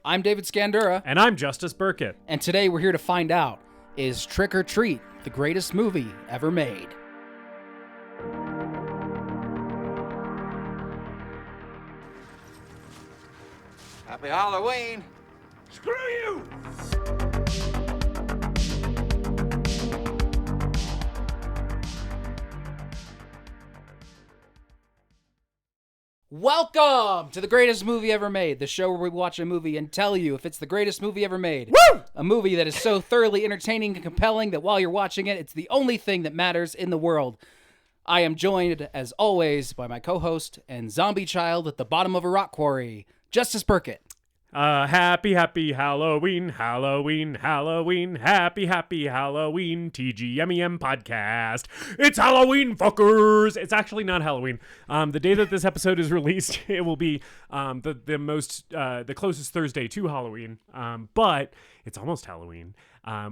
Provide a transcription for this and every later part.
I'm David Scandura. And I'm Justus Burkett. And today we're here to find out, is Trick or Treat the greatest movie ever made? Happy Halloween! Screw you! Welcome to the greatest movie ever made, the show where we watch a movie and tell you if it's the greatest movie ever made. Woo! A movie that is so thoroughly entertaining and compelling that while you're watching it, it's the only thing that matters in the world. I am joined, as always, by my co-host and zombie child at the bottom of a rock quarry, Justus Burkett. Happy Halloween, Halloween, Halloween, happy Halloween, TGMEM podcast. It's Halloween, fuckers. It's actually not Halloween. The day that this episode is released, it will be the closest Thursday to Halloween. But it's almost Halloween.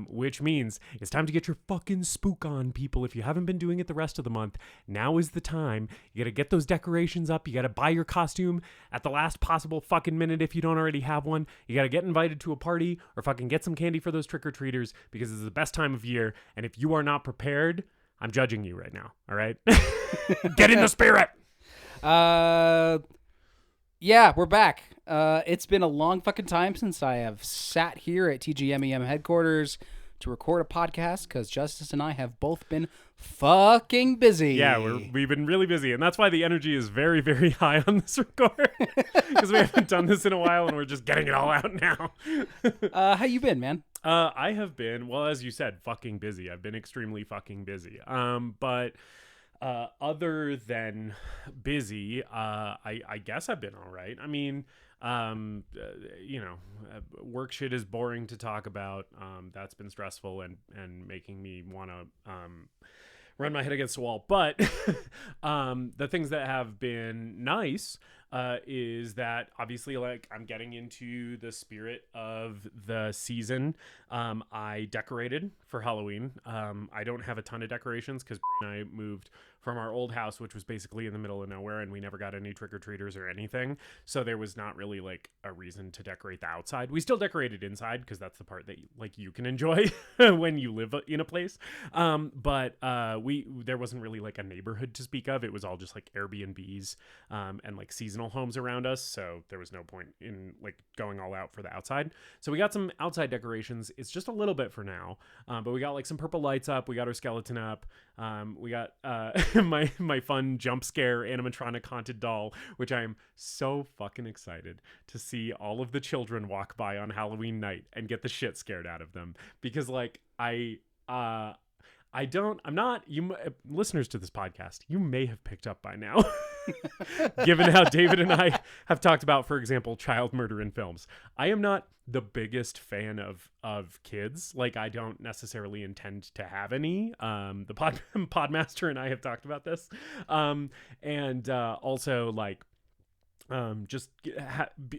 Which means it's time to get your fucking spook on, people. If you haven't been doing it the rest of the month, now is the time. You gotta get those decorations up. You gotta buy your costume at the last possible fucking minute if you don't already have one. You gotta get invited to a party or fucking get some candy for those trick-or-treaters because it's the best time of year. And if you are not prepared, I'm judging you right now, all right? Get in the spirit! Yeah, we're back. It's been a long fucking time since I have sat here at TGMEM headquarters to record a podcast because Justus and I have both been fucking busy. Yeah, we've been really busy, and that's why the energy is very, very high on this record because we haven't done this in a while, and we're just getting it all out now. How you been, man? I have been, well, as you said, fucking busy. I've been extremely fucking busy. But other than busy, I guess I've been all right. I mean, work shit is boring to talk about. That's been stressful and making me want to run my head against the wall. But the things that have been nice is that obviously, like, I'm getting into the spirit of the season. I decorated for Halloween. I don't have a ton of decorations because I moved from our old house, which was basically in the middle of nowhere, and we never got any trick-or-treaters or anything. So there was not really like a reason to decorate the outside. We still decorated inside because that's the part that you can enjoy when you live in a place. But there wasn't really like a neighborhood to speak of. It was all just like Airbnbs and like seasonal homes around us. So there was no point in like going all out for the outside. So we got some outside decorations. It's just a little bit for now. But we got like some purple lights up. We got our skeleton up. We got my fun jump scare animatronic haunted doll, which I am so fucking excited to see all of the children walk by on Halloween night and get the shit scared out of them, because like listeners to this podcast, you may have picked up by now, given how David and I have talked about, for example, child murder in films. I am not the biggest fan of kids. Like, I don't necessarily intend to have any. The Podmaster and I have talked about this. Also like, just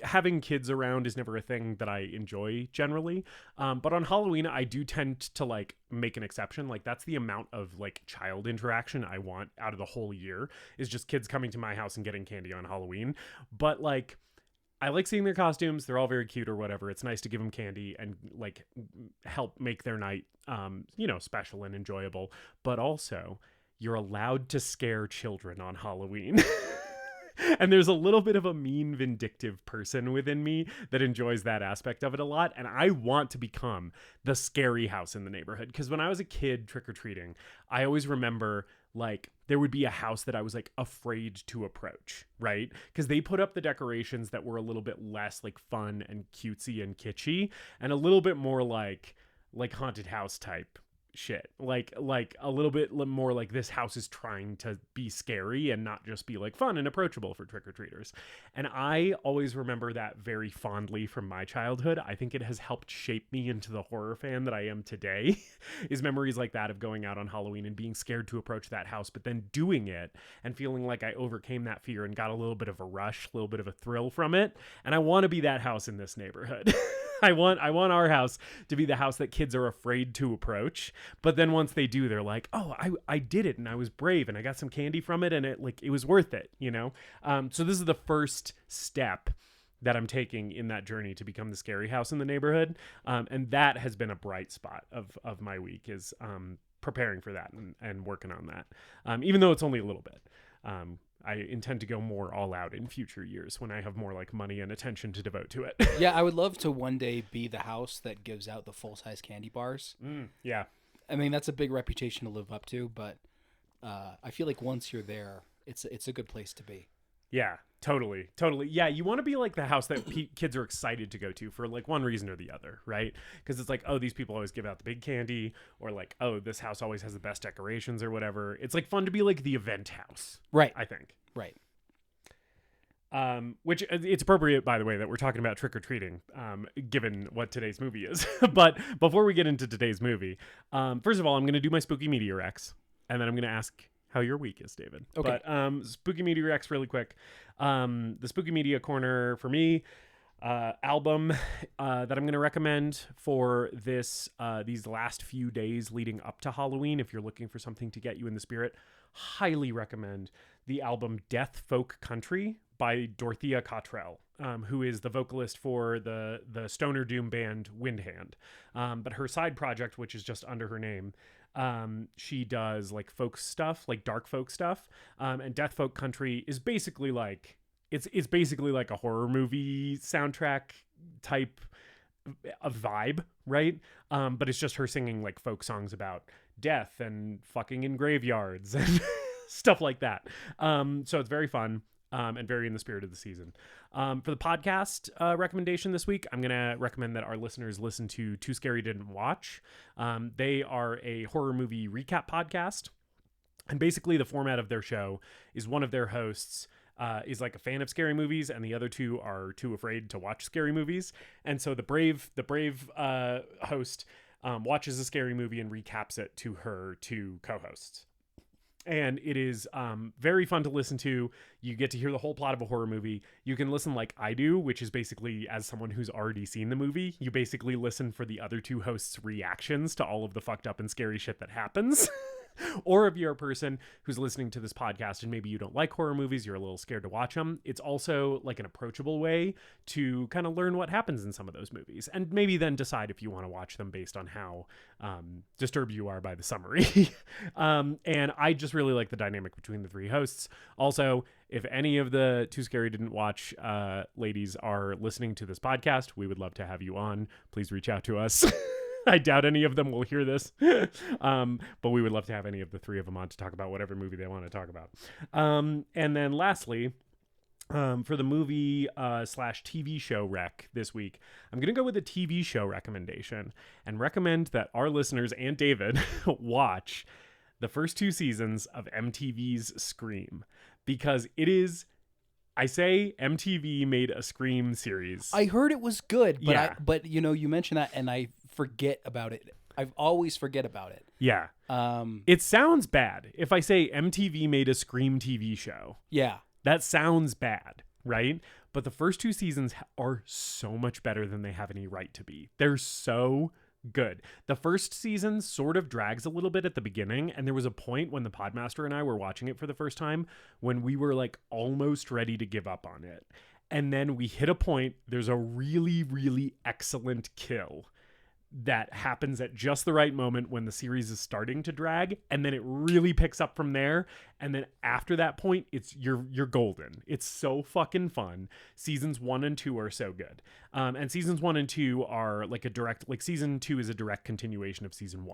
having kids around is never a thing that I enjoy generally. But on Halloween, I do tend to like make an exception. Like, that's the amount of like child interaction I want out of the whole year, is just kids coming to my house and getting candy on Halloween. But like, I like seeing their costumes. They're all very cute or whatever. It's nice to give them candy and like help make their night, special and enjoyable. But also, you're allowed to scare children on Halloween. And there's a little bit of a mean, vindictive person within me that enjoys that aspect of it a lot. And I want to become the scary house in the neighborhood. Because when I was a kid trick-or-treating, I always remember, like, there would be a house that I was, like, afraid to approach, right? Because they put up the decorations that were a little bit less, like, fun and cutesy and kitschy, and a little bit more like haunted house type shit, like a little bit more like this house is trying to be scary and not just be like fun and approachable for trick-or-treaters. And I always remember that very fondly from my childhood. I think it has helped shape me into the horror fan that I am today, is memories like that of going out on Halloween and being scared to approach that house, but then doing it and feeling like I overcame that fear and got a little bit of a rush, a little bit of a thrill from it. And I want to be that house in this neighborhood. I want our house to be the house that kids are afraid to approach, but then once they do, they're like, oh, I did it, and I was brave, and I got some candy from it, and it was worth it, you know? So this is the first step that I'm taking in that journey to become the scary house in the neighborhood. And that has been a bright spot of my week, is preparing for that and working on that. Even though it's only a little bit. I intend to go more all out in future years when I have more like money and attention to devote to it. Yeah, I would love to one day be the house that gives out the full-size candy bars. Yeah. I mean, that's a big reputation to live up to, but I feel like once you're there, it's a good place to be. Yeah, totally. Yeah, you want to be like the house that kids are excited to go to for like one reason or the other, right? Because it's like, oh, these people always give out the big candy, or like, oh, this house always has the best decorations or whatever. It's like fun to be like the event house, right? I think. Right. Which it's appropriate, by the way, that we're talking about trick-or-treating, given what today's movie is. But before we get into today's movie, first of all, I'm going to do my Spooky Media Rex, and then I'm going to ask how your week is, David. Okay. But Spooky Media Rex really quick. The Spooky Media Corner for me, album that I'm going to recommend for these last few days leading up to Halloween, if you're looking for something to get you in the spirit, highly recommend the album Death Folk Country by Dorothea Cottrell, who is the vocalist for the stoner doom band Windhand. But her side project, which is just under her name, she does like folk stuff, like dark folk stuff. And Death Folk Country is basically like, it's basically like a horror movie soundtrack type of vibe, right? But it's just her singing like folk songs about death and fucking in graveyards and stuff like that. So it's very fun. And very in the spirit of the season. For the podcast recommendation this week, I'm going to recommend that our listeners listen to Too Scary Didn't Watch. They are a horror movie recap podcast. And basically the format of their show is one of their hosts is like a fan of scary movies, and the other two are too afraid to watch scary movies. And so the brave host watches a scary movie and recaps it to her two co-hosts. And it is very fun to listen to. You get to hear the whole plot of a horror movie. You can listen like I do, which is basically as someone who's already seen the movie. You basically listen for the other two hosts' reactions to all of the fucked up and scary shit that happens. Or if you're a person who's listening to this podcast and maybe you don't like horror movies, you're a little scared to watch them, it's also like an approachable way to kind of learn what happens in some of those movies and maybe then decide if you want to watch them based on how disturbed you are by the summary. And I just really like the dynamic between the three hosts. Also, if any of the Too Scary Didn't Watch ladies are listening to this podcast, we would love to have you on. Please reach out to us. I doubt any of them will hear this, but we would love to have any of the three of them on to talk about whatever movie they want to talk about. And then lastly, for the movie / TV show rec this week, I'm going to go with a TV show recommendation and recommend that our listeners and David watch the first 2 seasons of MTV's Scream, because it is... I say MTV made a Scream series. I heard it was good, but Yeah. but you know, you mentioned that and I forget about it. I've always forget about it. Yeah. It sounds bad. If I say MTV made a Scream TV show, Yeah. that sounds bad, right? But the first 2 seasons are so much better than they have any right to be. They're so good. The first season sort of drags a little bit at the beginning, and there was a point when the Podmaster and I were watching it for the first time when we were like almost ready to give up on it. And then we hit a point, there's a really, really excellent kill that happens at just the right moment when the series is starting to drag, and then it really picks up from there. And then after that point, it's you're golden. It's so fucking fun. Seasons 1 and 2 are so good. And seasons 1 and 2 are like season 2 is a direct continuation of season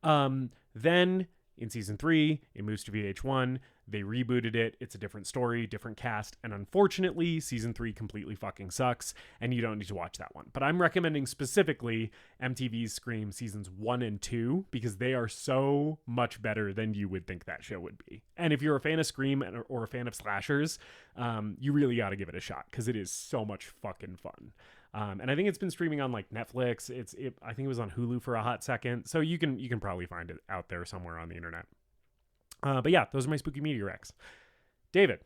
1. Then in season 3, it moves to VH1. They rebooted it. It's a different story, different cast. And unfortunately, season 3 completely fucking sucks, and you don't need to watch that one. But I'm recommending specifically MTV's Scream seasons 1 and 2 because they are so much better than you would think that show would be. And if you're a fan of Scream or a fan of slashers, you really got to give it a shot because it is so much fucking fun. And I think it's been streaming on like Netflix. I think it was on Hulu for a hot second. So you can probably find it out there somewhere on the internet. But yeah, those are my Spooky Media Recs. David,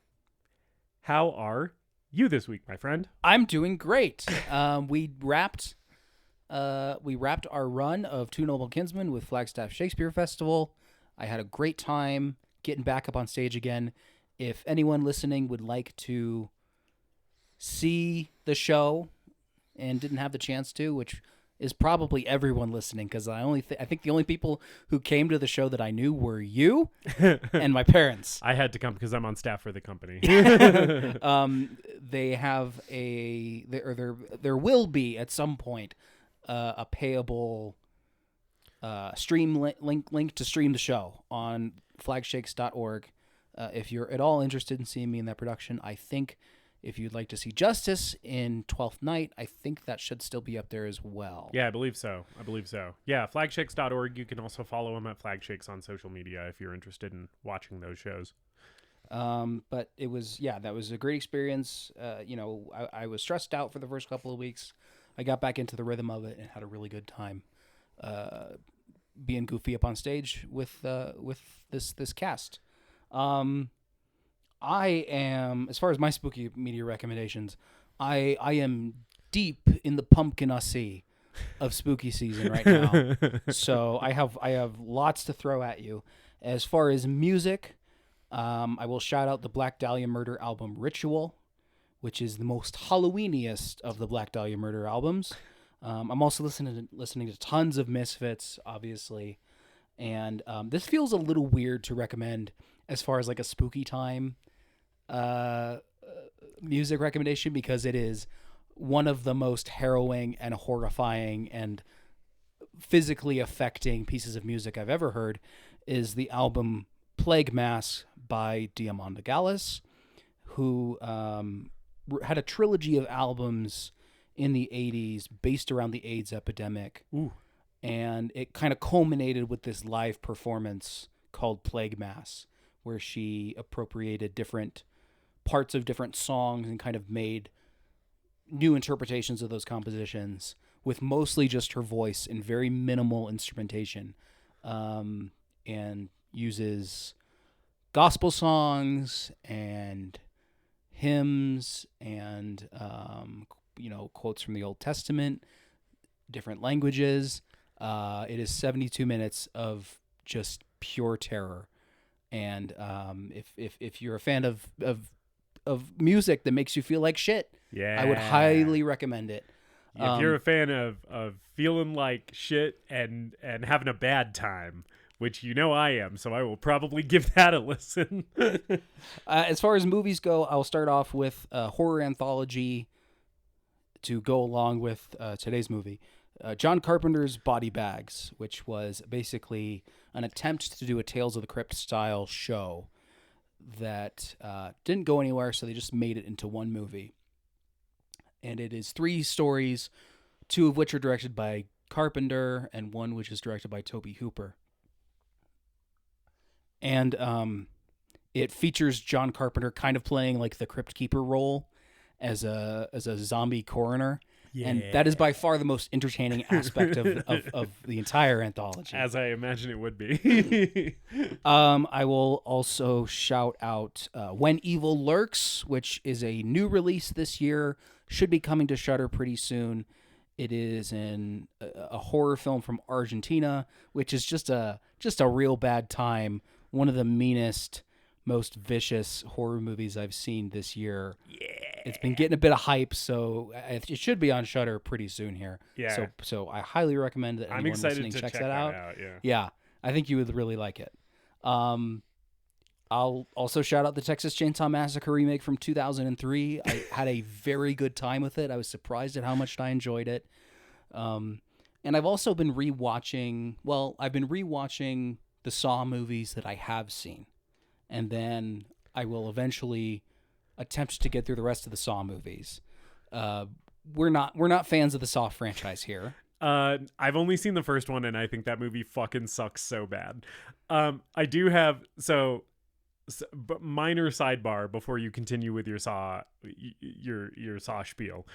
how are you this week, my friend? I'm doing great. We wrapped our run of Two Noble Kinsmen with Flagstaff Shakespeare Festival. I had a great time getting back up on stage again. If anyone listening would like to see the show and didn't have the chance to, which is probably everyone listening, because I think the only people who came to the show that I knew were you and my parents. I had to come because I'm on staff for the company. They have there will be at some point a payable stream link to stream the show on flagshakes.org. If you're at all interested in seeing me in that production, I think if you'd like to see Justice in 12th Night, I think that should still be up there as well. Yeah, I believe so. Yeah, flagshakes.org. You can also follow him at flagshakes on social media if you're interested in watching those shows. But it was, that was a great experience. I was stressed out for the first couple of weeks. I got back into the rhythm of it and had a really good time being goofy up on stage with this cast. I am, as far as my spooky media recommendations, I am deep in the pumpkin-ussy of spooky season right now. So I have lots to throw at you. As far as music, I will shout out the Black Dahlia Murder album Ritual, which is the most Halloweeniest of the Black Dahlia Murder albums. I'm also listening to tons of Misfits, obviously. And this feels a little weird to recommend as far as like a spooky time music recommendation, because it is one of the most harrowing and horrifying and physically affecting pieces of music I've ever heard, is the album Plague Mass by Diamanda Gallis, who had a trilogy of albums in the 80s based around the AIDS epidemic. Ooh. And it kind of culminated with this live performance called Plague Mass, where she appropriated different parts of different songs and kind of made new interpretations of those compositions with mostly just her voice and very minimal instrumentation, and uses gospel songs and hymns and quotes from the Old Testament, different languages. It is 72 minutes of just pure terror. And if you're a fan of music that makes you feel like shit, I would highly recommend it. If you're a fan of feeling like shit and having a bad time, which I am, so I will probably give that a listen. As far as movies go, I'll start off with a horror anthology to go along with today's movie. John Carpenter's Body Bags, which was basically an attempt to do a Tales of the Crypt style show that didn't go anywhere, so they just made it into one movie. And it is 3 stories, 2 of which are directed by Carpenter, and 1 which is directed by Tobe Hooper. And it features John Carpenter kind of playing like the Crypt Keeper role as a zombie coroner. Yeah. And that is by far the most entertaining aspect of the entire anthology. As I imagine it would be. I will also shout out When Evil Lurks, which is a new release this year. Should be coming to Shudder pretty soon. It is a horror film from Argentina, which is just a real bad time. One of the meanest, most vicious horror movies I've seen this year. Yeah. It's been getting a bit of hype, so it should be on Shudder pretty soon here. Yeah. So I highly recommend that anyone listening checks that out. Yeah, I think you would really like it. I'll also shout out the Texas Chainsaw Massacre remake from 2003. I had a very good time with it. I was surprised at how much I enjoyed it. And I've also been rewatching the Saw movies that I have seen. And then I will eventually attempt to get through the rest of the Saw movies. We're not fans of the Saw franchise here. I've only seen the first one, and I think that movie fucking sucks so bad. I do have but minor sidebar before you continue with your Saw spiel.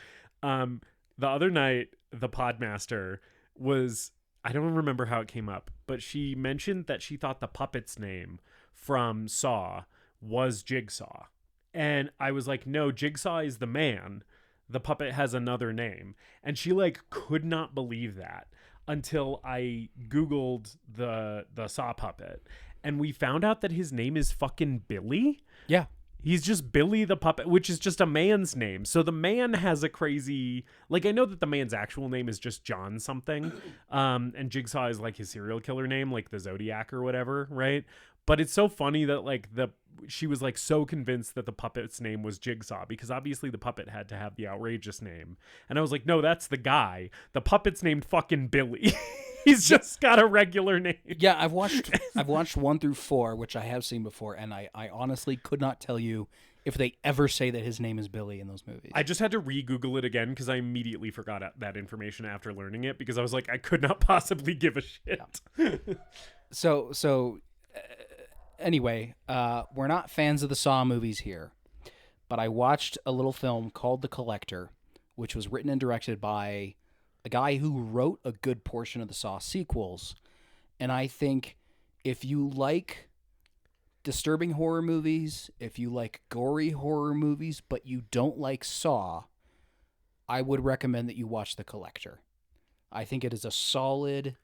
The other night, the Podmaster was, I don't remember how it came up, but she mentioned that she thought the puppet's name from Saw was Jigsaw. And I was like, no, Jigsaw is the man. The puppet has another name. And she could not believe that until I Googled the Saw puppet. And we found out that his name is fucking Billy. Yeah. He's just Billy the puppet, which is just a man's name. So the man has a crazy, like, I know that the man's actual name is just John something. And Jigsaw is like his serial killer name, like the Zodiac or whatever, right? But it's so funny that like she was like so convinced that the puppet's name was Jigsaw, because obviously the puppet had to have the outrageous name. And I was like, no, that's the guy. The puppet's named fucking Billy. He's just got a regular name. Yeah, I've watched 1 through 4, which I have seen before, and I honestly could not tell you if they ever say that his name is Billy in those movies. I just had to re-Google it again because I immediately forgot that information after learning it, because I was like, I could not possibly give a shit. Yeah. So anyway, we're not fans of the Saw movies here, but I watched a little film called The Collector, which was written and directed by a guy who wrote a good portion of the Saw sequels. And I think if you like disturbing horror movies, if you like gory horror movies, but you don't like Saw, I would recommend that you watch The Collector. I think it is a solid,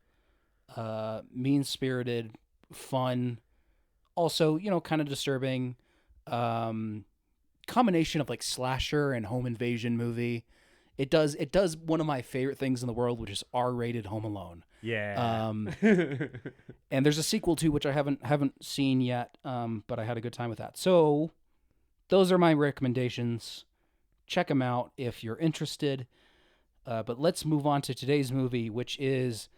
mean-spirited, fun, also, kind of disturbing combination of like slasher and home invasion movie. It does one of my favorite things in the world, which is R-rated Home Alone. Yeah. And there's a sequel too, which I haven't seen yet, but I had a good time with that. So those are my recommendations. Check them out if you're interested. But let's move on to today's movie, which is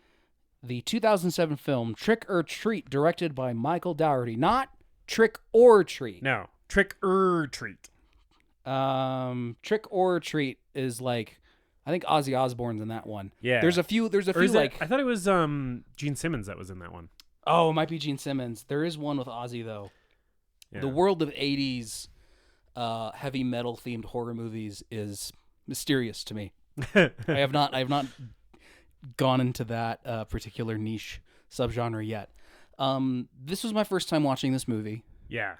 the 2007 film Trick or Treat, directed by Michael Dougherty. Not Trick or Treat. No, Trick or Treat. Trick or Treat is like, I think Ozzy Osbourne's in that one. Yeah. There's a few like, I thought it was Gene Simmons that was in that one. Oh, it might be Gene Simmons. There is one with Ozzy though. Yeah. The world of 80s heavy metal themed horror movies is mysterious to me. I have not gone into that particular niche subgenre yet. This was my first time watching this movie. Yeah.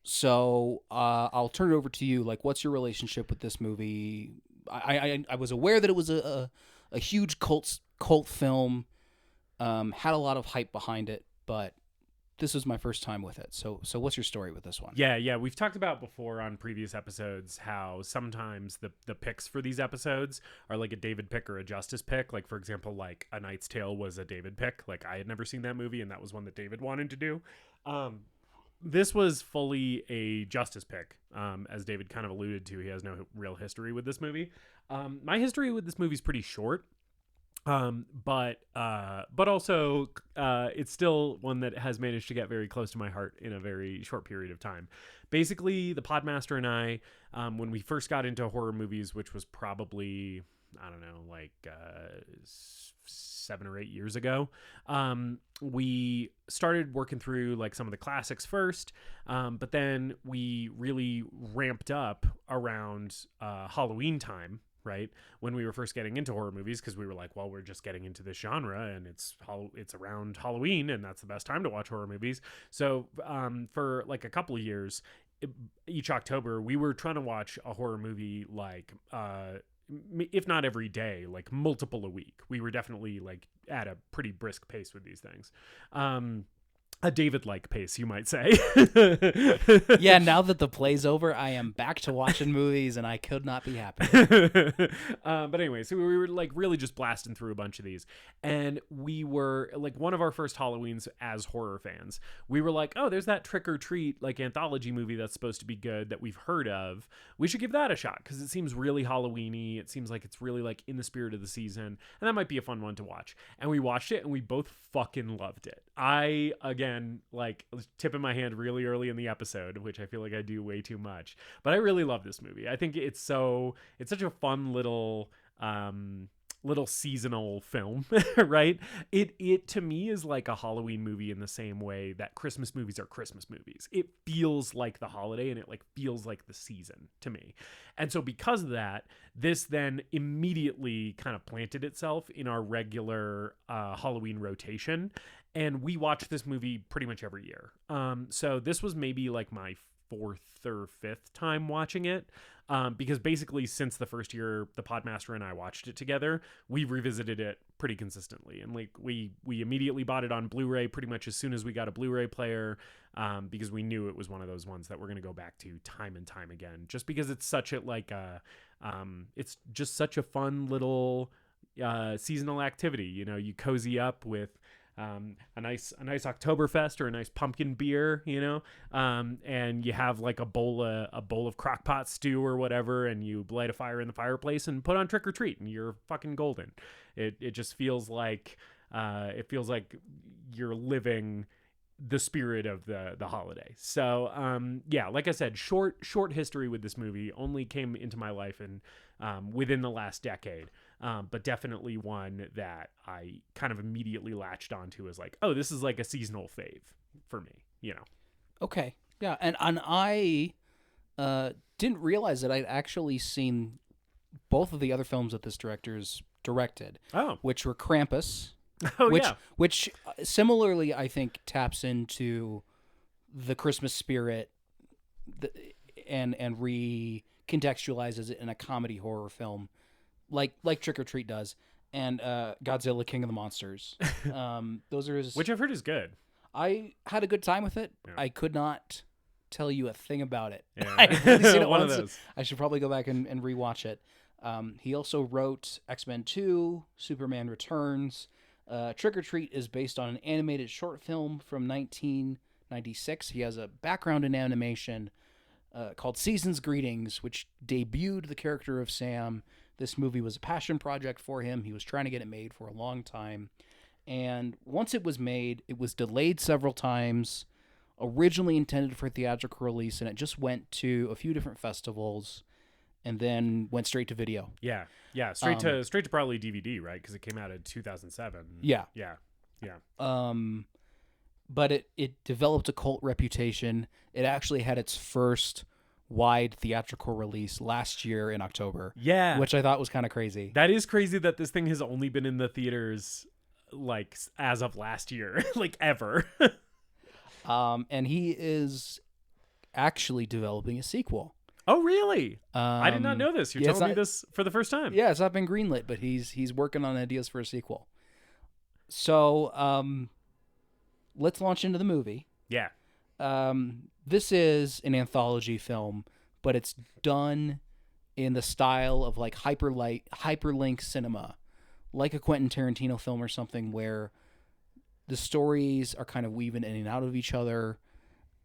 So I'll turn it over to you. Like, what's your relationship with this movie? I was aware that it was a huge cult film, had a lot of hype behind it, but this was my first time with it. So what's your story with this one? Yeah. We've talked about before on previous episodes how sometimes the picks for these episodes are like a David pick or a Justus pick. Like, for example, like A Knight's Tale was a David pick. Like, I had never seen that movie, and that was one that David wanted to do. This was fully a Justus pick, as David kind of alluded to. He has no real history with this movie. My history with this movie is pretty short, but also it's still one that has managed to get very close to my heart in a very short period of time. Basically, the Podmaster and I, when we first got into horror movies, which was probably, I don't know, like 7 or 8 years ago, we started working through like some of the classics first, but then we really ramped up around Halloween time, right, when we were first getting into horror movies, because we were like, well, we're just getting into this genre and it's around Halloween and that's the best time to watch horror movies. So for like a couple of years, each October we were trying to watch a horror movie, like if not every day, like multiple a week. We were definitely like at a pretty brisk pace with these things. A David-like pace, you might say. Yeah, now that the play's over, I am back to watching movies, and I could not be happier. But anyway, so we were like really just blasting through a bunch of these. And we were like, one of our first Halloweens as horror fans, we were like, oh, there's that Trick or Treat like anthology movie that's supposed to be good that we've heard of. We should give that a shot because it seems really Halloween-y. It seems like it's really like in the spirit of the season. And that might be a fun one to watch. And we watched it and we both fucking loved it. I, again, like tipping my hand really early in the episode, which I feel like I do way too much, but I really love this movie. I think it's such a fun little seasonal film, right? It to me is like a Halloween movie in the same way that Christmas movies are Christmas movies. It feels like the holiday and it like feels like the season to me. And so because of that, this then immediately kind of planted itself in our regular Halloween rotation. And we watch this movie pretty much every year. So this was maybe like my fourth or fifth time watching it. Because basically since the first year the Podmaster and I watched it together, we revisited it pretty consistently. And like we immediately bought it on Blu-ray pretty much as soon as we got a Blu-ray player, because we knew it was one of those ones that we're going to go back to time and time again, just because it's such a it's just such a fun little seasonal activity. You know, you cozy up with a nice Oktoberfest or a nice pumpkin beer, you know, and you have like a bowl of crockpot stew or whatever, and you light a fire in the fireplace and put on Trick or Treat, and you're fucking golden. It just feels like you're living the spirit of the holiday. So yeah, like I said, short history with this movie, only came into my life in within the last decade. But definitely one that I kind of immediately latched onto as like, oh, this is like a seasonal fave for me, you know? Okay. Yeah. And I didn't realize that I'd actually seen both of the other films that this director's directed, which were Krampus, which similarly, I think, taps into the Christmas spirit and recontextualizes it in a comedy horror film. Like Trick or Treat does, and Godzilla King of the Monsters. Those are his... Which I've heard is good. I had a good time with it. Yeah. I could not tell you a thing about it. Yeah. I've only seen it One once. of those. I should probably go back and rewatch it. He also wrote X-Men 2, Superman Returns. Trick or Treat is based on an animated short film from 1996. He has a background in animation called Season's Greetings, which debuted the character of Sam. This movie was a passion project for him. He was trying to get it made for a long time. And once it was made, it was delayed several times, originally intended for theatrical release, and it just went to a few different festivals and then went straight to video. Yeah. Yeah. Straight to probably DVD, right? Because it came out in 2007. Yeah. Yeah. Yeah. But it developed a cult reputation. It actually had its first wide theatrical release last year in October. Yeah. Which I thought was kind of crazy. That is crazy that this thing has only been in the theaters like as of last year, like ever. And he is actually developing a sequel. Oh, really? I did not know this. You're telling me this for the first time. Yeah, it's not been greenlit, but he's working on ideas for a sequel. So, let's launch into the movie. Yeah. This is an anthology film, but it's done in the style of like hyperlink cinema, like a Quentin Tarantino film or something, where the stories are kind of weaving in and out of each other,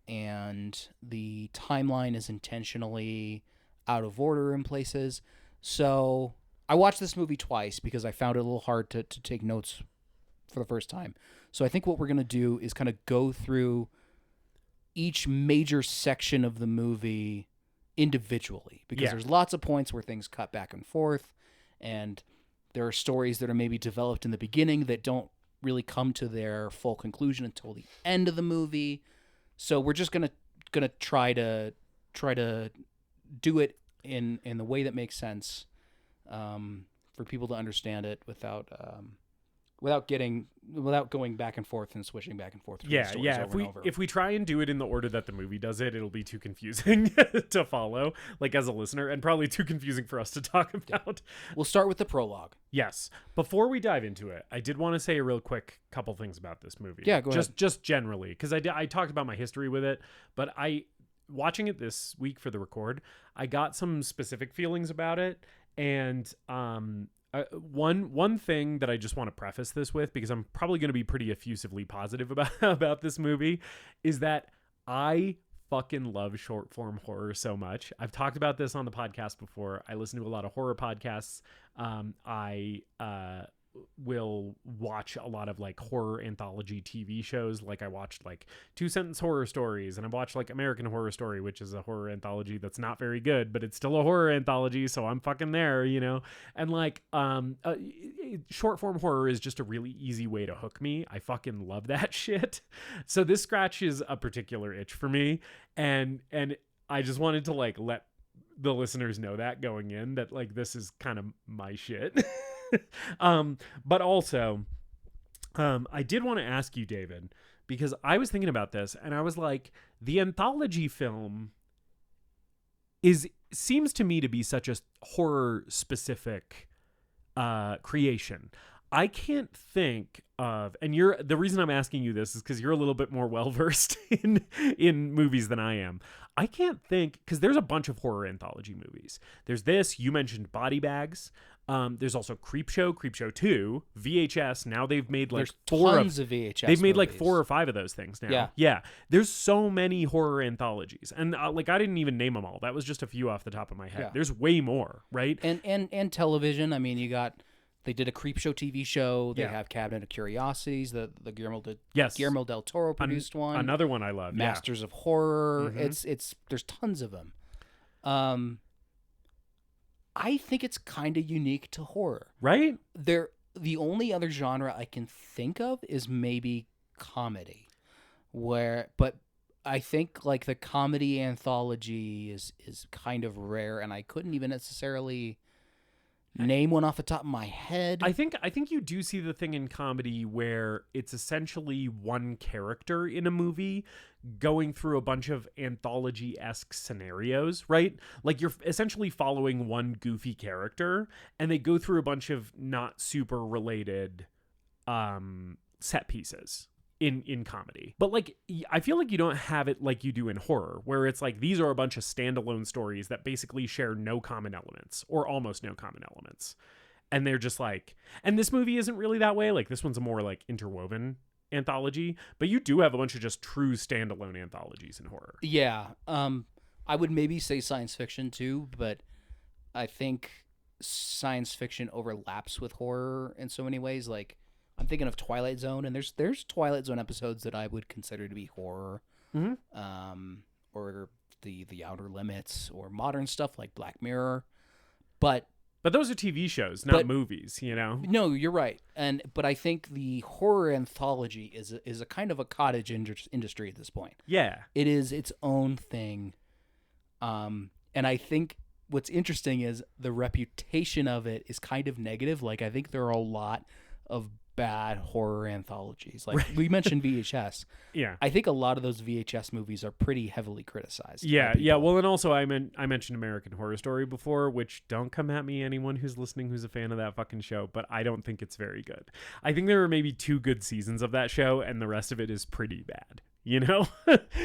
and the timeline is intentionally out of order in places. So I watched this movie twice because I found it a little hard to take notes for the first time. So I think what we're going to do is kind of go through each major section of the movie individually, because there's lots of points where things cut back and forth, and there are stories that are maybe developed in the beginning that don't really come to their full conclusion until the end of the movie. So we're just gonna try to do it in the way that makes sense for people to understand it without going back and forth and switching back and forth. Yeah. If we try and do it in the order that the movie does it, it'll be too confusing to follow, like as a listener, and probably too confusing for us to talk about. We'll start with the prologue. Yes. Before we dive into it, I did want to say a real quick couple things about this movie. Yeah, go ahead. Just generally, because I talked about my history with it, but watching it this week for the record, I got some specific feelings about it, and one thing that I just want to preface this with, because I'm probably going to be pretty effusively positive about this movie, is that I fucking love short form horror so much. I've talked about this on the podcast before. I listen to a lot of horror podcasts. I will watch a lot of like horror anthology TV shows. Like I watched like 2 Sentence Horror Stories, and I watched like American Horror Story, which is a horror anthology that's not very good, but it's still a horror anthology, so I'm fucking there, you know. And like short form horror is just a really easy way to hook me. I fucking love that shit. So this scratches a particular itch for me, and I just wanted to like let the listeners know that going in, that like this is kind of my shit. But also, I did want to ask you, David, because I was thinking about this, and I was like, the anthology film seems to me to be such a horror specific creation. I can't think of, and the reason I'm asking you this is because you're a little bit more well versed in movies than I am. I can't think, because there's a bunch of horror anthology movies. There's this, you mentioned Body Bags. There's also Creepshow 2, VHS. Now they've made like tons of VHS. They've made movies. like 4 or 5 of those things now. Yeah. There's so many horror anthologies, and like I didn't even name them all. That was just a few off the top of my head. Yeah. There's way more, right? And television. I mean, they did a Creepshow TV show. They have Cabinet of Curiosities. The Guillermo del Toro produced one. Another one I love. Masters of Horror. Mm-hmm. There's tons of them. I think it's kind of unique to horror. Right? The only other genre I can think of is maybe comedy, but I think like the comedy anthology is kind of rare, and I couldn't even necessarily name one off the top of my head. I think you do see the thing in comedy where it's essentially one character in a movie going through a bunch of anthology-esque scenarios, right? Like you're essentially following one goofy character, and they go through a bunch of not super related set pieces in comedy. But like I feel like you don't have it like you do in horror, where it's like these are a bunch of standalone stories that basically share no common elements or almost no common elements. And they're just like, and this movie isn't really that way. Like this one's a more like interwoven anthology, but you do have a bunch of just true standalone anthologies in horror. Yeah. I would maybe say science fiction too, but I think science fiction overlaps with horror in so many ways. Like I'm thinking of Twilight Zone, and there's Twilight Zone episodes that I would consider to be horror, or the Outer Limits, or modern stuff like Black Mirror, but those are TV shows, not movies, you know. No, you're right, but I think the horror anthology is a kind of a cottage industry at this point. Yeah, it is its own thing, and I think what's interesting is the reputation of it is kind of negative. Like I think there are a lot of bad horror anthologies. Like we mentioned VHS. Yeah. I think a lot of those VHS movies are pretty heavily criticized. Yeah. Well, and also I mentioned American Horror Story before, which don't come at me, anyone who's listening who's a fan of that fucking show, but I don't think it's very good. I think there were maybe 2 good seasons of that show, and the rest of it is pretty bad. You know?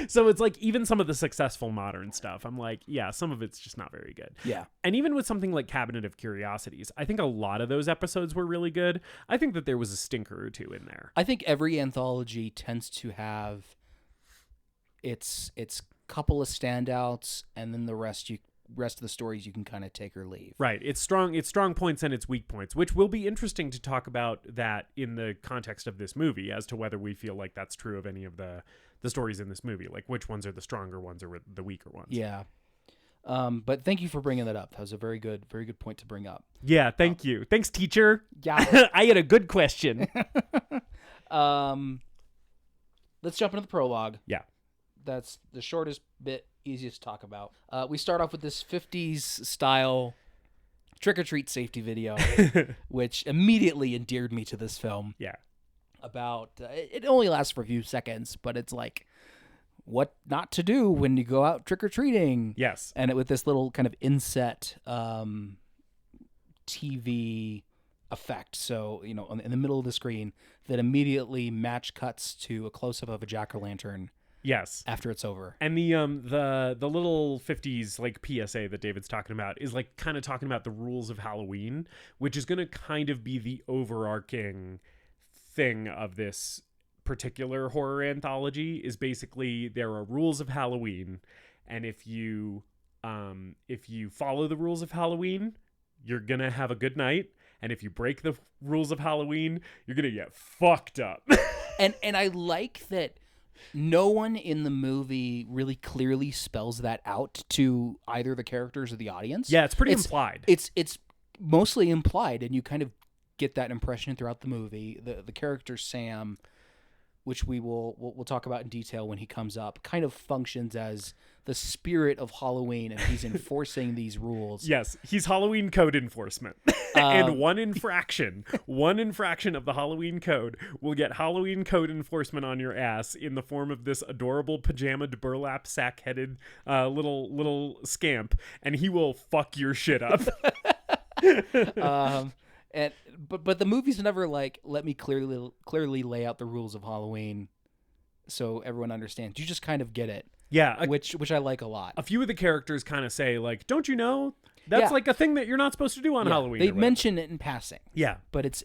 So it's like even some of the successful modern stuff, I'm like, yeah, some of it's just not very good. Yeah. And even with something like Cabinet of Curiosities, I think a lot of those episodes were really good. I think that there was a stinker or 2 in there. I think every anthology tends to have its couple of standouts, and then the rest of the stories you can kind of take or leave. Right. It's strong points and its weak points, which will be interesting to talk about that in the context of this movie as to whether we feel like that's true of any of the stories in this movie, like which ones are the stronger ones or the weaker ones. Yeah. But thank you for bringing that up. That was a very good point to bring up. Yeah, thank you. Thanks, teacher. Yeah. I had a good question. Let's jump into the prologue. Yeah. That's the shortest bit, easiest to talk about. We start off with this 50s style trick-or-treat safety video, which immediately endeared me to this film. Yeah. About it only lasts for a few seconds, but it's like what not to do when you go out trick-or-treating. Yes. And with this little kind of inset TV effect. So, you know, in the middle of the screen that immediately match cuts to a close-up of a jack-o'-lantern. Yes. After it's over. And the little 50s like PSA that David's talking about is like kind of talking about the rules of Halloween, which is going to kind of be the overarching thing of this particular horror anthology. Is basically there are rules of Halloween, and if you follow the rules of Halloween, you're going to have a good night, and if you break the rules of Halloween, you're going to get fucked up. and I like that no one in the movie really clearly spells that out to either the characters or the audience. Yeah, it's pretty implied. It's mostly implied, and you kind of get that impression throughout the movie. The character Sam which we'll talk about in detail when he comes up, kind of functions as the spirit of Halloween, and he's enforcing these rules. Yes, he's Halloween code enforcement. And one infraction of the Halloween code will get Halloween code enforcement on your ass in the form of this adorable pajamaed burlap sack-headed little scamp, and he will fuck your shit up. But the movies never like let me clearly lay out the rules of Halloween so everyone understands. You just kind of get it. Yeah, which I like a lot. A few of the characters kind of say like, "Don't you know that's like a thing that you're not supposed to do on Halloween?" They mention it in passing. Yeah, but it's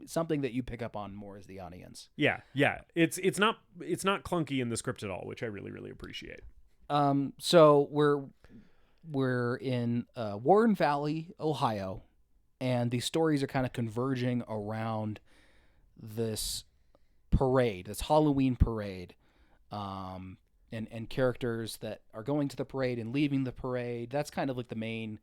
something that you pick up on more as the audience. Yeah. It's not clunky in the script at all, which I really, really appreciate. So we're in Warren Valley, Ohio, and these stories are kind of converging around this parade, this Halloween parade, and characters that are going to the parade and leaving the parade. That's kind of like the main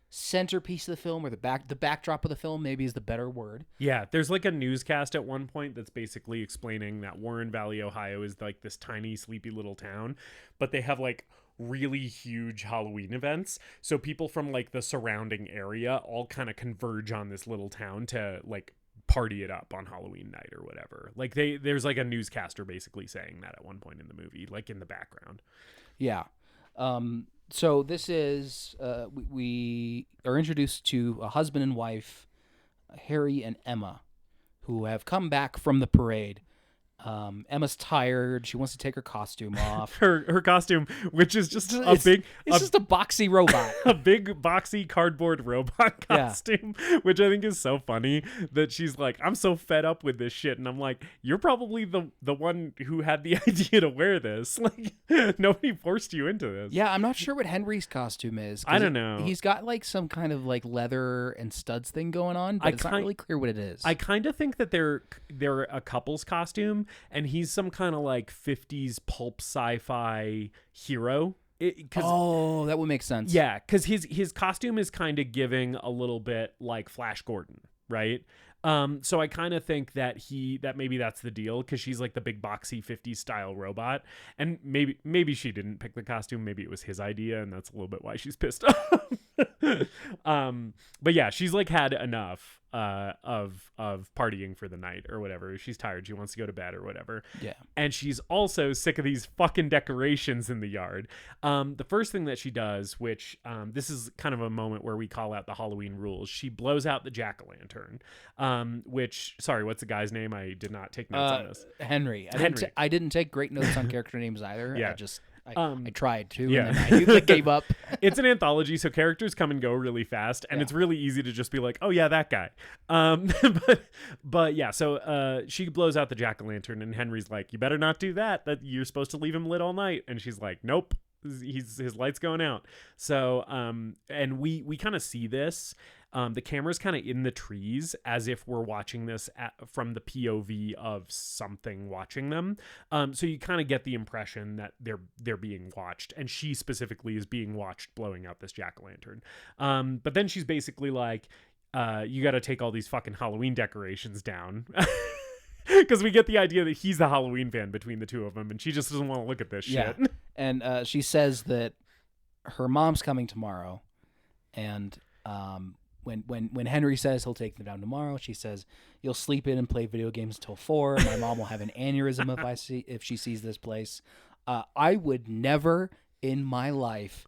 centerpiece of the film, or the backdrop of the film maybe is the better word. Yeah, there's like a newscast at one point that's basically explaining that Warren Valley, Ohio is like this tiny, sleepy little town, but they have like really huge Halloween events. So people from like the surrounding area all kind of converge on this little town to like party it up on Halloween night or whatever. Like there's like a newscaster basically saying that at one point in the movie, like in the background. Yeah. So this is we are introduced to a husband and wife, Harry and Emma, who have come back from the parade. Emma's tired. She wants to take her costume off. her costume, which is just it's just a boxy robot. A big boxy cardboard robot costume, which I think is so funny that she's like, I'm so fed up with this shit. And I'm like, you're probably the one who had the idea to wear this. Like, nobody forced you into this. Yeah, I'm not sure what Henry's costume is. I don't know. He's got like some kind of like leather and studs thing going on, but it's not really clear what it is. I kind of think that they're a couple's costume, and he's some kind of like 50s pulp sci-fi hero. That would make sense. Yeah, because his costume is kind of giving a little bit like Flash Gordon, right? So I kind of think that maybe that's the deal, because she's like the big boxy 50s style robot, and maybe she didn't pick the costume, maybe it was his idea, and that's a little bit why she's pissed off. But yeah, she's like had enough of partying for the night or whatever. She's tired. She wants to go to bed or whatever. Yeah. And she's also sick of these fucking decorations in the yard. The first thing that she does, which this is kind of a moment where we call out the Halloween rules. She blows out the jack-o'-lantern, which, sorry, what's the guy's name? I did not take notes on this. Henry. I didn't take great notes on character names either. Yeah. I tried to, yeah. and then I gave up. It's an anthology, so characters come and go really fast, and it's really easy to just be like, oh yeah, that guy. But yeah, so she blows out the jack-o'-lantern, and Henry's like, you better not do that. That you're supposed to leave him lit all night. And she's like, nope, his light's going out. So and we kind of see this. The camera's kind of in the trees as if we're watching this from the POV of something watching them. So you kind of get the impression that they're being watched, and she specifically is being watched blowing out this jack-o'-lantern. But then she's basically like, you got to take all these fucking Halloween decorations down. Because we get the idea that he's the Halloween fan between the two of them, and she just doesn't want to look at this shit. And she says that her mom's coming tomorrow, and when Henry says he'll take them down tomorrow, she says, you'll sleep in and play video games until 4. My mom will have an aneurysm if she sees this place. I would never in my life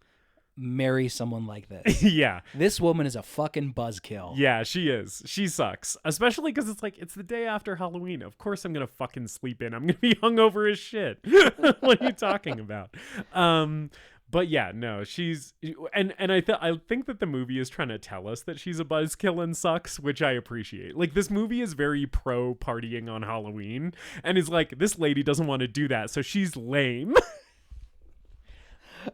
marry someone like this. Yeah. This woman is a fucking buzzkill. Yeah, she is. She sucks. Especially because it's like, it's the day after Halloween. Of course I'm going to fucking sleep in. I'm going to be hungover as shit. What are you talking about? But yeah, no, she's, and I think that the movie is trying to tell us that she's a buzzkill and sucks, which I appreciate. Like, this movie is very pro partying on Halloween, and is like, this lady doesn't want to do that, so she's lame.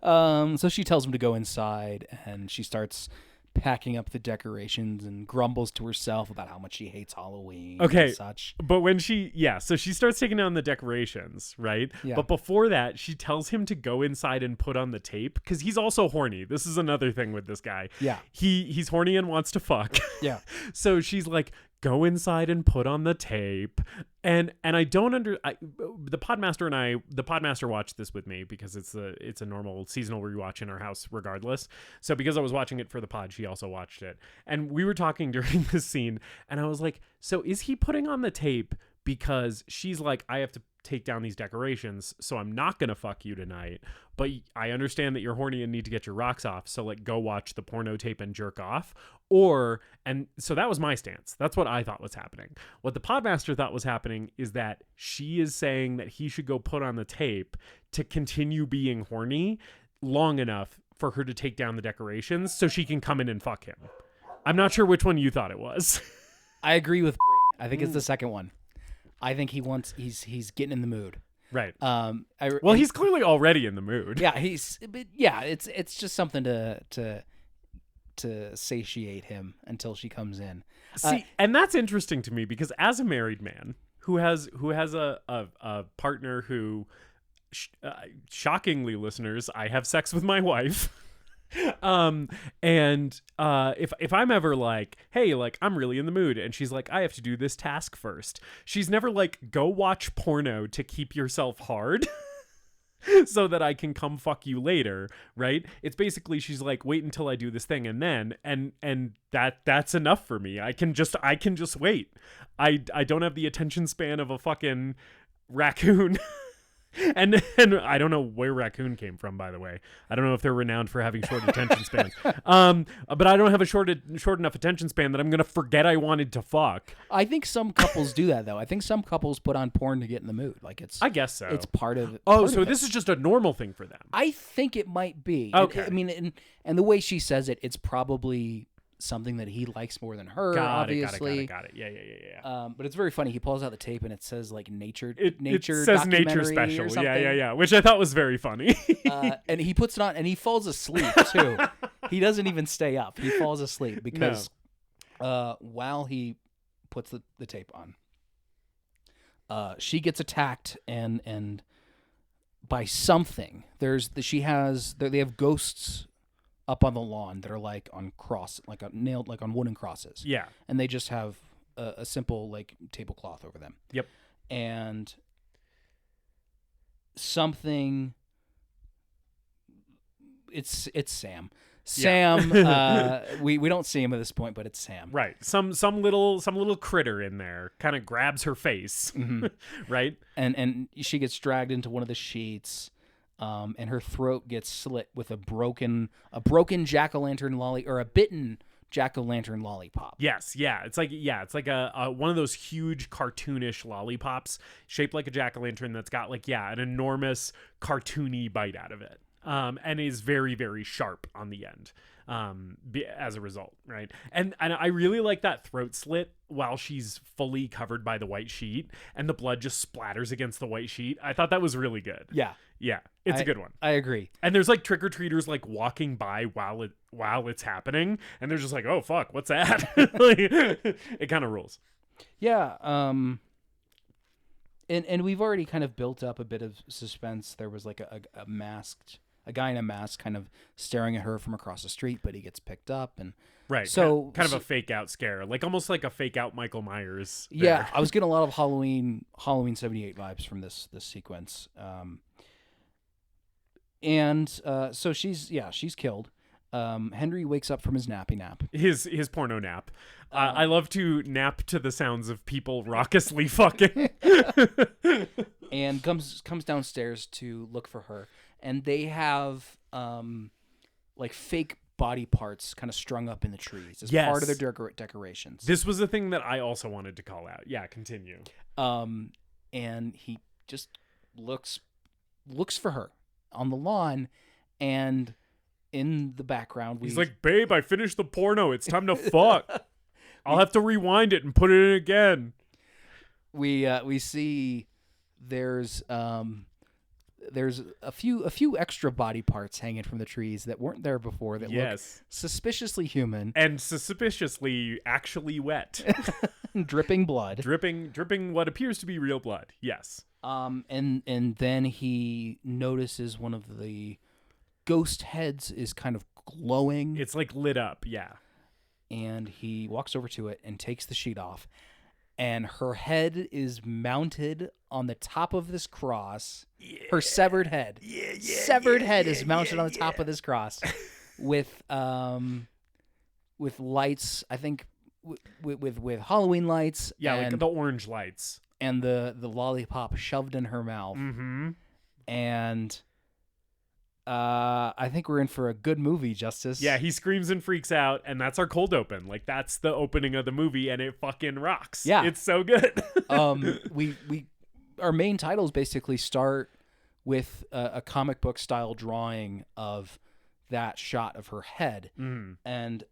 So she tells him to go inside, and she starts packing up the decorations and grumbles to herself about how much she hates Halloween and such. But when so she starts taking down the decorations, right? Yeah. But before that, she tells him to go inside and put on the tape, because he's also horny. This is another thing with this guy. Yeah. He's horny and wants to fuck. Yeah. So she's like, go inside and put on the tape. And I don't the podmaster watched this with me because it's a normal seasonal rewatch in our house regardless. So because I was watching it for the pod, she also watched it. And we were talking during this scene, and I was like, so is he putting on the tape because she's like, I have to take down these decorations, so I'm not gonna fuck you tonight, but I understand that you're horny and need to get your rocks off, so like go watch the porno tape and jerk off? And so that was my stance. That's what I thought was happening. What the podmaster thought was happening is that she is saying that he should go put on the tape to continue being horny long enough for her to take down the decorations so she can come in and fuck him. I'm not sure which one you thought it was. I agree with I think it's the second one. I think he's getting in the mood. Right. He's clearly already in the mood. Yeah, it's just something to satiate him until she comes in. See, and that's interesting to me because as a married man who has a partner who, shockingly, listeners, I have sex with my wife. If I'm ever like, hey, like I'm really in the mood, and she's like, I have to do this task first, she's never like, go watch porno to keep yourself hard so that I can come fuck you later, right? It's basically, she's like, wait until I do this thing, and then and that's enough for me. I can just wait. I don't have the attention span of a fucking raccoon. And I don't know where raccoon came from, by the way. I don't know if they're renowned for having short attention spans. But I don't have a short enough attention span that I'm going to forget I wanted to fuck. I think some couples do that, though. I think some couples put on porn to get in the mood. I guess so. It's part of This is just a normal thing for them. I think it might be. Okay. I mean, and the way she says it, it's probably something that he likes more than her, obviously. Got it. Yeah. But it's very funny. He pulls out the tape and it says like nature It says nature special. Yeah. Which I thought was very funny. And he puts it on and he falls asleep too. He doesn't even stay up. He falls asleep because while he puts the tape on, she gets attacked and by something. They have ghosts up on the lawn that are like on nailed like on wooden crosses. Yeah. And they just have a simple like tablecloth over them. Yep. And something it's Sam. Sam, we don't see him at this point, but it's Sam. Right. Some little critter in there kind of grabs her face. Mm-hmm. Right? And she gets dragged into one of the sheets. And her throat gets slit with a broken jack-o'-lantern or a bitten jack-o'-lantern lollipop. Yes, yeah. It's like a one of those huge cartoonish lollipops shaped like a jack-o'-lantern that's got an enormous cartoony bite out of it. And is very, very sharp on the end. As a result, right? And I really like that throat slit while she's fully covered by the white sheet and the blood just splatters against the white sheet. I thought that was really good. Yeah, it's a good one. I agree. And there's like trick-or-treaters like walking by while it's happening, and they're just like, oh fuck, what's that? It kind of rules. Yeah. And we've already kind of built up a bit of suspense. There was like a guy in a mask kind of staring at her from across the street, but he gets picked up and right. So kind of a fake out scare, like almost like a fake out Michael Myers. Yeah, I was getting a lot of Halloween 78 vibes from this sequence. So she's killed. Henry wakes up from his nappy nap. His porno nap. I love to nap to the sounds of people raucously fucking. And comes downstairs to look for her. And they have like fake body parts kind of strung up in the trees as part of their decorations. This was the thing that I also wanted to call out. Yeah, continue. And he just looks for her on the lawn, and in the background he's like, babe, I finished the porno. It's time to fuck. I'll have to rewind it and put it in again. We see there's a few extra body parts hanging from the trees that weren't there before that look suspiciously human and suspiciously actually wet. dripping blood, dripping what appears to be real blood. Yes. And then he notices one of the ghost heads is kind of glowing. It's like lit up. Yeah. and he walks over to it and takes the sheet off, and her head is mounted on the top of this cross. Her severed head. Severed head is mounted on the top of this cross with lights, I think with Halloween lights. Yeah, and, like the orange lights. And the lollipop shoved in her mouth. Mm-hmm. And I think we're in for a good movie, Justus. Yeah, he screams and freaks out, and that's our cold open. Like, that's the opening of the movie, and it fucking rocks. Yeah. It's so good. Our main titles basically start with a comic book style drawing of that shot of her head. And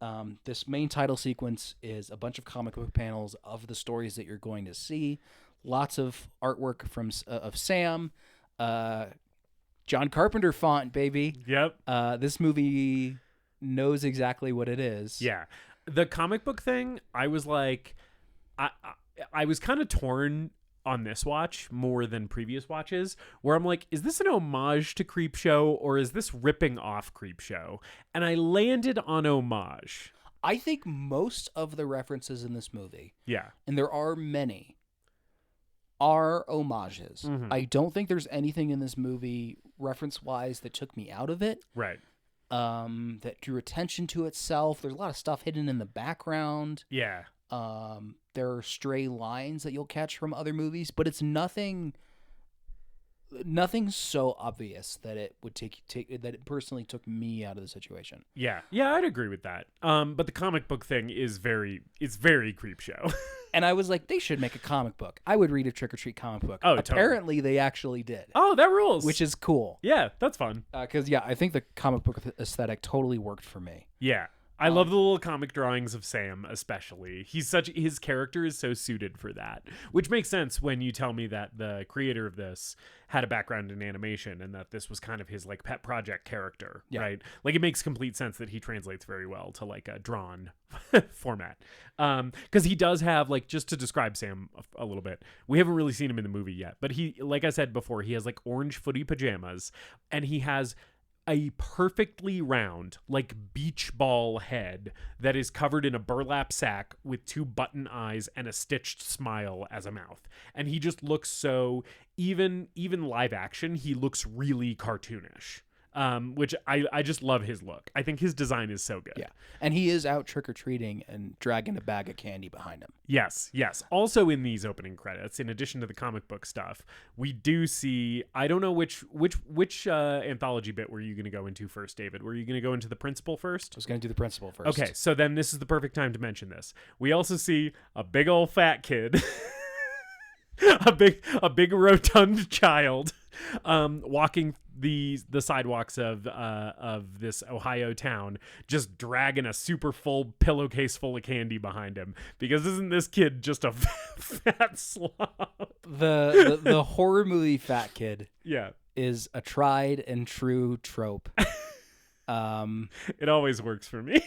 this main title sequence is a bunch of comic book panels of the stories that you're going to see. Lots of artwork from of Sam, John Carpenter font, baby. Yep. This movie knows exactly what it is. Yeah. The comic book thing, I was like, I was kind of torn on this watch more than previous watches, where I'm like, is this an homage to Creepshow or is this ripping off Creepshow? And I landed on homage. I think most of the references in this movie, and there are many, are homages. I don't think there's anything in this movie reference-wise that took me out of it. Right. That drew attention to itself. There's a lot of stuff hidden in the background. Yeah. There are stray lines that you'll catch from other movies, but it's nothing so obvious that it would take that it personally took me out of the situation. Yeah, I'd agree with that. But the comic book thing is very Creepshow. And I was like, they should make a comic book. I would read a Trick or Treat comic book. Oh, apparently totally. They actually did. Oh, that rules. Which is cool. Yeah, that's fun. Because I think the comic book aesthetic totally worked for me. Yeah. I love the little comic drawings of Sam, especially. His character is so suited for that, which makes sense when you tell me that the creator of this had a background in animation and that this was kind of his like pet project character, right? Like, it makes complete sense that he translates very well to like a drawn format. Because he does have, like, just to describe Sam a little bit, we haven't really seen him in the movie yet, but he, like I said before, he has like orange footy pajamas, and he has a perfectly round, like, beach ball head that is covered in a burlap sack with 2 button eyes and a stitched smile as a mouth. And he just looks so, even live action, he looks really cartoonish. Which I just love his look. I think his design is so good. Yeah. And he is out trick-or-treating and dragging a bag of candy behind him. Yes. Also in these opening credits, in addition to the comic book stuff, we do see, I don't know which anthology bit were you going to go into first, David? Were you going to go into the principal first? I was going to do the principal first. Okay, so then this is the perfect time to mention this. We also see a big old fat kid, a big rotund child, walking the sidewalks of this Ohio town, just dragging a super full pillowcase full of candy behind him, because isn't this kid just a fat slob? The horror movie fat kid is a tried and true trope. It always works for me.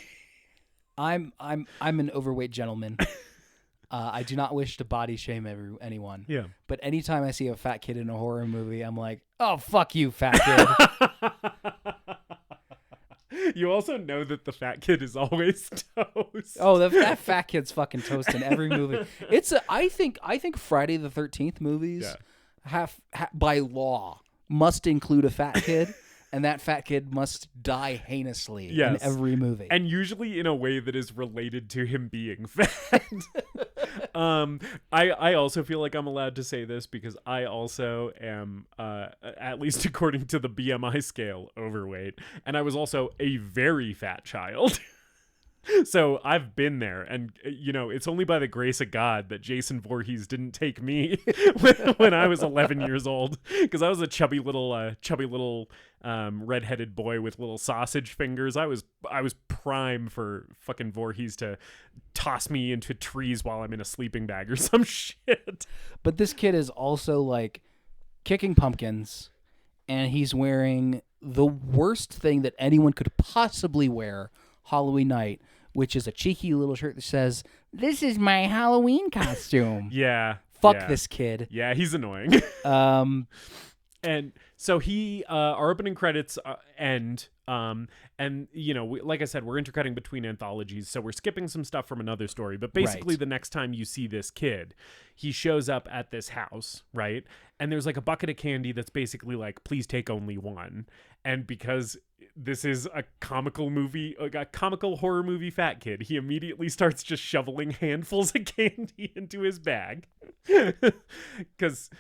I'm an overweight gentleman. I do not wish to body shame anyone. Yeah. But anytime I see a fat kid in a horror movie, I'm like, oh, fuck you, fat kid. You also know that the fat kid is always toast. Oh, that fat kid's fucking toast in every movie. I think Friday the 13th movies by law must include a fat kid. And that fat kid must die heinously in every movie. And usually in a way that is related to him being fat. I also feel like I'm allowed to say this because I also am, at least according to the BMI scale, overweight. And I was also a very fat child. So I've been there, and it's only by the grace of God that Jason Voorhees didn't take me when I was 11 years old, because I was a chubby little redheaded boy with little sausage fingers. I was prime for fucking Voorhees to toss me into trees while I'm in a sleeping bag or some shit. But this kid is also like kicking pumpkins, and he's wearing the worst thing that anyone could possibly wear Halloween night, which is a cheeky little shirt that says, "This is my Halloween costume." Fuck this kid. Yeah, he's annoying. And so our opening credits end And like I said, we're intercutting between anthologies, so we're skipping some stuff from another story. But basically, the next time you see this kid, he shows up at this house, right? And there's like a bucket of candy that's basically like, please take only one. And because this is a comical movie, like a comical horror movie fat kid, he immediately starts just shoveling handfuls of candy into his bag. Because,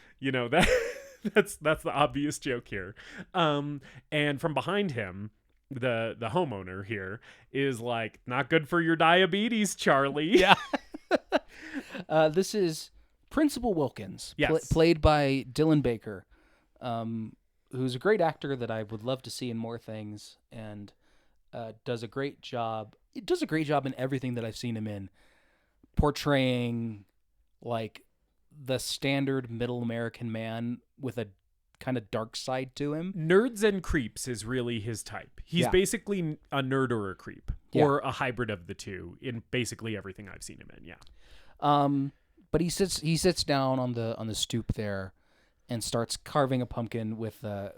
that's the obvious joke here. And from behind him, the homeowner here is like, not good for your diabetes, Charlie. Yeah. This is Principal Wilkins, Yes. played by Dylan Baker, who's a great actor that I would love to see in more things, and does a great job. It does a great job in everything that I've seen him in, portraying like the standard middle American man with a kind of dark side to him. Nerds and creeps is really his type. He's basically a nerd or a creep, or a hybrid of the two in basically everything I've seen him in. Yeah. But he sits down on the stoop there and starts carving a pumpkin with a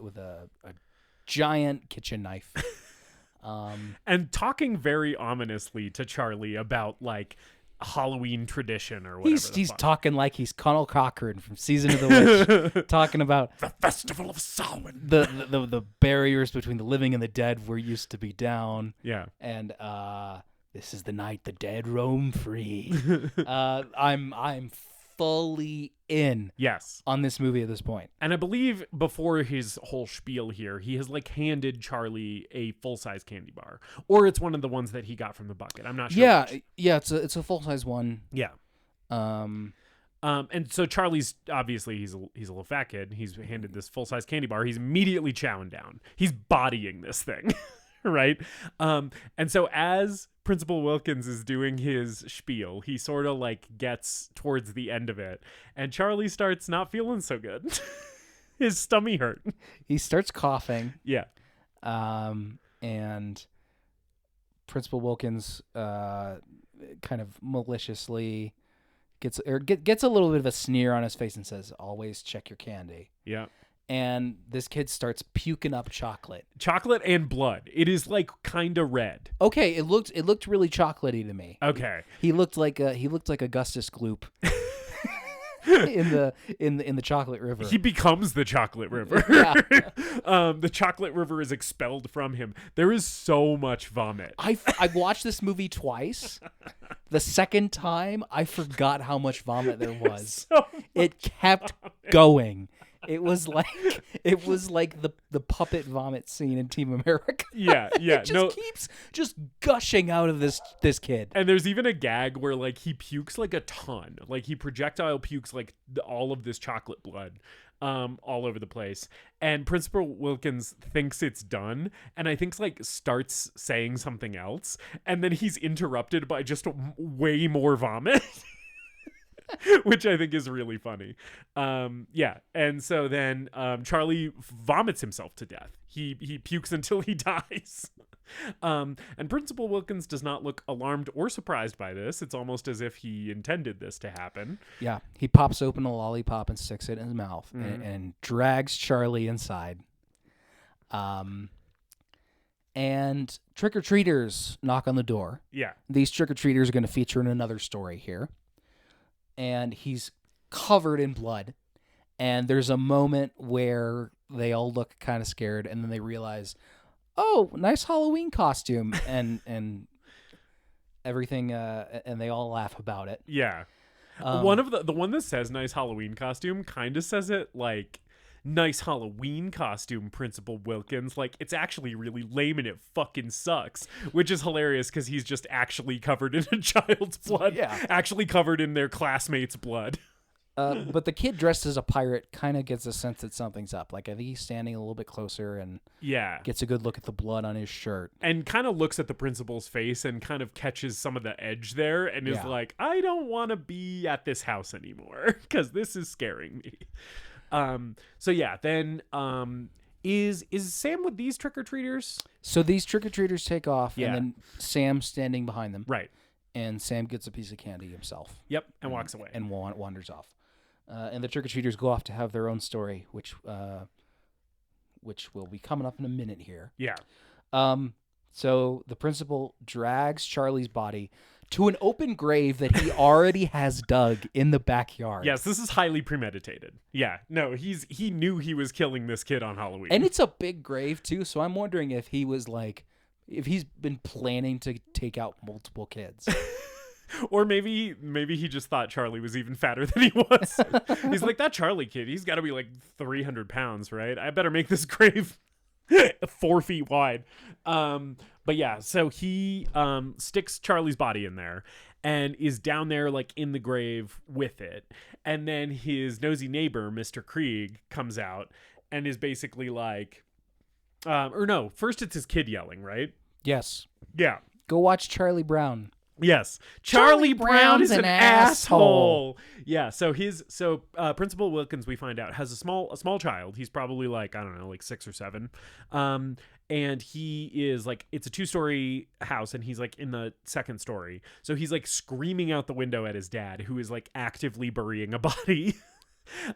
giant kitchen knife. And talking very ominously to Charlie about like Halloween tradition or whatever. He's talking like he's Connell Cochran from Season of the Witch, talking about the Festival of Samhain. The barriers between the living and the dead were used to be down. Yeah. And this is the night the dead roam free. I'm fully in. Yes. On this movie at this point. And I believe before his whole spiel here, he has like handed Charlie a full-size candy bar, or it's one of the ones that he got from the bucket. I'm not sure. Yeah, which. yeah, it's a full-size one. Yeah. And so Charlie's obviously he's a little fat kid. He's handed this full-size candy bar. He's immediately chowing down. He's bodying this thing. Right? And so as Principal Wilkins is doing his spiel, he sort of like gets towards the end of it, and Charlie starts not feeling so good. His stomach hurt. He starts coughing. Yeah. And Principal Wilkins kind of maliciously gets a little bit of a sneer on his face and says, "Always check your candy." Yeah. And this kid starts puking up chocolate And blood. It is like kind of red. Okay, it looked really chocolatey to me. Okay. He looked like Augustus Gloop in the chocolate river. He becomes the chocolate river. Yeah. The chocolate river is expelled from him. There is so much vomit. I watched this movie twice. The second time, I forgot how much vomit there was. It kept going. It was like the puppet vomit scene in Team America. Yeah. It just keeps just gushing out of this kid. And there's even a gag where like he pukes like a ton. Like he projectile pukes like all of this chocolate blood all over the place. And Principal Wilkins thinks it's done, and I think like starts saying something else, and then he's interrupted by just way more vomit. Which I think is really funny. Yeah. And so then Charlie vomits himself to death. He pukes until he dies. And Principal Wilkins does not look alarmed or surprised by this. It's almost as if he intended this to happen. Yeah. He pops open a lollipop and sticks it in his mouth and drags Charlie inside. And trick-or-treaters knock on the door. Yeah. These trick-or-treaters are going to feature in another story here. And he's covered in blood. And there's a moment where they all look kind of scared, and then they realize, oh, nice Halloween costume, and everything, and they all laugh about it. Yeah. One of the one that says nice Halloween costume kind of says it like, nice Halloween costume, Principal Wilkins. Like, it's actually really lame and it fucking sucks, which is hilarious because he's just actually covered in a child's blood. Yeah. Actually covered in their classmates' blood. But the kid dressed as a pirate kind of gets a sense that something's up. Like, I think he's standing a little bit closer and gets a good look at the blood on his shirt. And kind of looks at the principal's face and kind of catches some of the edge there and is like, I don't want to be at this house anymore because this is scaring me. So yeah, then is Sam with these trick-or-treaters? So these trick-or-treaters take off, Yeah. and then Sam's standing behind them. Right. And Sam gets a piece of candy himself. Yep, and walks away. And wanders off. And the trick-or-treaters go off to have their own story, which will be coming up in a minute here. Yeah. So the principal drags Charlie's body to an open grave that he already has dug in the backyard. Yes, this is highly premeditated. Yeah, no, he knew he was killing this kid on Halloween. And it's a big grave too, so I'm wondering if if he's been planning to take out multiple kids. Or maybe he just thought Charlie was even fatter than he was. He's like, that Charlie kid, he's got to be like 300 pounds, right? I better make this grave 4 feet wide. But yeah, so he sticks Charlie's body in there and is down there like in the grave with it. And then his nosy neighbor, Mr. Krieg, comes out and is basically like, or no, first it's his kid yelling, right? Yes. Yeah. Go watch Charlie Brown. Yes. Charlie Brown is an asshole. Yeah. So Principal Wilkins, we find out, has a small child. He's probably like, I don't know, like 6 or 7. And he is like, it's a 2-story house and he's like in the 2nd story. So he's like screaming out the window at his dad, who is like actively burying a body.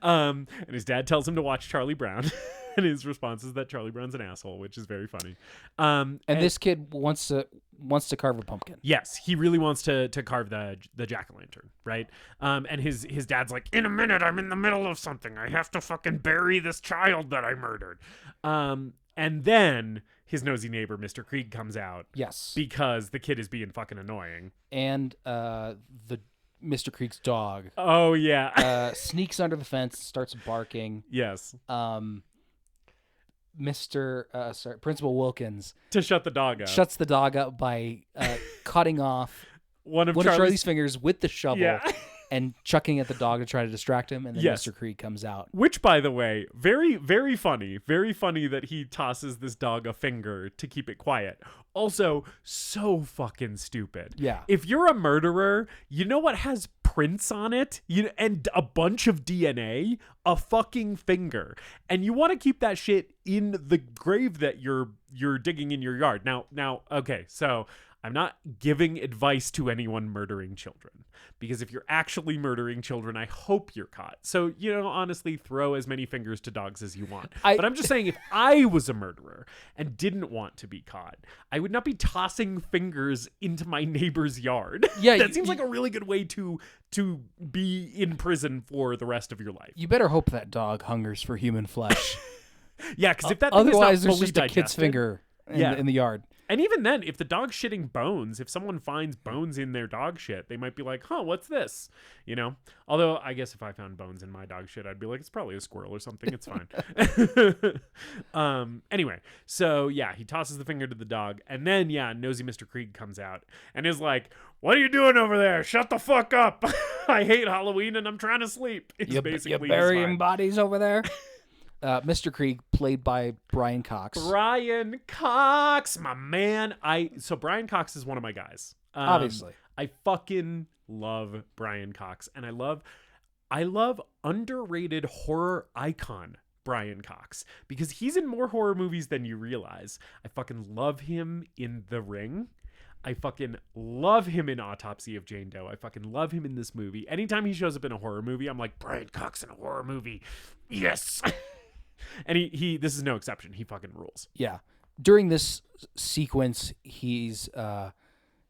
And his dad tells him to watch Charlie Brown. And his response is that Charlie Brown's an asshole, which is very funny. And this kid wants to carve a pumpkin. Yes, he really wants to carve the jack-o'-lantern, right? And his dad's like, in a minute, I'm in the middle of something. I have to fucking bury this child that I murdered. And then his nosy neighbor, Mr. Krieg, comes out. Yes. Because the kid is being fucking annoying. And the Mr. Krieg's dog. Oh, yeah. Sneaks under the fence, starts barking. Yes. Principal Wilkins to shut the dog up. Shuts the dog up by cutting off one of Charlie's fingers with the shovel and chucking at the dog to try to distract him, and then Mr. Krieg comes out. Which, by the way, very, very funny. Very funny that he tosses this dog a finger to keep it quiet. Also, so fucking stupid. Yeah. If you're a murderer, you know what has prints on it? And a bunch of DNA? A fucking finger. And you want to keep that shit in the grave that you're digging in your yard. Now, okay, so I'm not giving advice to anyone murdering children, because if you're actually murdering children, I hope you're caught. So, honestly, throw as many fingers to dogs as you want. But I'm just saying, if I was a murderer and didn't want to be caught, I would not be tossing fingers into my neighbor's yard. Yeah, that seems like a really good way to be in prison for the rest of your life. You better hope that dog hungers for human flesh. Yeah, because if that thing otherwise is not there's fully just a digested, kid's finger in the yard. And even then, if the dog's shitting bones, if someone finds bones in their dog shit, they might be like, huh, what's this? Although I guess if I found bones in my dog shit, I'd be like, it's probably a squirrel or something. It's fine. Anyway, so yeah, he tosses the finger to the dog. And then, nosy Mr. Krieg comes out and is like, what are you doing over there? Shut the fuck up. I hate Halloween and I'm trying to sleep. You're burying bodies over there? Mr. Krieg, played by Brian Cox. Brian Cox, my man. So Brian Cox is one of my guys. Obviously. I fucking love Brian Cox. And I love underrated horror icon Brian Cox, because he's in more horror movies than you realize. I fucking love him in The Ring. I fucking love him in Autopsy of Jane Doe. I fucking love him in this movie. Anytime he shows up in a horror movie, I'm like, Brian Cox in a horror movie. Yes. And he this is no exception. He fucking rules. Yeah. During this sequence, he's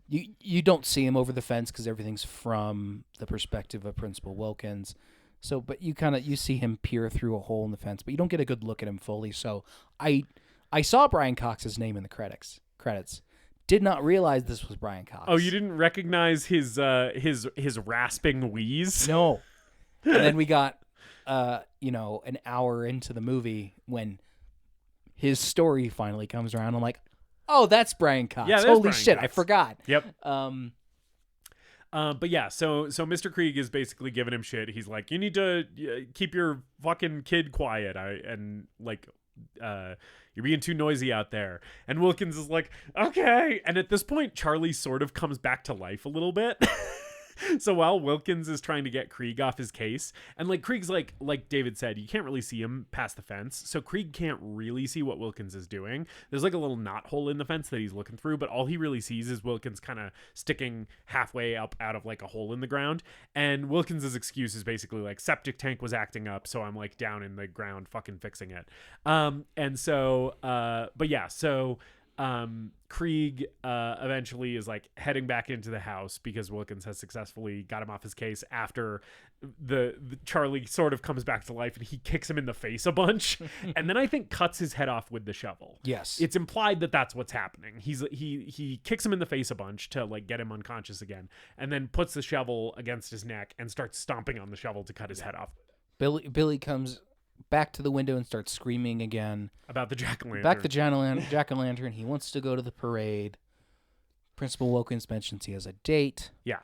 you don't see him over the fence because everything's from the perspective of Principal Wilkins. So, but you see him peer through a hole in the fence, but you don't get a good look at him fully. So, I saw Brian Cox's name in the credits. Did not realize this was Brian Cox. Oh, you didn't recognize his rasping wheeze? No. And then we got an hour into the movie when his story finally comes around. I'm like, oh, that's Brian Cox. Yeah, holy Brian shit, Cox. I forgot. Yep. But yeah, so Mr. Krieg is basically giving him shit. He's like, you need to keep your fucking kid quiet. You're being too noisy out there. And Wilkins is like, okay. And at this point, Charlie sort of comes back to life a little bit. So while Wilkins is trying to get Krieg off his case, and like Krieg's like David said, you can't really see him past the fence. So Krieg can't really see what Wilkins is doing. There's like a little knot hole in the fence that he's looking through, but all he really sees is Wilkins kind of sticking halfway up out of like a hole in the ground. And Wilkins's excuse is basically like, septic tank was acting up, so I'm like down in the ground fucking fixing it. Krieg eventually is like heading back into the house because Wilkins has successfully got him off his case after the Charlie sort of comes back to life and he kicks him in the face a bunch and then I think cuts his head off with the shovel. Yes. It's implied that that's what's happening. He kicks him in the face a bunch to like get him unconscious again and then puts the shovel against his neck and starts stomping on the shovel to cut his head off. Billy comes back to the window and starts screaming again About the jack-o'-lantern. back to jack-o'-lantern. He wants to go to the parade. Principal Wilkins mentions he has a date. Yeah.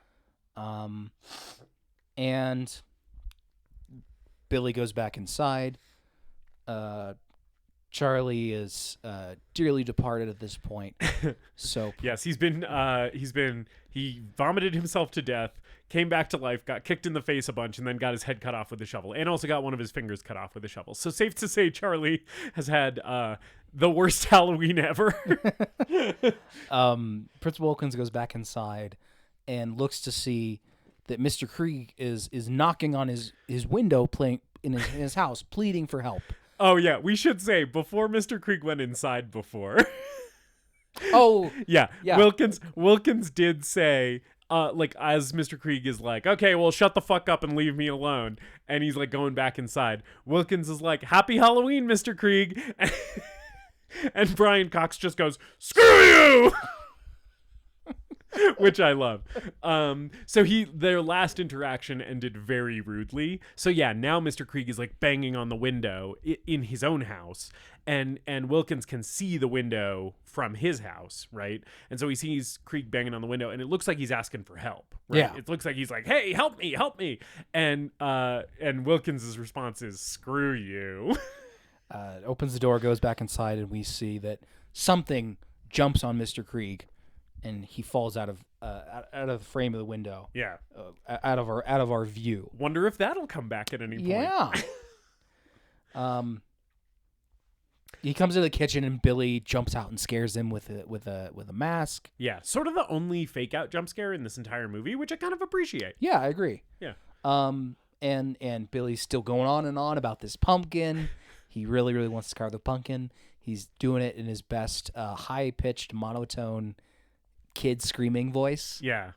And Billy goes back inside. Charlie is dearly departed at this point. So yes, he vomited himself to death, came back to life, got kicked in the face a bunch, and then got his head cut off with a shovel, and also got one of his fingers cut off with a shovel. So safe to say Charlie has had the worst Halloween ever. Principal Wilkins goes back inside and looks to see that Mr. Krieg is knocking on his window, playing in his house, pleading for help. Oh yeah, we should say before Mr. Krieg went inside before. Oh yeah. Yeah. Wilkins did say like as Mr. Krieg is like, okay, well shut the fuck up and leave me alone, and he's like going back inside. Wilkins is like, happy Halloween, Mr. Krieg, and Brian Cox just goes, screw you. Which I love. So their last interaction ended very rudely. So yeah, now Mr. Krieg is like banging on the window in his own house, and Wilkins can see the window from his house, right? And so he sees Krieg banging on the window, and it looks like he's asking for help, right? Yeah. It looks like he's like, hey, help me. And Wilkins' response is, screw you. Opens the door, goes back inside, and we see that something jumps on Mr. Krieg. And he falls out of the frame of the window. Yeah. Out of our view. Wonder if that'll come back at any point. Yeah. He comes into the kitchen and Billy jumps out and scares him with a mask. Yeah, sort of the only fake out jump scare in this entire movie, which I kind of appreciate. Yeah, I agree. Yeah. And Billy's still going on and on about this pumpkin. He really, really wants to carve the pumpkin. He's doing it in his best high pitched monotone kid screaming voice. Yeah.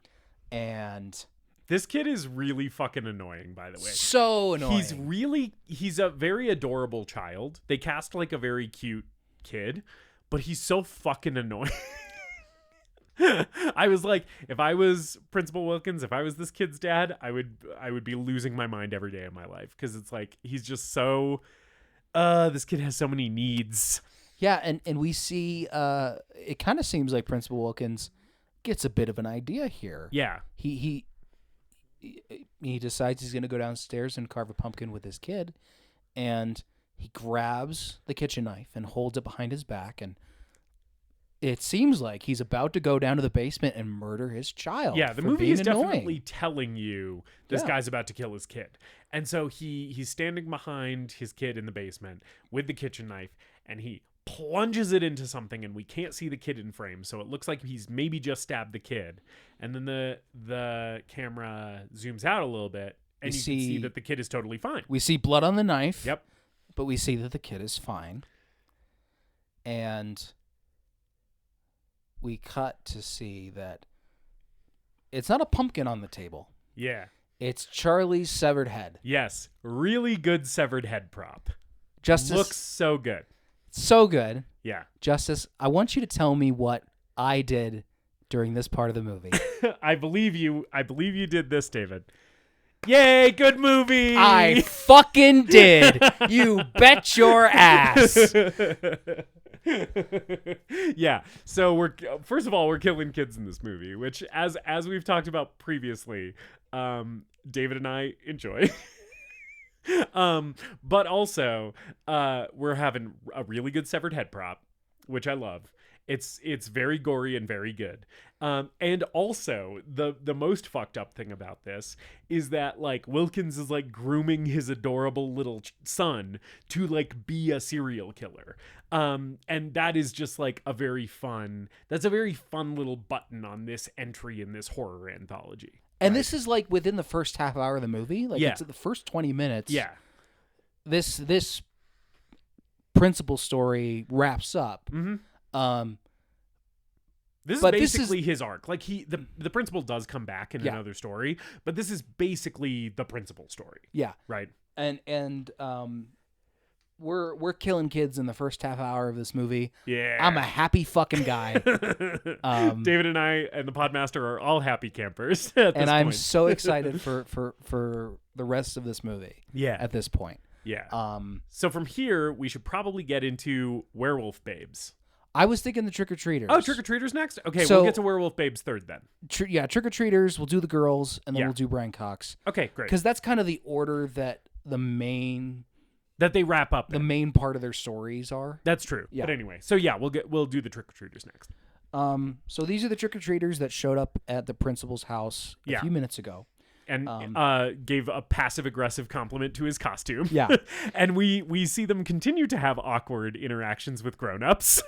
And this kid is really fucking annoying, by the way. So annoying. He's a very adorable child. They cast like a very cute kid, but he's so fucking annoying. I was like, if I was Principal Wilkins, if I was this kid's dad, I would be losing my mind every day of my life, because it's like he's just so this kid has so many needs. Yeah, and we see it kind of seems like Principal Wilkins gets a bit of an idea here. Yeah. He decides he's going to go downstairs and carve a pumpkin with his kid, and he grabs the kitchen knife and holds it behind his back, and it seems like he's about to go down to the basement and murder his child. Yeah, the for movie being is annoying. definitely telling you this guy's about to kill his kid. And so he's standing behind his kid in the basement with the kitchen knife, and he plunges it into something, and we can't see the kid in frame, so it looks like he's maybe just stabbed the kid. And then the camera zooms out a little bit, and you can see that the kid is totally fine. We see blood on the knife. Yep. But we see that the kid is fine. And we cut to see that it's not a pumpkin on the table. Yeah. It's Charlie's severed head. Yes. Really good severed head prop. Justus looks so good. So good. Yeah. Justus, I want you to tell me what I did during this part of the movie. I believe you did this, David. Yay, good movie. I fucking did. You bet your ass. Yeah. So first of all, we're killing kids in this movie, which as we've talked about previously, David and I enjoy. But also, we're having a really good severed head prop, which I love. It's very gory and very good. And also the most fucked up thing about this is that like Wilkins is like grooming his adorable little son to like be a serial killer. And that is just like a very fun little button on this entry in this horror anthology. And this is like within the first half hour of the movie. Like it's the first 20 minutes. Yeah. This principal story wraps up. Mm-hmm. This is basically his arc. Like the principal does come back in another story, but this is basically the principal story. Yeah. Right. And we're killing kids in the first half hour of this movie. Yeah. I'm a happy fucking guy. David and I and the Podmaster are all happy campers at this I'm point. so excited for the rest of this movie. Yeah. At this point. Yeah. So from here, we should probably get into Werewolf Babes. I was thinking the trick-or-treaters. Oh, trick-or-treaters next? Okay, So- we'll get to Werewolf Babes third then. Trick-or-treaters. We'll do the girls, and then Yeah. we'll do Brian Cox. Okay, great. Because that's kind of the order that That they wrap up the in. main part of their stories are. That's true. Yeah. But anyway, so yeah, we'll do the trick-or-treaters next. So these are the trick-or-treaters that showed up at the principal's house a Yeah. few minutes ago. And gave a passive-aggressive compliment to his costume. Yeah. And we see them continue to have awkward interactions with grown-ups.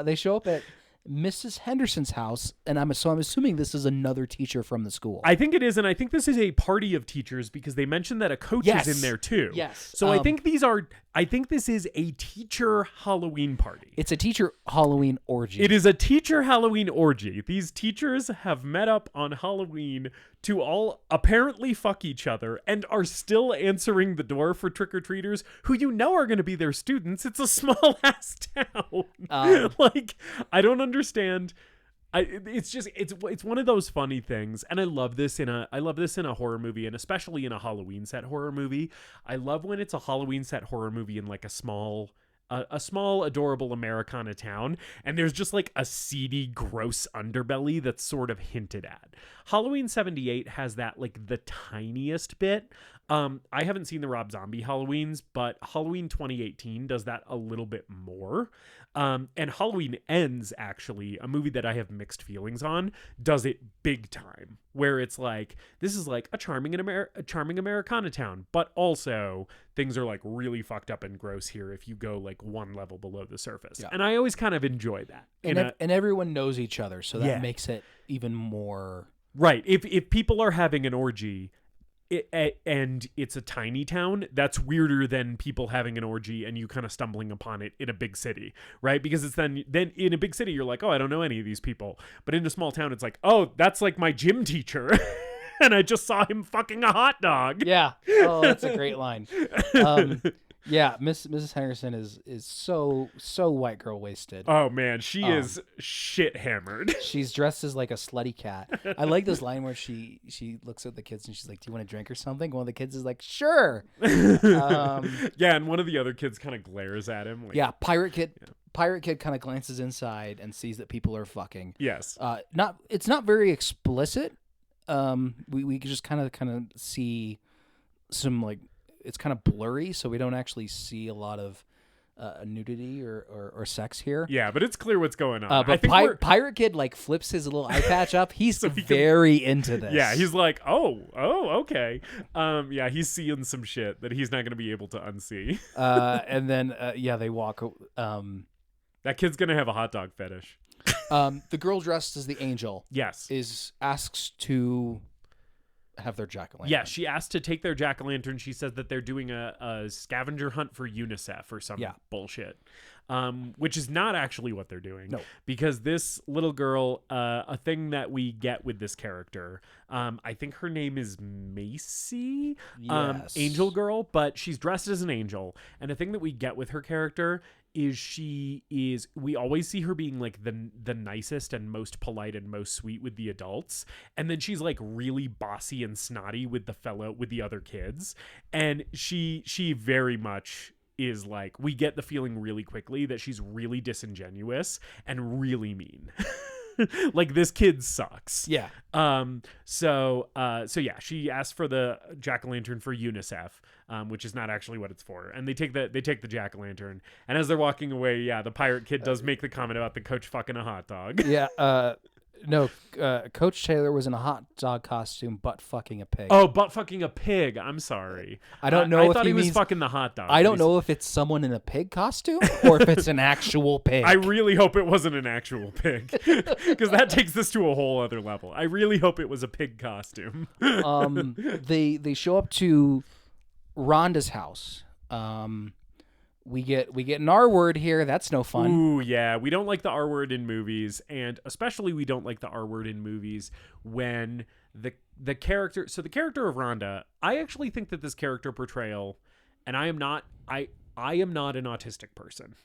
They show up at Mrs. Henderson's house, and I'm assuming this is another teacher from the school. I think it is, and I think this is a party of teachers because they mentioned that a coach Yes. is in there too. Yes. So I think this is a teacher Halloween party. It's a teacher Halloween orgy. It is a teacher Halloween orgy. These teachers have met up on Halloween to all apparently fuck each other and are still answering the door for trick-or-treaters who are going to be their students. It's a small-ass town. Like, I don't understand. It's one of those funny things, and I love this in a horror movie, and especially in a Halloween set horror movie. I love when it's a Halloween set horror movie in like a small adorable Americana town, and there's just like a seedy, gross underbelly that's sort of hinted at. Halloween 78 has that like the tiniest bit. I haven't seen the Rob Zombie Halloweens, but Halloween 2018 does that a little bit more. And Halloween Ends, actually, a movie that I have mixed feelings on, does it big time, where it's like, this is like a charming Americana town, but also things are like really fucked up and gross here if you go like one level below the surface. Yeah. And I always kind of enjoy that. And everyone knows each other, so that Yeah. makes it even more... Right. If people are having an orgy... and it's a tiny town, that's weirder than people having an orgy and you kind of stumbling upon it in a big city, right? Because it's then in a big city, you're like, oh, I don't know any of these people. But in a small town, it's like, oh, that's like my gym teacher. And I just saw him fucking a hot dog. Yeah. Oh, that's a great line. Yeah, Mrs. Henderson is so white girl wasted. Oh man, she is shit hammered. She's dressed as like a slutty cat. I like this line where she looks at the kids and she's like, "Do you want a drink or something?" One of the kids is like, "Sure." Yeah, and one of the other kids kind of glares at him. Like, yeah, pirate kid kind of glances inside and sees that people are fucking. Yes. It's not very explicit. We just kind of see some like. It's kind of blurry, so we don't actually see a lot of nudity or sex here. Yeah, but it's clear what's going on. But Pirate Kid like flips his little eye patch up. He's so very into this. Yeah, he's like, oh, okay. Yeah, he's seeing some shit that he's not going to be able to unsee. And then they walk. That kid's going to have a hot dog fetish. The girl dressed as the angel. Yes. Asks to have their jack-o'-lantern. Yeah, she asked to take their jack-o'-lantern. She says that they're doing a scavenger hunt for UNICEF or some bullshit, which is not actually what they're doing. No. Because this little girl, a thing that we get with this character, I think her name is Macy, Yes. Angel Girl, but she's dressed as an angel. And a thing that we get with her character is we always see her being like the nicest and most polite and most sweet with the adults, and then she's like really bossy and snotty with the other kids, and she very much is like, we get the feeling really quickly that she's really disingenuous and really mean. Like, this kid sucks. Yeah. So yeah, she asked for the jack-o'-lantern for UNICEF, which is not actually what it's for. And they take the jack-o'-lantern, and as they're walking away, yeah, the pirate kid does make the comment about the coach fucking a hot dog. Yeah. No, Coach Taylor was in a hot dog costume, butt fucking a pig. Oh, butt fucking a pig. I'm sorry. I don't know. I thought he was fucking the hot dog. I don't know if it's someone in a pig costume or if it's an actual pig. I really hope it wasn't an actual pig, because that takes this to a whole other level. I really hope it was a pig costume. They show up to Rhonda's house, we get an R word here. That's no fun. Ooh, yeah. We don't like the R word in movies, and especially we don't like the R word in movies when the character. So the character of Rhonda, I actually think that this character portrayal, and I am not an autistic person.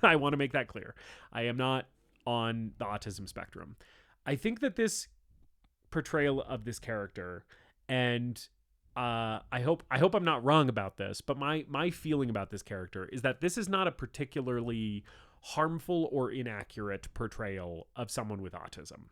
I want to make that clear. I am not on the autism spectrum. I think that this portrayal of this character, and I hope I'm not wrong about this, but my feeling about this character is that this is not a particularly harmful or inaccurate portrayal of someone with autism.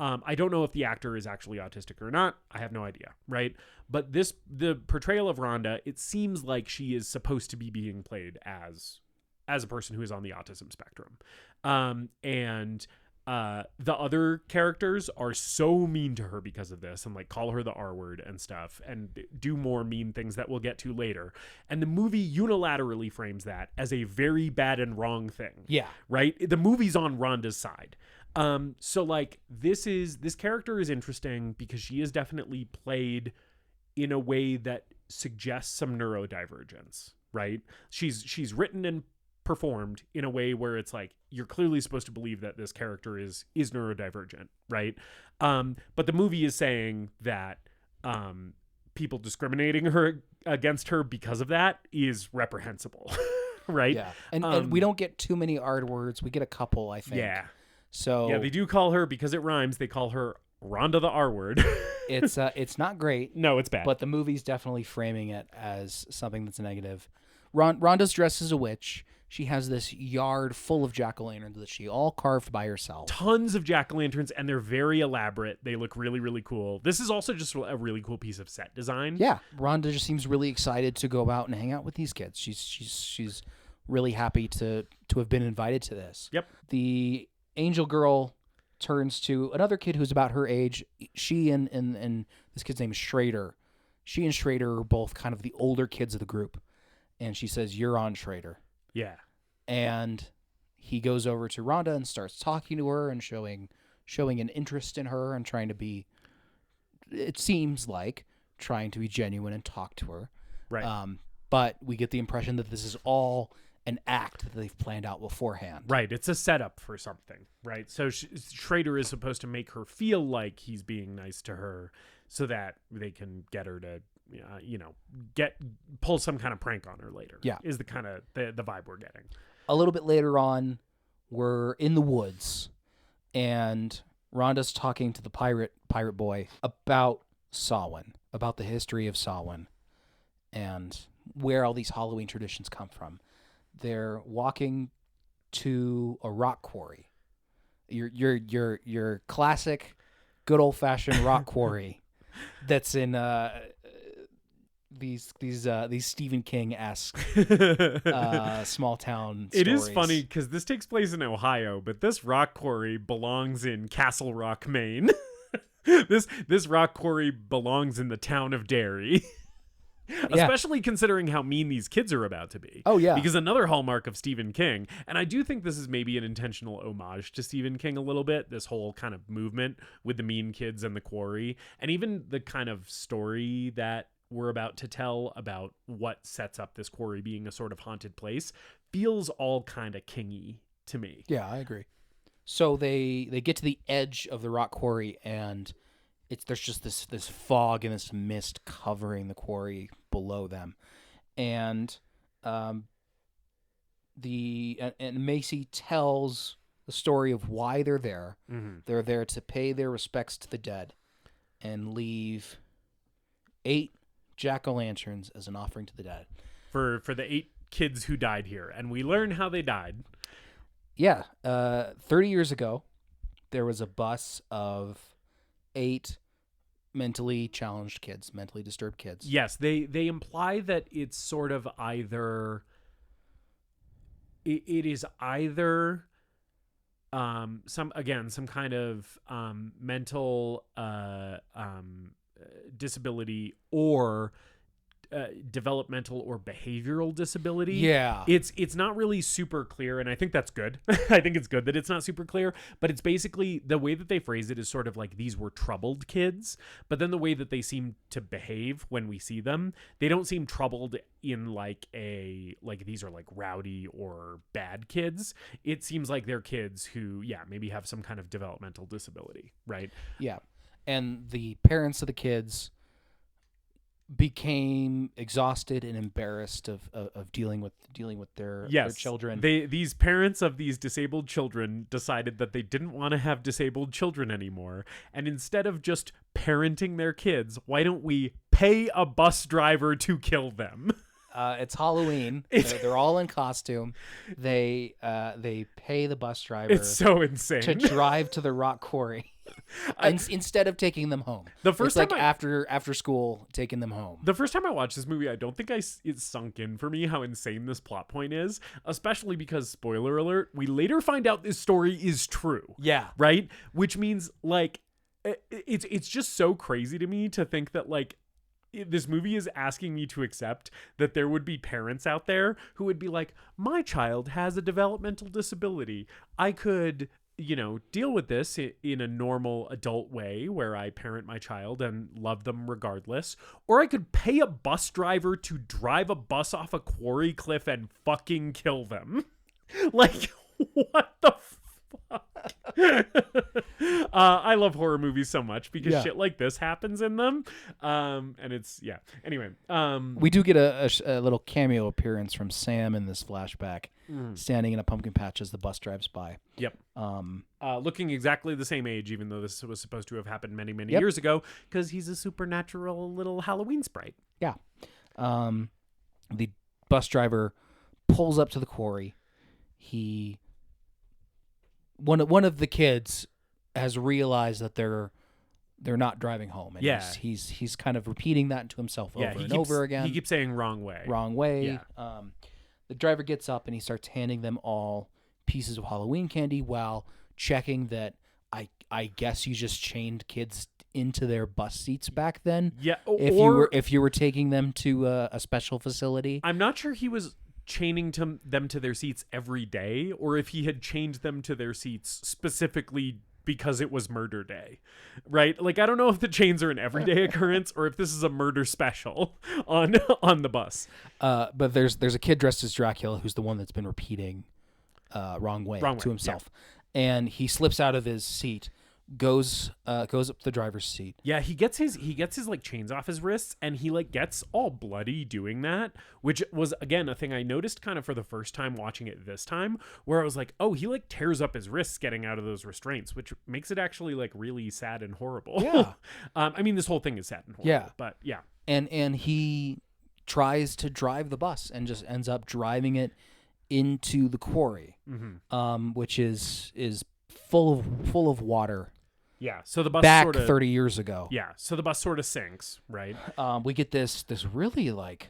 I don't know if the actor is actually autistic or not. I have no idea, right? But the portrayal of Rhonda, it seems like she is supposed to be being played as a person who is on the autism spectrum. And the other characters are so mean to her because of this and like call her the R word and stuff and do more mean things that we'll get to later. And the movie unilaterally frames that as a very bad and wrong thing. Yeah. Right? The movie's on Rhonda's side. So like this character is interesting because she is definitely played in a way that suggests some neurodivergence, right? She's written and performed in a way where it's like you're clearly supposed to believe that this character is neurodivergent, right? But the movie is saying that people discriminating against her because of that is reprehensible. Right? Yeah. And we don't get too many R words. We get a couple, I think. Yeah. So yeah, they do call her, because it rhymes, they call her Rhonda the R word. it's not great. No, it's bad. But the movie's definitely framing it as something that's negative. Rhonda's dressed as a witch. She has this yard full of jack-o'-lanterns that she all carved by herself. Tons of jack-o'-lanterns, and they're very elaborate. They look really, really cool. This is also just a really cool piece of set design. Yeah, Rhonda just seems really excited to go out and hang out with these kids. She's really happy to have been invited to this. Yep. The angel girl turns to another kid who's about her age. She and this kid's name is Schrader. She and Schrader are both kind of the older kids of the group. And she says, "You're on, Schrader." Yeah. And he goes over to Rhonda and starts talking to her and showing an interest in her and trying to be, it seems like, trying to be genuine and talk to her. Right. But we get the impression that this is all an act that they've planned out beforehand. Right. It's a setup for something, right? So Schrader is supposed to make her feel like he's being nice to her so that they can get her to, pull some kind of prank on her later. Yeah. Is the kind of the vibe we're getting. A little bit later on, we're in the woods, and Rhonda's talking to the pirate boy about Samhain, about the history of Samhain, and where all these Halloween traditions come from. They're walking to a rock quarry. Your classic, good old fashioned rock quarry that's in these Stephen King-esque small town stories. It is funny because this takes place in Ohio, but this rock quarry belongs in Castle Rock, Maine. This rock quarry belongs in the town of Derry. Especially considering how mean these kids are about to be. Oh, yeah. Because another hallmark of Stephen King, and I do think this is maybe an intentional homage to Stephen King a little bit, this whole kind of movement with the mean kids and the quarry, and even the kind of story that we're about to tell about what sets up this quarry being a sort of haunted place feels all kind of kingy to me. Yeah, I agree. So they get to the edge of the rock quarry, and there's just this fog and this mist covering the quarry below them, and Macy tells the story of why they're there. Mm-hmm. They're there to pay their respects to the dead, and leave 8 jack-o'-lanterns as an offering to the dead for the 8 kids who died here, and we learn how they died. Yeah, 30 years ago, there was a bus of 8 mentally challenged kids, mentally disturbed kids. Yes, they imply that it's sort of either it is either some kind of mental disability or developmental or behavioral disability. Yeah. It's not really super clear, and I think that's good. I think it's good that it's not super clear, but it's basically the way that they phrase it is sort of like these were troubled kids, but then the way that they seem to behave when we see them, they don't seem troubled in like these are like rowdy or bad kids. It seems like they're kids who, maybe have some kind of developmental disability, right? Yeah. And the parents of the kids became exhausted and embarrassed of dealing with their children. These parents of these disabled children decided that they didn't want to have disabled children anymore, and instead of just parenting their kids, why don't we pay a bus driver to kill them? It's Halloween. They're all in costume. They pay the bus driver. It's so insane to drive to the rock quarry. Instead of taking them home. The first time after school, taking them home. The first time I watched this movie, I don't think it sunk in for me how insane this plot point is, especially because, spoiler alert, we later find out this story is true. Yeah. Right? Which means, like, it's just so crazy to me to think that, like, this movie is asking me to accept that there would be parents out there who would be like, my child has a developmental disability. I could, deal with this in a normal adult way where I parent my child and love them regardless. Or I could pay a bus driver to drive a bus off a quarry cliff and fucking kill them. Like, what the fuck? I love horror movies so much because shit like this happens in them. And it's, anyway. We do get a little cameo appearance from Sam in this flashback, standing in a pumpkin patch as the bus drives by. Yep. Looking exactly the same age, even though this was supposed to have happened many, many years ago, because he's a supernatural little Halloween sprite. Yeah. The bus driver pulls up to the quarry. One of the kids has realized that they're not driving home, and he's kind of repeating that to himself over and over again. He keeps saying wrong way. Yeah. The driver gets up and he starts handing them all pieces of Halloween candy while checking that I guess you just chained kids into their bus seats back then. Yeah. If you were taking them to a special facility. I'm not sure he was chaining them to their seats every day, or if he had chained them to their seats specifically because it was murder day, right? Like, I don't know if the chains are an everyday occurrence or if this is a murder special on the bus. But there's a kid dressed as Dracula who's the one that's been repeating wrong way to himself, and he slips out of his seat, goes up to the driver's seat. Yeah, he gets his like chains off his wrists, and he like gets all bloody doing that, which was again a thing I noticed kind of for the first time watching it this time, where I was like, oh, he like tears up his wrists getting out of those restraints, which makes it actually like really sad and horrible. Yeah. I mean, this whole thing is sad and horrible. Yeah. But yeah. And he tries to drive the bus and just ends up driving it into the quarry, which is full of water. Yeah, so the bus back sort of 30 years ago. Yeah, so the bus sort of sinks, right? We get this really like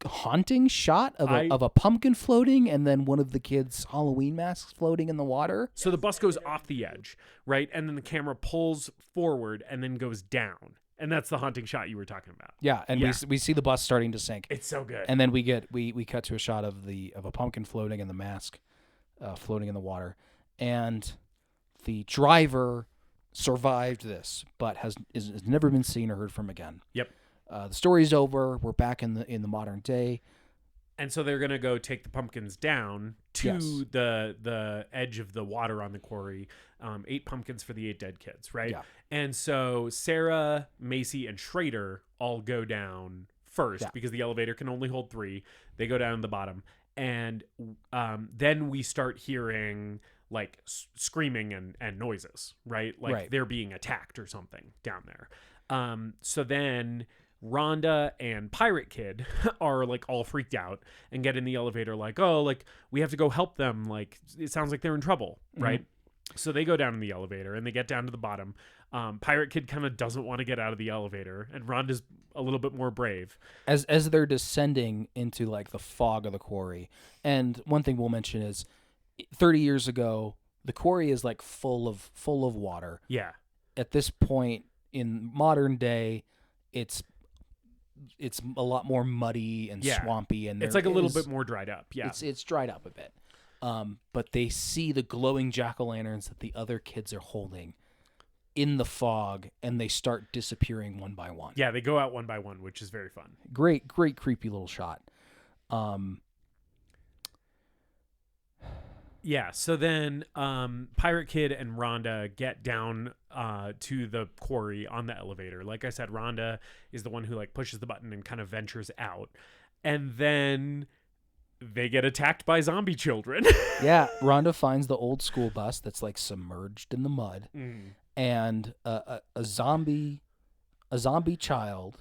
haunting shot of a pumpkin floating, and then one of the kids' Halloween masks floating in the water. So the bus goes off the edge, right? And then the camera pulls forward and then goes down. And that's the haunting shot you were talking about. Yeah, and we see the bus starting to sink. It's so good. And then we cut to a shot of a pumpkin floating and the mask floating in the water. And the driver survived this, but has never been seen or heard from again. Yep. The story's over. We're back in the modern day. And so they're gonna go take the pumpkins down to the edge of the water on the quarry. 8 pumpkins for the 8 dead kids, right? Yeah. And so Sarah, Macy, and Schrader all go down first because the elevator can only hold 3. They go down to the bottom, and then we start hearing like screaming and noises, right? Like they're being attacked or something down there. So then Rhonda and Pirate Kid are like all freaked out and get in the elevator like, oh, like we have to go help them. Like it sounds like they're in trouble, right? So they go down in the elevator and they get down to the bottom. Pirate Kid kind of doesn't want to get out of the elevator, and Rhonda's a little bit more brave. As they're descending into like the fog of the quarry. And one thing we'll mention is 30 years ago, the quarry is like full of water. Yeah. At this point in modern day, it's it's a lot more muddy and swampy, and it's like a little bit more dried up. Yeah, it's dried up a bit. But they see the glowing jack-o'-lanterns that the other kids are holding in the fog, and they start disappearing one by one. Yeah, they go out one by one, which is very fun. Great creepy little shot. Yeah, so then Pirate Kid and Rhonda get down to the quarry on the elevator. Like I said, Rhonda is the one who like pushes the button and kind of ventures out. And then they get attacked by zombie children. Yeah, Rhonda finds the old school bus that's like submerged in the mud. And a zombie child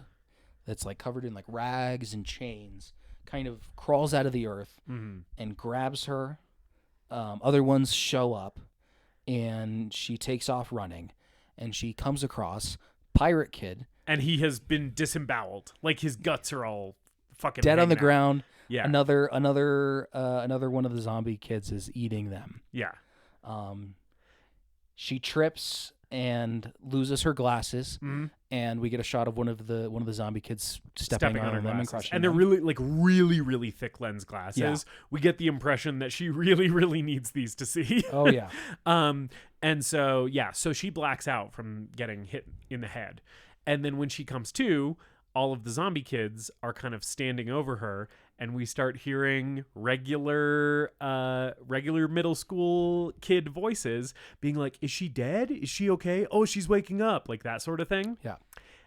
that's like covered in like rags and chains kind of crawls out of the earth and grabs her. Other ones show up, and she takes off running, and she comes across Pirate Kid, and he has been disemboweled. Like his guts are all fucking dead on the out. ground. Yeah, another one of the zombie kids is eating them. Yeah. She trips and loses her glasses, and we get a shot of one of the zombie kids stepping on them and crushing and they're them. really thick lens glasses. Yeah. We get the impression that she really needs these to see. Oh yeah. And so she blacks out from getting hit in the head, and then when she comes to, all of the zombie kids are kind of standing over her, and we start hearing regular middle school kid voices being like, is she dead? Is she okay? Oh, she's waking up, like that sort of thing. Yeah.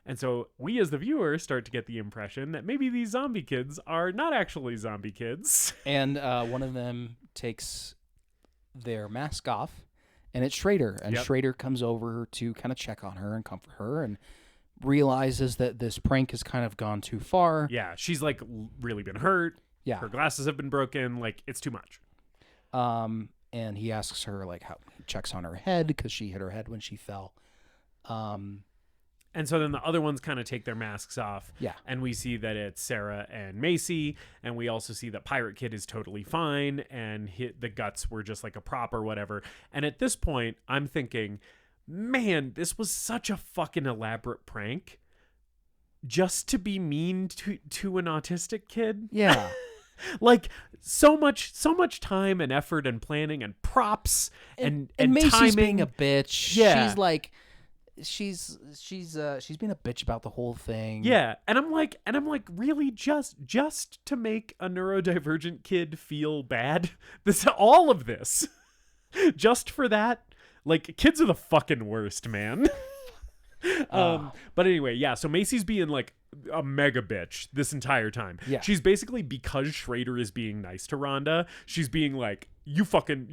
And so we as the viewer start to get the impression that maybe these zombie kids are not actually zombie kids. And one of them takes their mask off, and it's Schrader. And Schrader comes over to kind of check on her and comfort her, and realizes that this prank has kind of gone too far. Yeah, she's like really been hurt. Yeah. Her glasses have been broken. Like, it's too much. And he asks her, like, how he checks on her head because she hit her head when she fell. And so then the other ones kind of take their masks off. Yeah. And we see that it's Sarah and Macy. And we also see that Pirate Kid is totally fine. And the guts were just like a prop or whatever. And at this point, I'm thinking, man, this was such a fucking elaborate prank just to be mean to an autistic kid. Yeah. Like so much time and effort and planning and props and Macy's timing. being a bitch. Yeah. She's like, she's being a bitch about the whole thing. Yeah. And I'm like, really just to make a neurodivergent kid feel bad? All of this. Just for that? Like, kids are the fucking worst, man. But anyway, yeah, so Macy's being like a mega bitch this entire time. Yeah. She's basically, because Schrader is being nice to Rhonda, she's being like, you fucking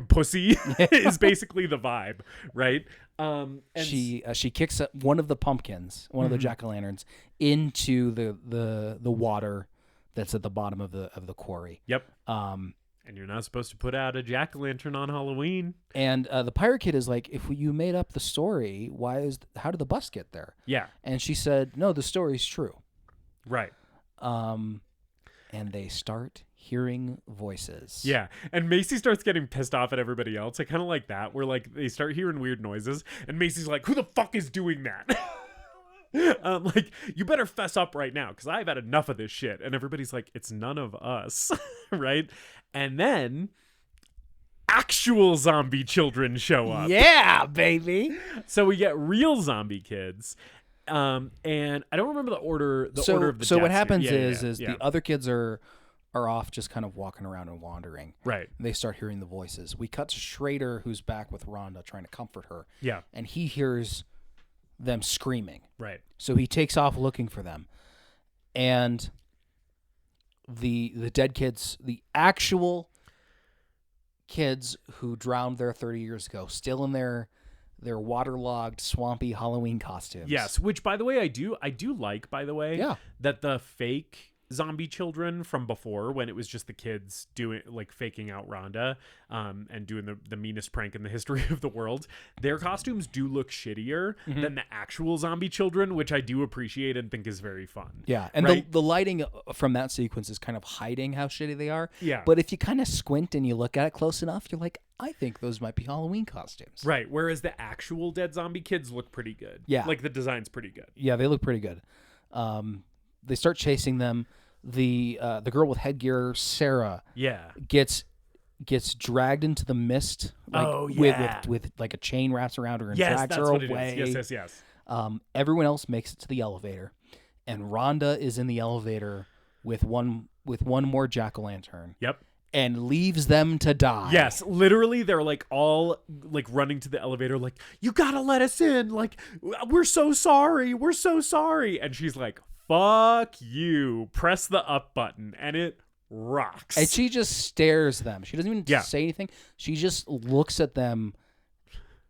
pussy is basically the vibe, right? And she kicks up one of the pumpkins, one of the jack-o'-lanterns, into the water that's at the bottom of the quarry. Yep. And you're not supposed to put out a jack-o'-lantern on Halloween. And the Pirate Kid is like, if you made up the story, how did the bus get there? Yeah. And she said, no, the story's true. Right. And they start hearing voices. Yeah. And Macy starts getting pissed off at everybody else. I kind of like that, where like they start hearing weird noises, and Macy's like, who the fuck is doing that? Like, you better fess up right now, because I've had enough of this shit. And everybody's like, it's none of us. Right? And then actual zombie children show up. Yeah, baby. So we get real zombie kids. And I don't remember the order of the So what deaths. happens Yeah. the other kids are off just kind of walking around and wandering. Right. They start hearing the voices. We cut to Schrader, who's back with Rhonda trying to comfort her. Yeah. And he hears them screaming. Right. So he takes off looking for them. And the dead kids, the actual kids who drowned there 30 years ago, still in their waterlogged, swampy Halloween costumes. Yes, which, by the way, I do like, by the way, Yeah. that the fake zombie children from before, when it was just the kids doing, like, faking out Rhonda and doing the meanest prank in the history of the world, their costumes do look shittier than the actual zombie children, which I do appreciate and think is very fun. Yeah, and right? the lighting from that sequence is kind of hiding how shitty they are. Yeah. But if you kind of squint and you look at it close enough, you're like, I think those might be Halloween costumes. Right, whereas the actual dead zombie kids look pretty good. Yeah. Like, the design's pretty good. Yeah, they look pretty good. they start chasing them. The girl with headgear, Sarah, gets dragged into the mist. With like a chain wraps around her and drags her away. Yes. Everyone else makes it to the elevator, and Rhonda is in the elevator with one more jack-o'-lantern. Yep. And leaves them to die. Yes, literally, they're like all like running to the elevator, like, you gotta let us in. Like, we're so sorry. And she's like, fuck you. Press the up button, and it rocks. And she just stares at them. She doesn't even say anything. She just looks at them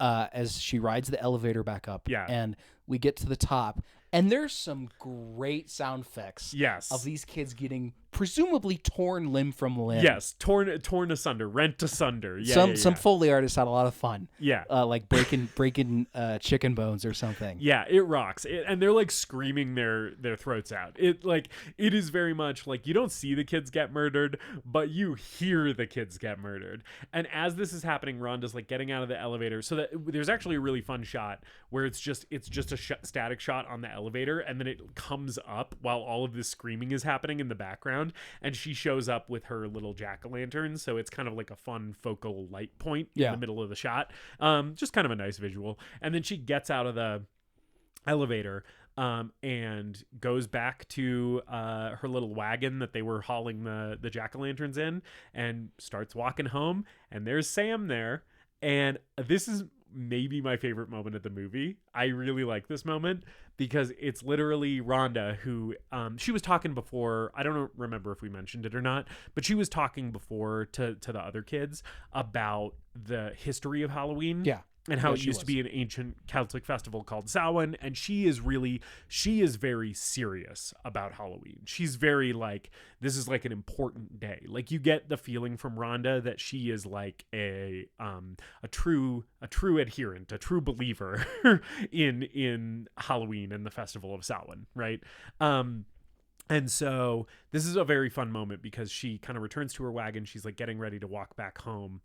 as she rides the elevator back up. Yeah. And we get to the top. And there's some great sound effects of these kids getting presumably torn limb from limb. Yes, torn asunder, rent asunder. Some Foley artists had a lot of fun. Yeah. Like breaking chicken bones or something. Yeah, it rocks. And they're like screaming their throats out. It is very much like you don't see the kids get murdered, but you hear the kids get murdered. And as this is happening, Rhonda's like getting out of the elevator. So that there's actually a really fun shot where it's just a static shot on the elevator, and then it comes up while all of this screaming is happening in the background, and she shows up with her little jack-o'-lantern, so it's kind of like a fun focal light point in the middle of the shot. Just kind of a nice visual. And then she gets out of the elevator and goes back to her little wagon that they were hauling the jack-o'-lanterns in, and starts walking home, and there's Sam there. And this is maybe my favorite moment of the movie. I really like this moment because it's literally Rhonda who she was talking before. I don't remember if we mentioned it or not, but she was talking before to the other kids about the history of Halloween. Yeah. And how it used to be an ancient Celtic festival called Samhain. And she is very serious about Halloween. She's very like, this is like an important day. Like you get the feeling from Rhonda that she is like a true adherent, a true believer in Halloween and the festival of Samhain, right? And so this is a very fun moment because she kind of returns to her wagon. She's like getting ready to walk back home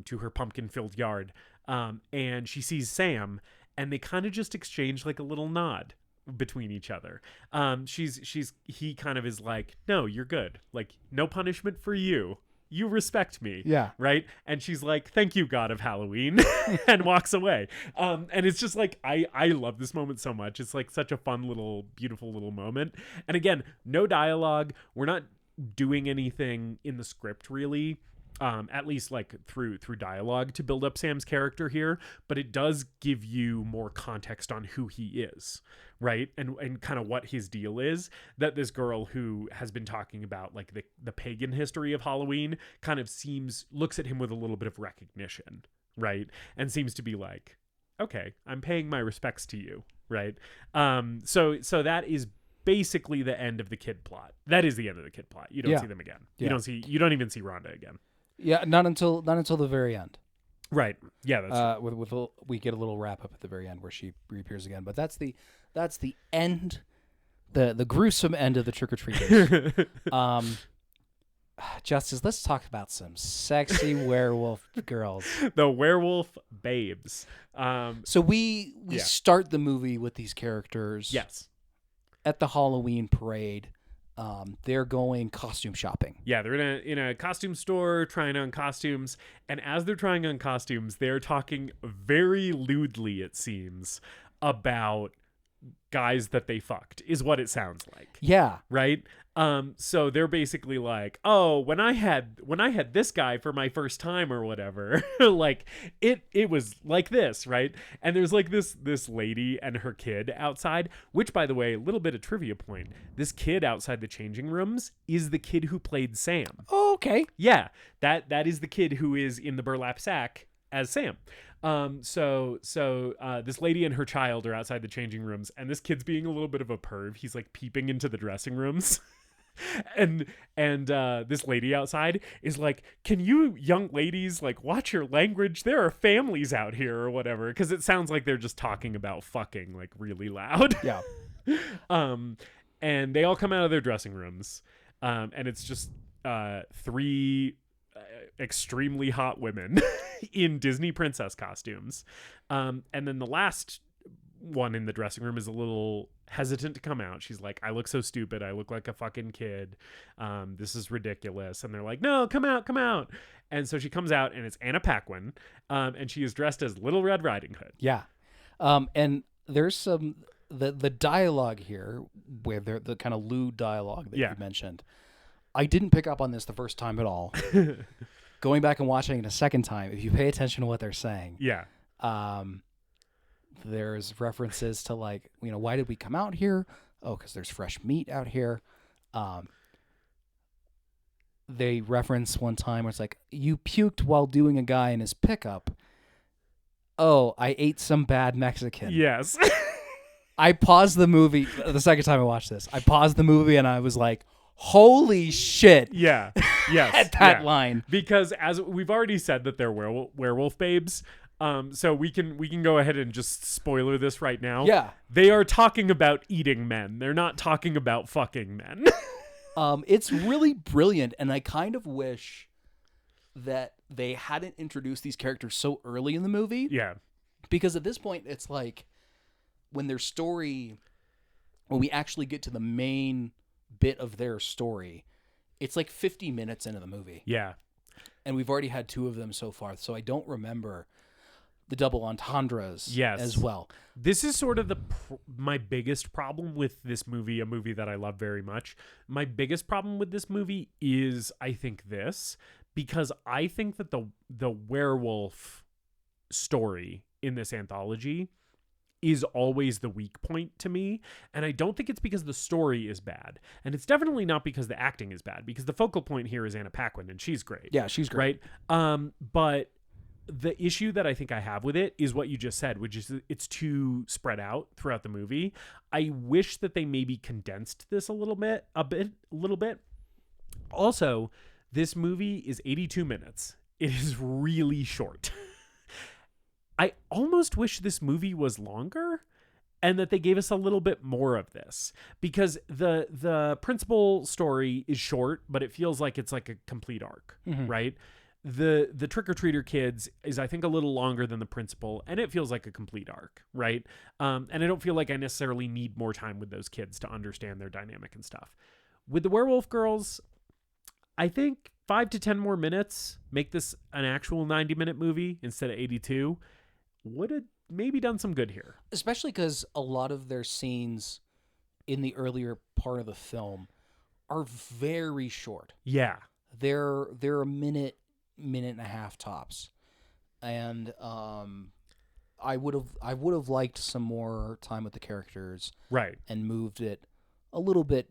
to her pumpkin-filled yard. And she sees Sam, and they kind of just exchange like a little nod between each other. He kind of is like, no, you're good. Like, no punishment for you. You respect me. Yeah. Right. And she's like, thank you, God of Halloween, and walks away. And it's just like, I love this moment so much. It's like such a fun little, beautiful little moment. And again, no dialogue. We're not doing anything in the script really. At least like through dialogue to build up Sam's character here, but it does give you more context on who he is, right? And kind of what his deal is, that this girl who has been talking about like the pagan history of Halloween kind of looks at him with a little bit of recognition, right? And seems to be like, okay, I'm paying my respects to you, right? So that is basically the end of the kid plot. That is the end of the kid plot. You don't see them again. Yeah. You don't even see Rhonda again. Yeah, not until the very end. Right. Yeah, that's we get a little wrap up at the very end where she reappears again. But that's the end, the gruesome end of the trick or treaters. Justus, let's talk about some sexy werewolf girls. The werewolf babes. So we start the movie with these characters. Yes. At the Halloween parade. They're going costume shopping. Yeah, they're in a costume store trying on costumes, and as they're trying on costumes, they're talking very lewdly, it seems, about guys that they fucked, is what it sounds like. Yeah. Right? So they're basically like, oh, when I had this guy for my first time or whatever, like it was like this, right? And there's like this lady and her kid outside, which, by the way, a little bit of trivia point. This kid outside the changing rooms is the kid who played Sam. Oh, okay. Yeah. That is the kid who is in the burlap sack as Sam. So this lady and her child are outside the changing rooms, and this kid's being a little bit of a perv. He's like peeping into the dressing rooms. and this lady outside is like, can you young ladies like watch your language? There are families out here or whatever, because it sounds like they're just talking about fucking like really loud. Yeah. And they all come out of their dressing rooms, and it's just three extremely hot women in Disney princess costumes, and then the last one in the dressing room is a little hesitant to come out. She's like, I look so stupid. I look like a fucking kid. This is ridiculous. And they're like, no, come out. And so she comes out, and it's Anna Paquin, and she is dressed as Little Red Riding Hood. Yeah. And there's some the dialogue here where the kind of lewd dialogue that you mentioned. I didn't pick up on this the first time at all. Going back and watching it a second time, if you pay attention to what they're saying, there's references to like, why did we come out here? Oh, because there's fresh meat out here. They reference one time where it's like, you puked while doing a guy in his pickup. Oh, I ate some bad Mexican. Yes. I paused the movie the second time I watched this. I paused the movie and I was like, holy shit. Yeah. Yes. At that line. Because as we've already said that they're werewolf babes. So we can go ahead and just spoiler this right now. Yeah. They are talking about eating men. They're not talking about fucking men. It's really brilliant, and I kind of wish that they hadn't introduced these characters so early in the movie. Yeah. Because at this point, it's like when we actually get to the main bit of their story, it's like 50 minutes into the movie. Yeah. And we've already had 2 of them so far, so I don't remember the double entendres as well. This is sort of my biggest problem with this movie, a movie that I love very much. My biggest problem with this movie is, I think, because I think that the werewolf story in this anthology is always the weak point to me. And I don't think it's because the story is bad. And it's definitely not because the acting is bad, because the focal point here is Anna Paquin, and she's great. Yeah, she's great. Right? But the issue that I think I have with it is what you just said, which is it's too spread out throughout the movie. I wish that they maybe condensed this a little bit. Also, this movie is 82 minutes. It is really short. I almost wish this movie was longer and that they gave us a little bit more of this, because the principal story is short, but it feels like it's like a complete arc, right? The trick-or-treater kids is, I think, a little longer than the principal, and it feels like a complete arc, right? And I don't feel like I necessarily need more time with those kids to understand their dynamic and stuff. With the werewolf girls, I think 5 to 10 more minutes, make this an actual 90-minute movie instead of 82, would have maybe done some good here. Especially because a lot of their scenes in the earlier part of the film are very short. Yeah. They're a minute and a half tops. And I would have liked some more time with the characters. Right. And moved it a little bit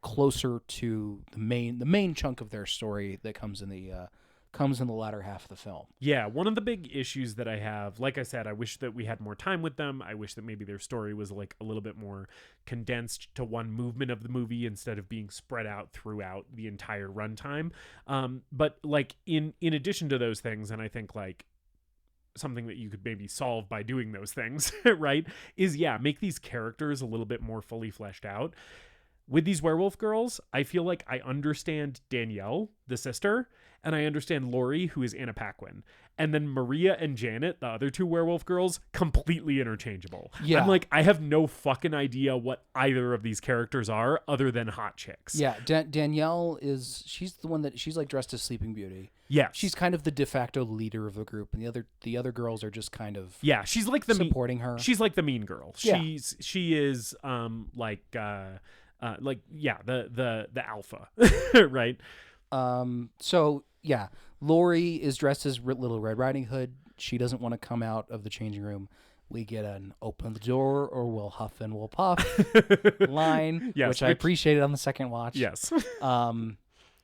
closer to the main chunk of their story that comes in the latter half of the film. Yeah, one of the big issues that I have, like I said, I wish that we had more time with them. I wish that maybe their story was like a little bit more condensed to one movement of the movie instead of being spread out throughout the entire runtime. But like in addition to those things, and I think like something that you could maybe solve by doing those things, right, is make these characters a little bit more fully fleshed out. With these werewolf girls, I feel like I understand Danielle, the sister, and I understand Lori, who is Anna Paquin. And then Maria and Janet, the other 2 werewolf girls, completely interchangeable. Yeah. I'm like, I have no fucking idea what either of these characters are other than hot chicks. Yeah, Danielle she's the one that she's like dressed as Sleeping Beauty. Yeah. She's kind of the de facto leader of the group, and the other girls are just kind of she's like the supporting her. She's like the mean girl. Yeah. She is the alpha, right? So yeah, Lori is dressed as Little Red Riding Hood. She doesn't want to come out of the changing room. We get an open the door or we'll huff and we'll puff line, which I appreciated on the second watch. Yes.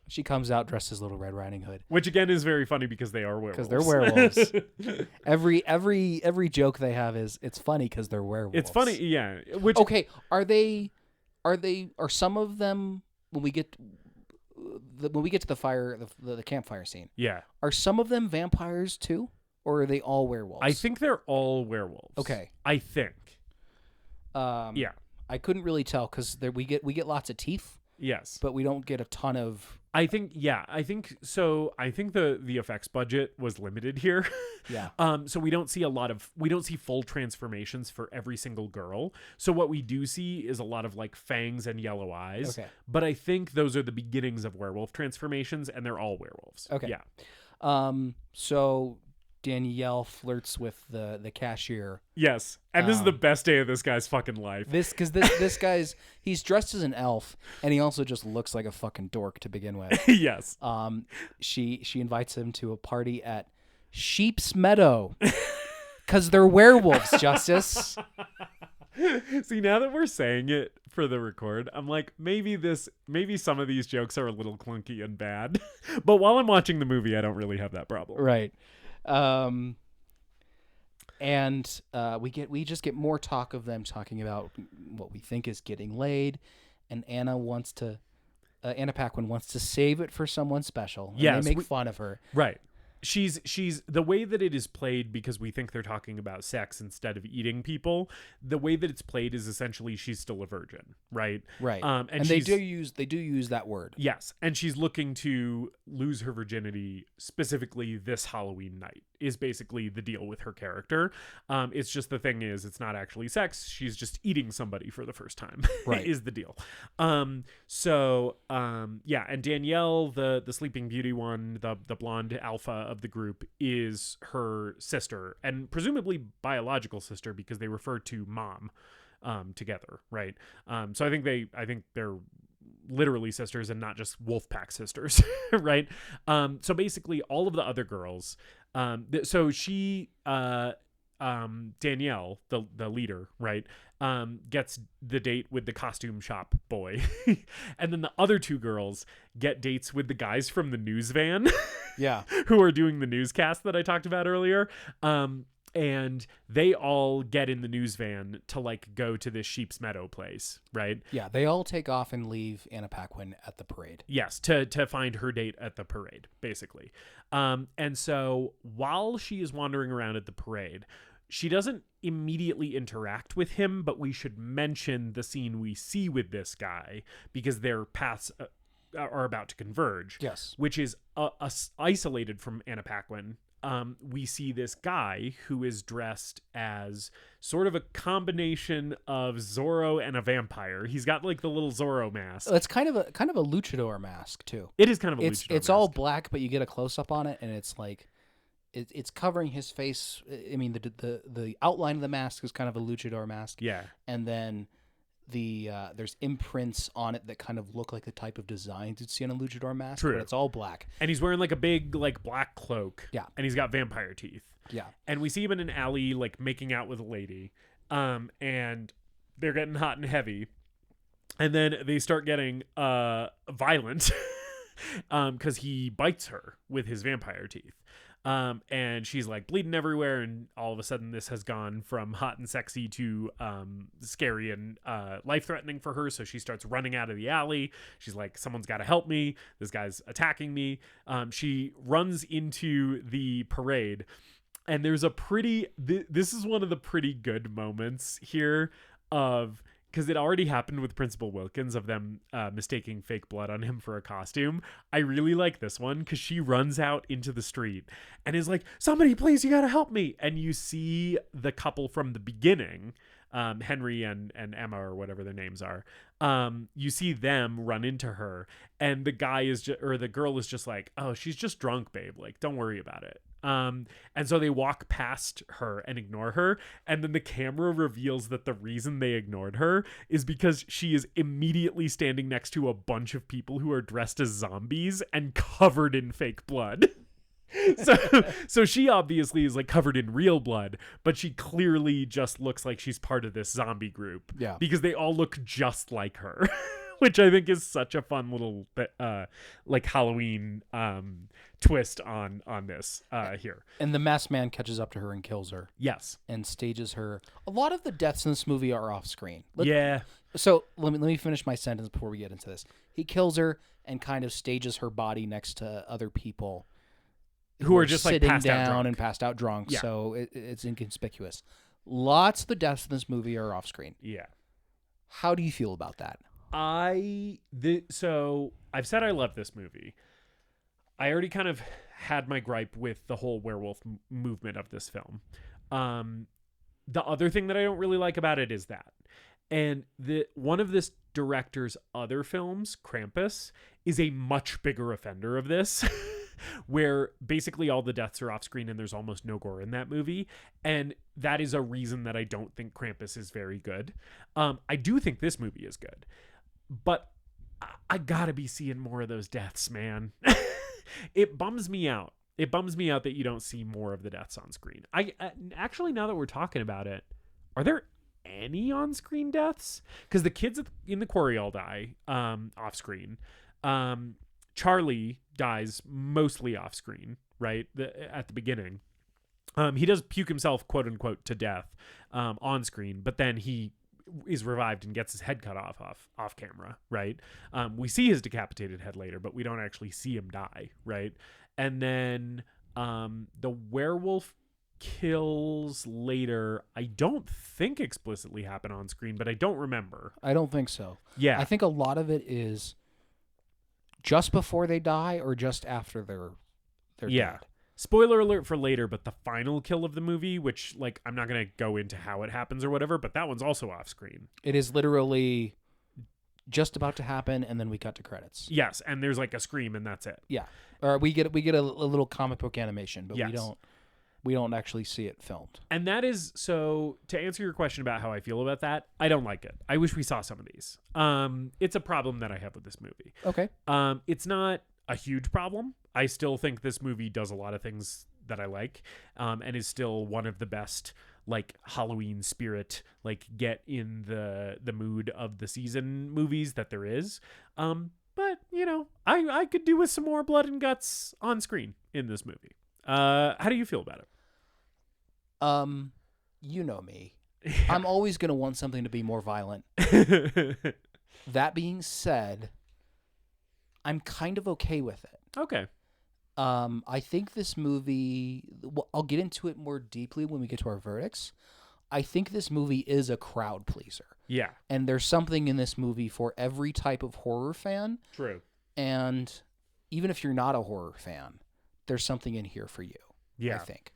She comes out dressed as Little Red Riding Hood, which again is very funny because they are werewolves. Because they're werewolves. every joke they have is it's funny because they're werewolves. It's funny, yeah. Are some of them when we get to the fire, the campfire scene? Yeah. Are some of them vampires too, or are they all werewolves? I think they're all werewolves. Okay. I think. Yeah. I couldn't really tell because we get lots of teeth Yes. but we don't get a ton of. I think so. I think the effects budget was limited here. Yeah. So we don't see full transformations for every single girl. So what we do see is a lot of like fangs and yellow eyes. Okay. But I think those are the beginnings of werewolf transformations, and they're all werewolves. Okay. Yeah. So Danielle flirts with the cashier. Yes. And this is the best day of this guy's fucking life. This guy's he's dressed as an elf, and he also just looks like a fucking dork to begin with. Yes. She invites him to a party at Sheep's Meadow because they're werewolves. Justus. See, now that we're saying it for the record, I'm like, maybe some of these jokes are a little clunky and bad. But while I'm watching the movie, I don't really have that problem. Right. And we just get more talk of them talking about what we think is getting laid, and Anna Paquin wants to save it for someone special. And yes, they make fun of her. Right. She's the way that it is played, because we think they're talking about sex instead of eating people. The way that it's played is essentially she's still a virgin, right? Right. And they do use that word. Yes, and she's looking to lose her virginity specifically this Halloween night. Is basically the deal with her character. It's just the thing is, it's not actually sex. She's just eating somebody for the first time. Right. Is the deal. Yeah, and Danielle, the Sleeping Beauty one, the blonde alpha of the group, is her sister, and presumably biological sister, because they refer to mom together, right? So I think they're literally sisters and not just wolf pack sisters. Right. So basically all of the other girls, so she Danielle, the leader, right, gets the date with the costume shop boy. And then the other two girls get dates with the guys from the news van. Yeah. Who are doing the newscast that I talked about earlier. And they all get in the news van to like go to this Sheep's Meadow place, right? Yeah, they all take off and leave Anna Paquin at the parade. Yes, to find her date at the parade, basically. And so while she is wandering around at the parade, she doesn't immediately interact with him, but we should mention the scene we see with this guy, because their paths are about to converge. Yes. Which is isolated from Anna Paquin. We see this guy who is dressed as sort of a combination of Zorro and a vampire. He's got like the little Zorro mask. It's kind of a luchador mask too. It is kind of a luchador It's mask. all black, but you get a close up on it, and it's like it's covering his face. I mean, the outline of the mask is kind of a luchador mask. Yeah, and then there's imprints on it that kind of look like the type of designs you'd see on a luchador mask. True. But it's all black. And he's wearing like a big like black cloak. Yeah. And he's got vampire teeth. Yeah. And we see him in an alley like making out with a lady. And they're getting hot and heavy. And then they start getting violent because he bites her with his vampire teeth. And she's like bleeding everywhere, and all of a sudden this has gone from hot and sexy to scary and life-threatening for her. So she starts running out of the alley. She's like, someone's got to help me. This guy's attacking me. She runs into the parade, and there's a this is one of the pretty good moments here because it already happened with Principal Wilkins of them mistaking fake blood on him for a costume. I really like this one because she runs out into the street and is like, somebody please, you gotta help me. And you see the couple from the beginning, Henry and Emma or whatever their names are. You see them run into her, and the girl is just like, oh, she's just drunk, babe. Like, don't worry about it. And so they walk past her and ignore her. And then the camera reveals that the reason they ignored her is because she is immediately standing next to a bunch of people who are dressed as zombies and covered in fake blood. So she obviously is like covered in real blood, but she clearly just looks like she's part of this zombie group. Yeah. Because they all look just like her, which I think is such a fun little like Halloween twist on this here. And the masked man catches up to her and kills her. Yes. And stages her. A lot of the deaths in this movie are off screen. Yeah. So let me finish my sentence before we get into this. He kills her and kind of stages her body next to other people who are just like sitting passed out down drunk. and passed out drunk. Yeah. So it's inconspicuous. Lots of the deaths in this movie are off screen. Yeah. How do you feel about that? So I've said I love this movie. I already kind of had my gripe with the whole werewolf movement of this film. The other thing that I don't really like about it is that. And one of this director's other films, Krampus, is a much bigger offender of this, where basically all the deaths are off screen and there's almost no gore in that movie. And that is a reason that I don't think Krampus is very good. I do think this movie is good, but I gotta be seeing more of those deaths, man. It bums me out. It bums me out that you don't see more of the deaths on screen. I actually, now that we're talking about it, are there any on-screen deaths? Because the kids in the quarry all die off screen. Charlie dies mostly off screen, right? At the beginning. He does puke himself, quote unquote, to death on screen, but then he is revived and gets his head cut off camera, right? We see his decapitated head later, but we don't actually see him die, right? And then the werewolf kills later, I don't think explicitly happen on screen, but I don't remember. I don't think so. Yeah. I think a lot of it is just before they die or just after they're dead. Spoiler alert for later, but the final kill of the movie, which, like, I'm not going to go into how it happens or whatever, but that one's also off screen. It is literally just about to happen, and then we cut to credits. Yes, and there's like a scream, and that's it. Yeah, or we get a little comic book animation, but yes. we don't actually see it filmed. And that is, so to answer your question about how I feel about that, I don't like it. I wish we saw some of these. It's a problem that I have with this movie. Okay. It's not a huge problem. I still think this movie does a lot of things that I like, and is still one of the best, like, Halloween spirit, like, get in the mood of the season movies that there is. But, you know, I could do with some more blood and guts on screen in this movie. How do you feel about it? You know me. I'm always going to want something to be more violent. That being said, I'm kind of okay with it. Okay. I think this movie, I'll get into it more deeply when we get to our verdicts. I think this movie is a crowd pleaser. Yeah. And there's something in this movie for every type of horror fan. True. And even if you're not a horror fan, there's something in here for you. Yeah. I think.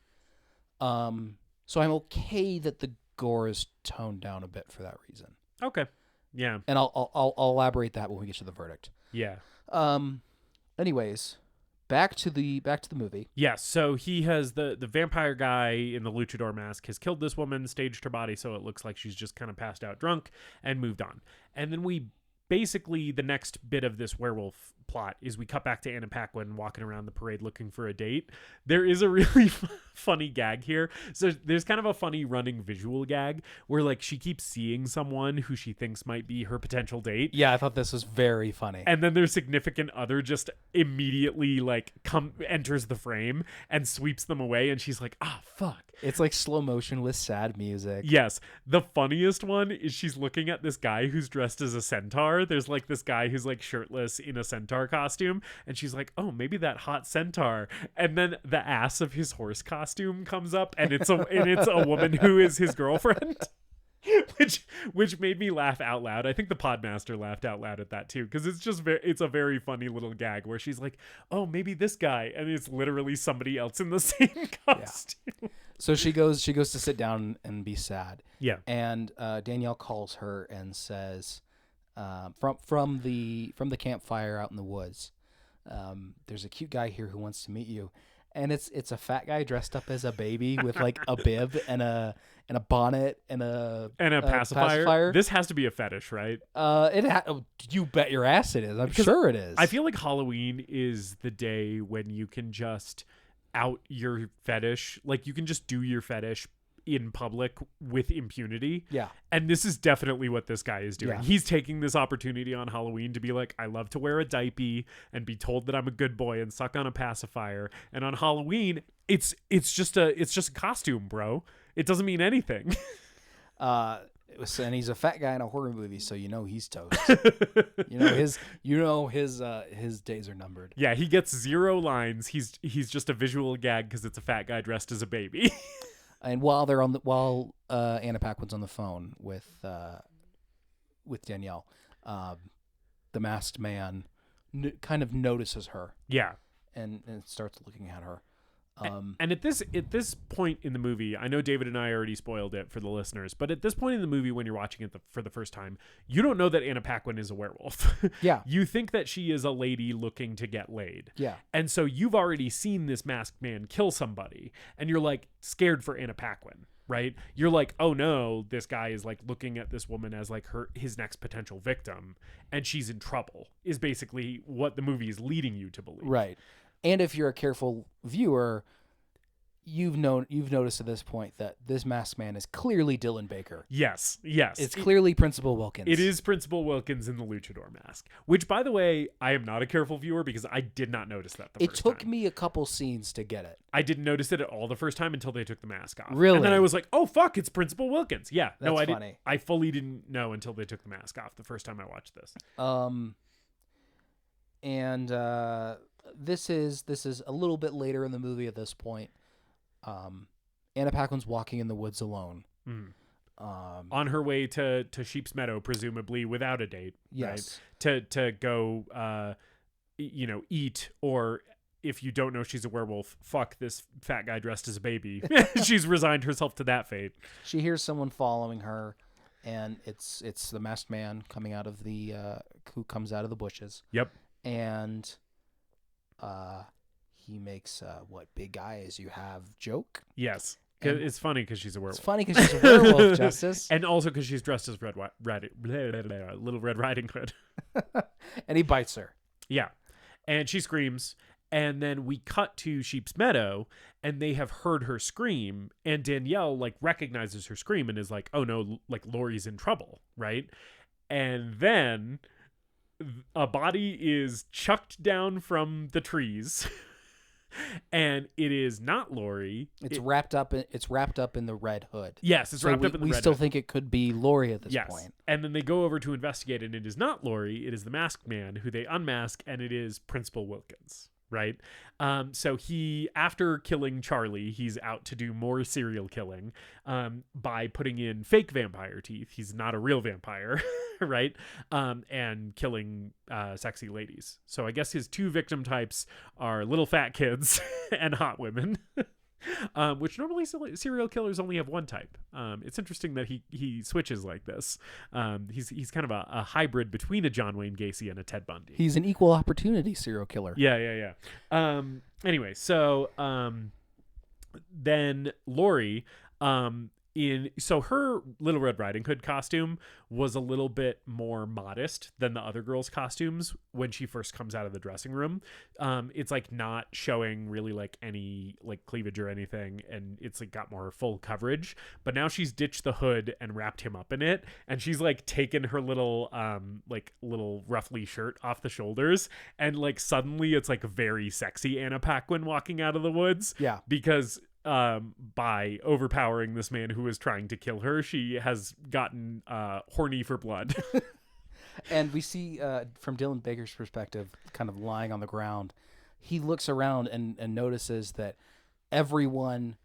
So I'm okay that the gore is toned down a bit for that reason. Okay. Yeah. And I'll elaborate that when we get to the verdict. Yeah. Anyways, back to the movie. Yes, so he has the vampire guy in the luchador mask has killed this woman, staged her body so it looks like she's just kind of passed out drunk, and moved on. And then we basically, the next bit of this werewolf plot is we cut back to Anna Paquin walking around the parade looking for a date. There is a really funny gag here. So there's kind of a funny running visual gag where, like, she keeps seeing someone who she thinks might be her potential date. Yeah, I thought this was very funny. And then their significant other just immediately, like, enters the frame and sweeps them away, and she's like, ah, fuck. It's like slow motion with sad music. Yes. The funniest one is she's looking at this guy who's dressed as a centaur. There's, like, this guy who's, like, shirtless in a centaur costume, and she's like, oh, maybe that hot centaur. And then the ass of his horse costume comes up, and it's a woman who is his girlfriend. which made me laugh out loud. I think the Podmaster laughed out loud at that too, because it's just it's a very funny little gag where she's like, oh, maybe this guy, and it's literally somebody else in the same costume. Yeah. So she goes to sit down and be sad. Yeah. And Danielle calls her and says, from the campfire out in the woods, there's a cute guy here who wants to meet you. And it's a fat guy dressed up as a baby with, like, a bib and a bonnet and a pacifier. This has to be a fetish, right? You bet your ass it is. I'm sure it is. I feel like Halloween is the day when you can just out your fetish. Like, you can just do your fetish in public with impunity. Yeah. And this is definitely what this guy is doing. Yeah. He's taking this opportunity on Halloween to be like, I love to wear a diaper and be told that I'm a good boy and suck on a pacifier. And on Halloween, it's just a costume, bro. It doesn't mean anything. And he's a fat guy in a horror movie, so you know he's toast. his days are numbered. Yeah, he gets 0 lines. He's just a visual gag because it's a fat guy dressed as a baby. And while Anna Paquin's on the phone with Danielle, the masked man kind of notices her. Yeah. And starts looking at her. And at this point in the movie, I know David and I already spoiled it for the listeners, but at this point in the movie, when you're watching it for the first time, you don't know that Anna Paquin is a werewolf. Yeah. You think that she is a lady looking to get laid. Yeah. And so you've already seen this masked man kill somebody, and you're like scared for Anna Paquin, right? You're like, oh no, this guy is like looking at this woman as like his next potential victim, and she's in trouble, is basically what the movie is leading you to believe. Right. And if you're a careful viewer, you've noticed at this point that this masked man is clearly Dylan Baker. Yes. It's clearly Principal Wilkins. It is Principal Wilkins in the luchador mask, which, by the way, I am not a careful viewer because I did not notice that the first time. It took me a couple scenes to get it. I didn't notice it at all the first time until they took the mask off. Really? And then I was like, oh, fuck, it's Principal Wilkins. Yeah. That's I funny. didn't. I fully didn't know until they took the mask off the first time I watched this. This is a little bit later in the movie at this point. Anna Paquin's walking in the woods alone. On her way to Sheep's Meadow, presumably without a date. Yes. Right? To go, eat, or if you don't know she's a werewolf, fuck this fat guy dressed as a baby. She's resigned herself to that fate. She hears someone following her, and it's the masked man coming out of who comes out of the bushes. Yep. And he makes what big eyes you have joke. Yes. It's funny because she's a werewolf. It's funny because she's a werewolf, Justice. And also because she's dressed as Little Red Riding Hood. And he bites her. Yeah. And she screams. And then we cut to Sheep's Meadow, and they have heard her scream. And Danielle, like, recognizes her scream and is like, oh no, like, Laurie's in trouble, right? And then a body is chucked down from the trees. And it is not Laurie. It's wrapped up in the red hood. Yes, it's wrapped up in the red hood. We still think it could be Laurie at this yes. point. And then they go over to investigate, and it is not Laurie. It is the masked man who they unmask, and it is Principal Wilkins. Right? So he, after killing Charlie, he's out to do more serial killing by putting in fake vampire teeth. He's not a real vampire, right? And killing sexy ladies. So I guess his two victim types are little fat kids and hot women. Which normally serial killers only have one type. It's interesting that he switches like this. He's kind of a hybrid between a John Wayne Gacy and a Ted Bundy. He's an equal opportunity serial killer. Yeah. Anyway, so then Laurie, so her Little Red Riding Hood costume was a little bit more modest than the other girls' costumes when she first comes out of the dressing room. It's like not showing really like any like cleavage or anything, and it's like got more full coverage. But now she's ditched the hood and wrapped him up in it, and she's like taken her little ruffly shirt off the shoulders, and like suddenly it's like very sexy Anna Paquin walking out of the woods. Yeah, because by overpowering this man who was trying to kill her, she has gotten horny for blood. And we see from Dylan Baker's perspective, kind of lying on the ground, he looks around and notices that everyone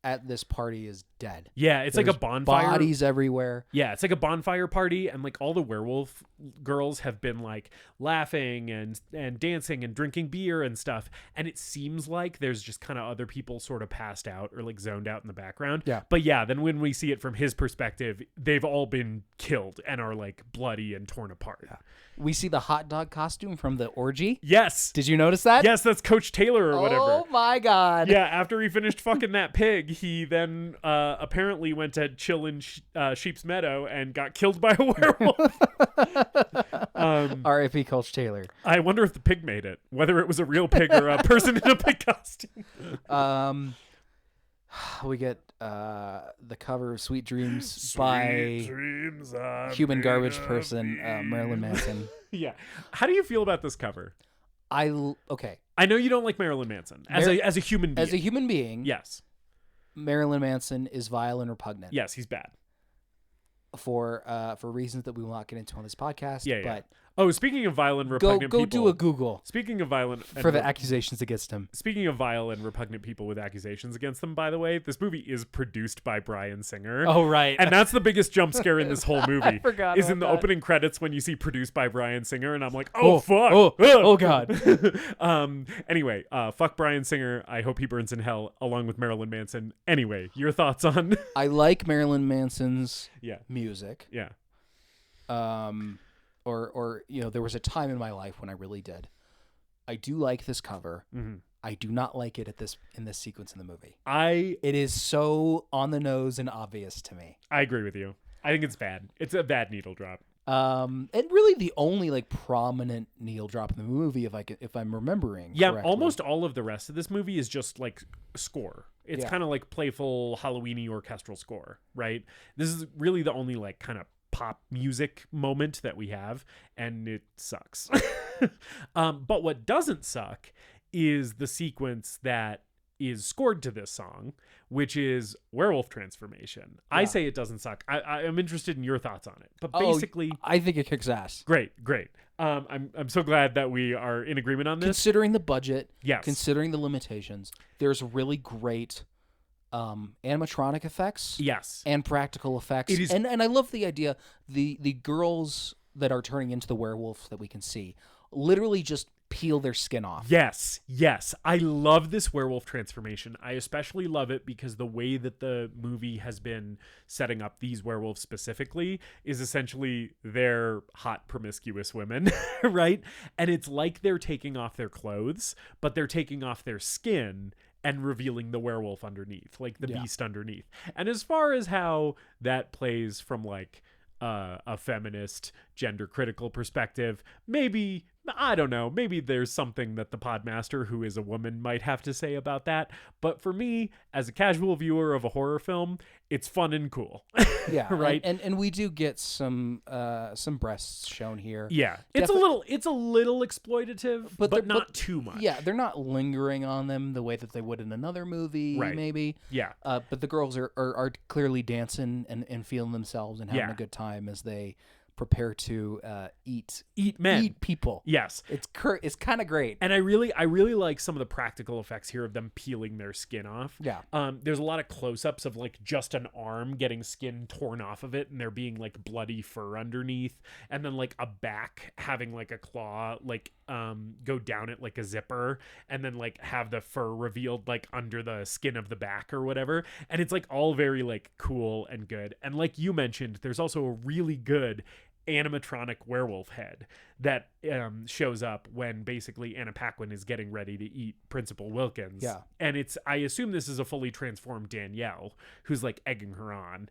at this party is dead. Yeah, it's like a bonfire. Bodies everywhere. Yeah, it's like a bonfire party, and like all the werewolf girls have been like laughing and dancing and drinking beer and stuff, and it seems like there's just kind of other people sort of passed out or like zoned out in the background. Yeah. But yeah, then when we see it from his perspective, they've all been killed and are like bloody and torn apart. Yeah. We see the hot dog costume from the orgy. Yes. Did you notice that? Yes, that's Coach Taylor or whatever. Oh my God. Yeah, after he finished fucking that pig, he then apparently went to chill in Sheep's Meadow and got killed by a werewolf. R.I.P. Coach Taylor. I wonder if the pig made it, whether it was a real pig or a person in a pig costume. We get the cover of Sweet Dreams by human garbage person Marilyn Manson. Yeah. How do you feel about this cover? Okay. I know you don't like Marilyn Manson as a human being. As a human being, yes. Marilyn Manson is vile and repugnant. Yes, he's bad. For reasons that we will not get into on this podcast. Yeah. But Oh, speaking of vile and Go repugnant people. do a Google Speaking of violent and for the accusations against him. Speaking of vile and repugnant people with accusations against them, by the way, this movie is produced by Bryan Singer. Oh, right. And that's the biggest jump scare in this whole movie. I forgot is about in the that. opening credits when you see produced by Bryan Singer, and I'm like, oh fuck. Oh, God. Anyway, fuck Bryan Singer. I hope he burns in hell along with Marilyn Manson. Anyway, your thoughts on I like Marilyn Manson's music. Yeah. Or there was a time in my life when I really did. I do like this cover. Mm-hmm. I do not like it in this sequence in the movie. I It is so on the nose and obvious to me. agree with you. I think it's bad. It's a bad needle drop. And really the only like prominent needle drop in the movie, if I'm remembering. Yeah, correctly. almost all of the rest of this movie is just like score. It's Yeah. kind of like playful Halloween-y orchestral score, right? This is really the only like kind of pop music moment that we have, and it sucks. But what doesn't suck is the sequence that is scored to this song, which is werewolf transformation. I say it doesn't suck. I am interested in your thoughts on it. But basically, I think it kicks ass. great. I'm so glad that we are in agreement on this. Considering the budget, Yes. considering the limitations, there's really great animatronic effects. Yes. And practical effects. It is- and I love the idea the girls that are turning into the werewolves that we can see literally just peel their skin off. Yes. I love this werewolf transformation. I especially love it because the way that the movie has been setting up these werewolves specifically is essentially they're hot, promiscuous women, right? And it's like they're taking off their clothes, but they're taking off their skin and revealing the werewolf underneath, like the beast underneath. And as far as how that plays from like a feminist, gender critical perspective, maybe, I don't know, maybe there's something that the Podmaster, who is a woman, might have to say about that. But for me, as a casual viewer of a horror film, it's fun and cool. Yeah. Right. And we do get some breasts shown here. Yeah. It's a little exploitative, but not too much. Yeah, they're not lingering on them the way that they would in another movie, Right. maybe. Yeah. But the girls are clearly dancing and feeling themselves and having Yeah. a good time as they prepare to eat men. eat people. Yes. It's kind of great. And I really like some of the practical effects here of them peeling their skin off. Yeah. There's a lot of close-ups of like just an arm getting skin torn off of it and there being like bloody fur underneath, and then like a back having like a claw like go down it like a zipper, and then like have the fur revealed like under the skin of the back or whatever. And it's like all very like cool and good. And like you mentioned, there's also a really good animatronic werewolf head that shows up when basically Anna Paquin is getting ready to eat Principal Wilkins. Yeah. And I assume this is a fully transformed Danielle who's like egging her on.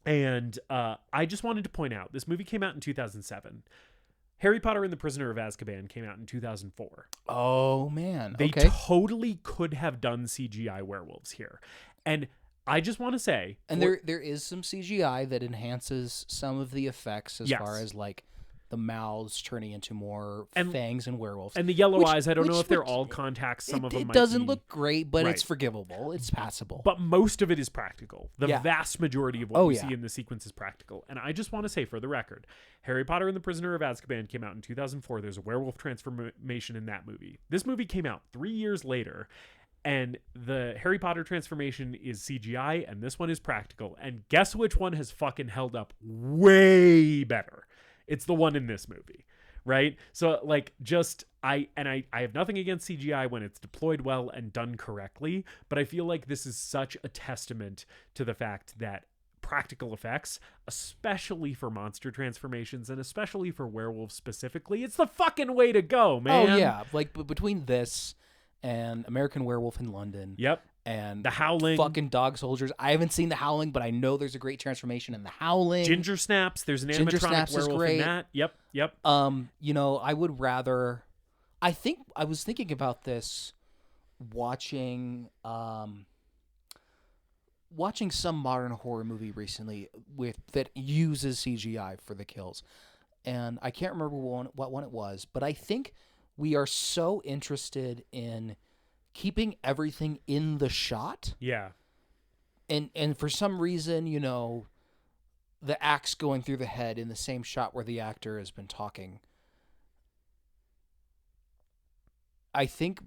And I just wanted to point out, this movie came out in 2007. Harry Potter and the Prisoner of Azkaban came out in 2004. Oh man. They Okay. totally could have done CGI werewolves here. And I just want to say, And there is some CGI that enhances some of the effects as Yes. far as like the mouths turning into more And- fangs and werewolves. and the yellow Which- eyes, I don't know which- if they're which- all contacts. Some of them it might doesn't be, look great, but it's Right. forgivable. It's passable. but most of it is practical. The Yeah. vast majority of what we yeah. see in the sequence is practical. And I just want to say, for the record, Harry Potter and the Prisoner of Azkaban came out in 2004. There's a werewolf transformation in that movie. This movie came out 3 years later. And the Harry Potter transformation is CGI, and this one is practical. And guess which one has fucking held up way better? It's the one in this movie, right? So, like, I have nothing against CGI when it's deployed well and done correctly, but I feel like this is such a testament to the fact that practical effects, especially for monster transformations and especially for werewolves specifically, it's the fucking way to go, man. Oh yeah, like between this and American Werewolf in London. Yep. And The Howling. fucking Dog Soldiers. I haven't seen The Howling, but I know there's a great transformation in The Howling. Ginger Snaps. There's an Ginger animatronic Snaps is werewolf in great. that. Yep. I would rather. I think I was thinking about this watching some modern horror movie recently that uses CGI for the kills, and I can't remember what one it was, but I think we are so interested in keeping everything in the shot. Yeah. And for some reason, the axe going through the head in the same shot where the actor has been talking. I think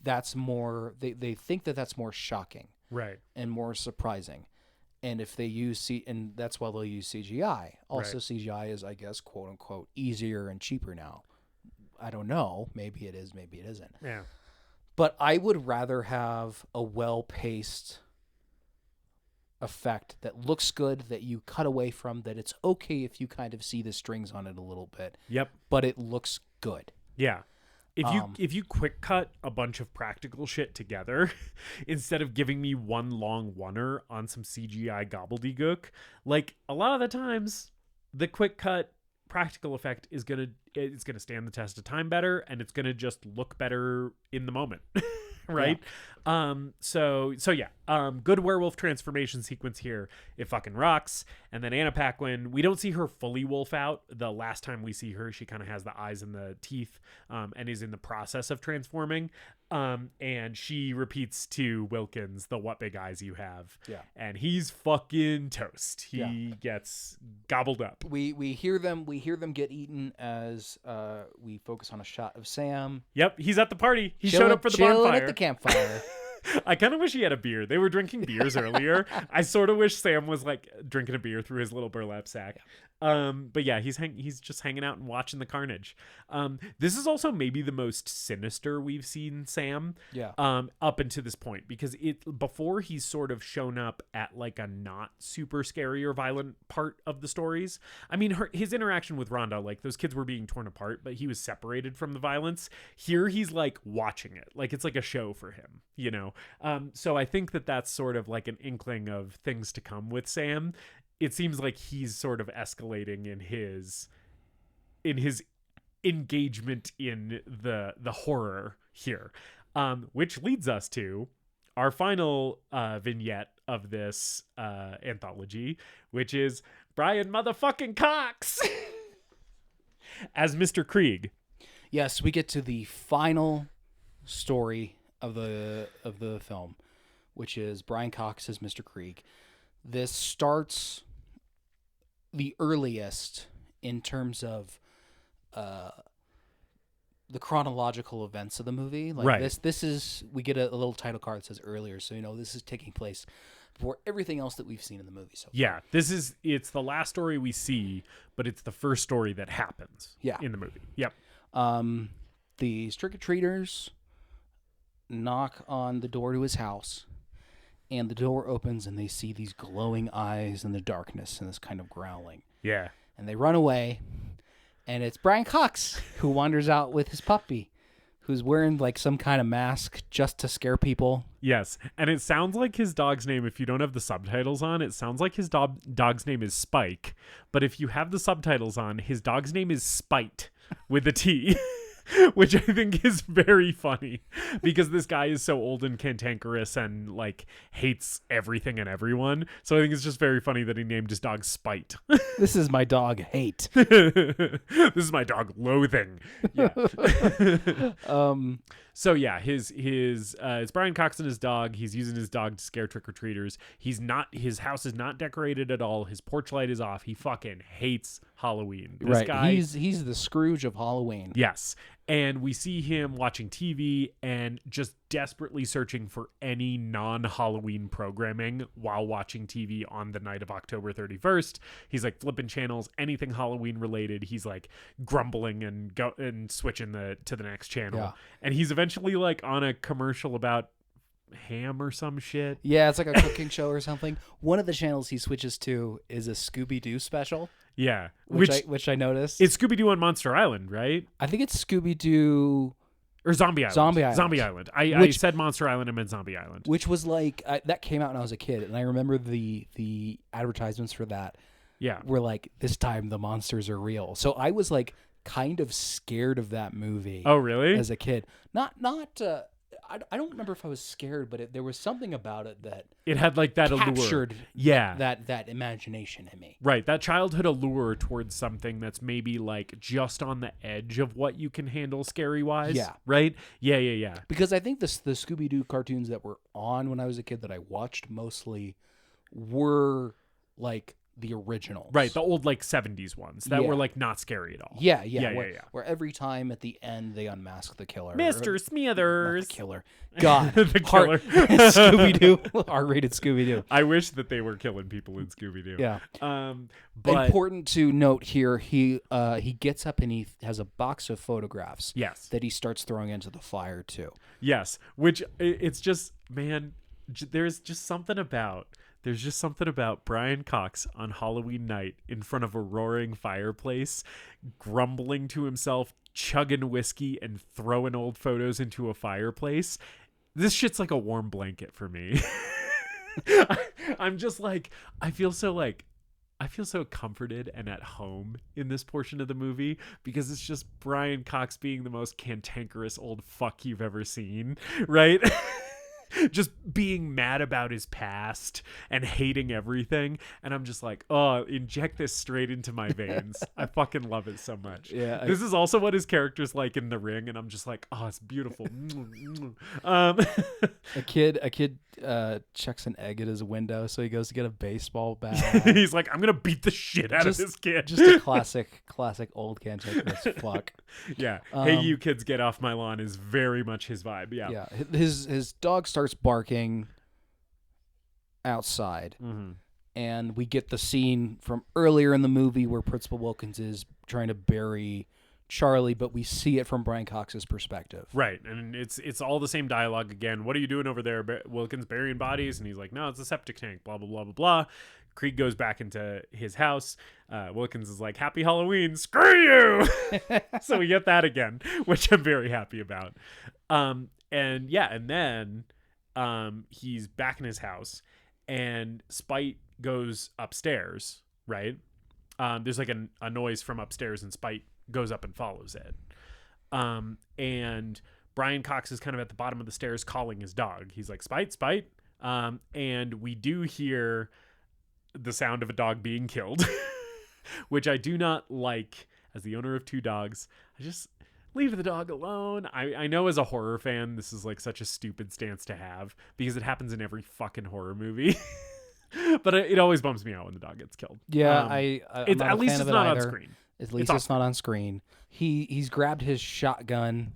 that's more, they think that that's more shocking. Right. And more surprising. And if they use and that's why they'll use CGI. Also, Right. CGI is, I guess, quote unquote, easier and cheaper now. I don't know. Maybe it is, maybe it isn't. Yeah. But I would rather have a well-paced effect that looks good, that you cut away from, that it's okay if you kind of see the strings on it a little bit. Yep. But it looks good. Yeah. If you quick cut a bunch of practical shit together instead of giving me one long oneer on some CGI gobbledygook, like a lot of the times the quick cut practical effect is gonna stand the test of time better, and it's gonna just look better in the moment. Right. So yeah, good werewolf transformation sequence here. It fucking rocks. And then Anna Paquin, we don't see her fully wolf out. The last time we see her, she kind of has the eyes and the teeth, and is in the process of transforming. And she repeats to Wilkins, the "what big eyes you have." Yeah. And he's fucking toast. He gets gobbled up. We hear them get eaten as we focus on a shot of Sam. Yep, he's at the party. He showed up for the bonfire. At the campfire. I kind of wish he had a beer. They were drinking beers earlier. I sort of wish Sam was like drinking a beer through his little burlap sack. But yeah, he's just hanging out and watching the carnage. This is also maybe the most sinister we've seen Sam. Yeah. Up until this point, because before he's sort of shown up at like a not super scary or violent part of the stories. I mean, his interaction with Rhonda, like those kids were being torn apart, but he was separated from the violence. Here he's like watching it, like it's like a show for him, you know. So I think that's sort of like an inkling of things to come with Sam. It seems like he's sort of escalating in his engagement in the horror here, which leads us to our final vignette of this anthology, which is Brian motherfucking Cox as Mr. Krieg. Yes, we get to the final story of the film, which is Brian Cox as Mr. Krieg. This starts the earliest in terms of the chronological events of the movie. Like right. This is, we get a little title card that says earlier, so this is taking place before everything else that we've seen in the movie. So yeah, it's the last story we see, but it's the first story that happens. In the movie. Yep. The trick-or-treaters knock on the door to his house, and the door opens and they see these glowing eyes in the darkness and this kind of growling. Yeah. And they run away, and it's Brian Cox who wanders out with his puppy, who's wearing like some kind of mask just to scare people. Yes. And it sounds like his dog's name, if you don't have the subtitles on, it sounds like his dog's name is Spike. But if you have the subtitles on, his dog's name is Spite with a T. Which I think is very funny, because this guy is so old and cantankerous and like hates everything and everyone. So I think it's just very funny that he named his dog Spite. This is my dog Hate. This is my dog Loathing. Yeah. So yeah, it's Brian Cox and his dog. He's using his dog to scare trick-or-treaters. His house is not decorated at all. His porch light is off. He fucking hates Halloween. This guy, he's the Scrooge of Halloween. Yes. And we see him watching TV and just desperately searching for any non-Halloween programming while watching TV on the night of October 31st. He's like flipping channels, anything Halloween related. He's like grumbling and switching to the next channel. Yeah. And he's eventually like on a commercial about ham or some shit. Yeah, it's like a cooking show or something. One of the channels he switches to is a Scooby-Doo special. Yeah. Which I noticed. It's Scooby-Doo on Monster Island, right? I think it's Scooby-Doo or Zombie Island. Zombie Island. I said Monster Island, I meant Zombie Island. Which was like that came out when I was a kid, and I remember the advertisements for that. Yeah. Were like, this time the monsters are real. So I was like kind of scared of that movie. Oh, really? As a kid. I don't remember if I was scared, but there was something about it that it had like that captured allure. Yeah. that imagination in me. Right. That childhood allure towards something that's maybe like just on the edge of what you can handle scary wise. Yeah. Right? Yeah. Because I think the Scooby-Doo cartoons that were on when I was a kid that I watched mostly were like the originals. Right, the old like 70s ones that were like not scary at all. Yeah. Yeah. Where every time at the end they unmask the killer. Mr. Smithers. Not the killer. God. The killer. Scooby-Doo. R-rated Scooby-Doo. I wish that they were killing people in Scooby-Doo. Yeah. But important to note here, he gets up and he has a box of photographs. Yes. That he starts throwing into the fire too. Yes, which it's just, man, there's just something about Brian Cox on Halloween night in front of a roaring fireplace, grumbling to himself, chugging whiskey and throwing old photos into a fireplace. This shit's like a warm blanket for me. I'm just like, I feel so comforted and at home in this portion of the movie because it's just Brian Cox being the most cantankerous old fuck you've ever seen, right? Just being mad about his past and hating everything. And I'm just like, oh, inject this straight into my veins. I fucking love it so much. Yeah, this is also what his character's like in The Ring. And I'm just like, oh, it's beautiful. A kid checks an egg at his window, so he goes to get a baseball bat. He's like, I'm going to beat the shit out of this kid. Just a classic old cantankerous fuck. Yeah. Hey, you kids, get off my lawn is very much his vibe. Yeah. Yeah. His dog starts barking outside. Mm-hmm. And we get the scene from earlier in the movie where Principal Wilkins is trying to bury Charlie, but we see it from Brian Cox's perspective. Right. And it's all the same dialogue again. What are you doing over there, Wilkins, burying bodies? And he's like, no, it's a septic tank, blah, blah, blah, blah, blah. Krieg goes back into his house. Wilkins is like, happy Halloween, screw you. So we get that again, which I'm very happy about. And then he's back in his house and Spite goes upstairs, right? There's like a noise from upstairs and Spite goes up and follows it. And Brian Cox is kind of at the bottom of the stairs calling his dog. He's like, Spite, Spite. And we do hear the sound of a dog being killed, which I do not like as the owner of two dogs. I just leave the dog alone. I know as a horror fan, this is like such a stupid stance to have because it happens in every fucking horror movie. But it always bums me out when the dog gets killed. Yeah, it's at least it's not on screen. At least it's not on screen. He's grabbed his shotgun.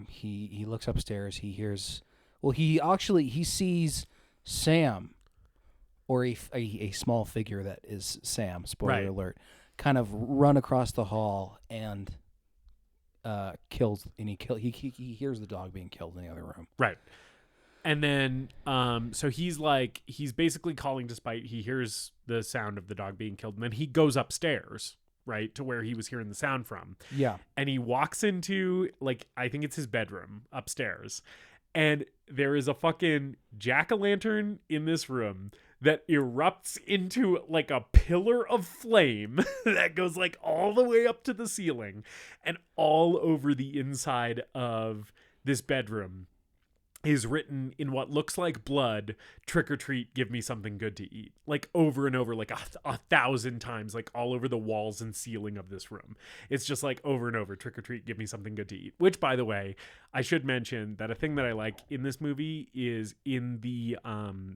He looks upstairs. He hears. Well, he sees Sam, or a small figure that is Sam. Spoiler alert. Kind of run across the hall and kills. And he hears the dog being killed in the other room. Right. And then, so he's basically calling to Spite. He hears the sound of the dog being killed, and then he goes upstairs, right, to where he was hearing the sound from. Yeah. And he walks into, I think it's his bedroom upstairs, and there is a fucking jack-o'-lantern in this room that erupts into, a pillar of flame that goes, all the way up to the ceiling and all over the inside of this bedroom. Is written in what looks like blood, trick or treat, give me something good to eat. Over and over, 1,000 times, all over the walls and ceiling of this room. It's just over and over, trick or treat, give me something good to eat. Which, by the way, I should mention that a thing that I like in this movie is in the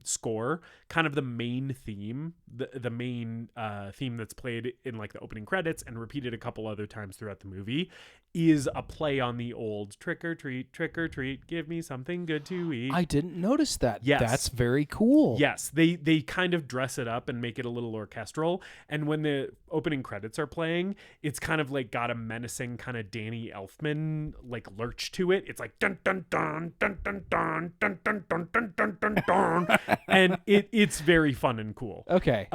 score, kind of the main theme, the main theme that's played in the opening credits and repeated a couple other times throughout the movie, is a play on the old trick or treat, give me something good to eat. I didn't notice that. Yes. That's very cool. Yes, they kind of dress it up and make it a little orchestral. And when the opening credits are playing, it's kind of got a menacing kind of Danny Elfman lurch to it. It's dun dun dun dun dun dun dun dun dun dun dun dun dun, and it's very fun and cool. Okay.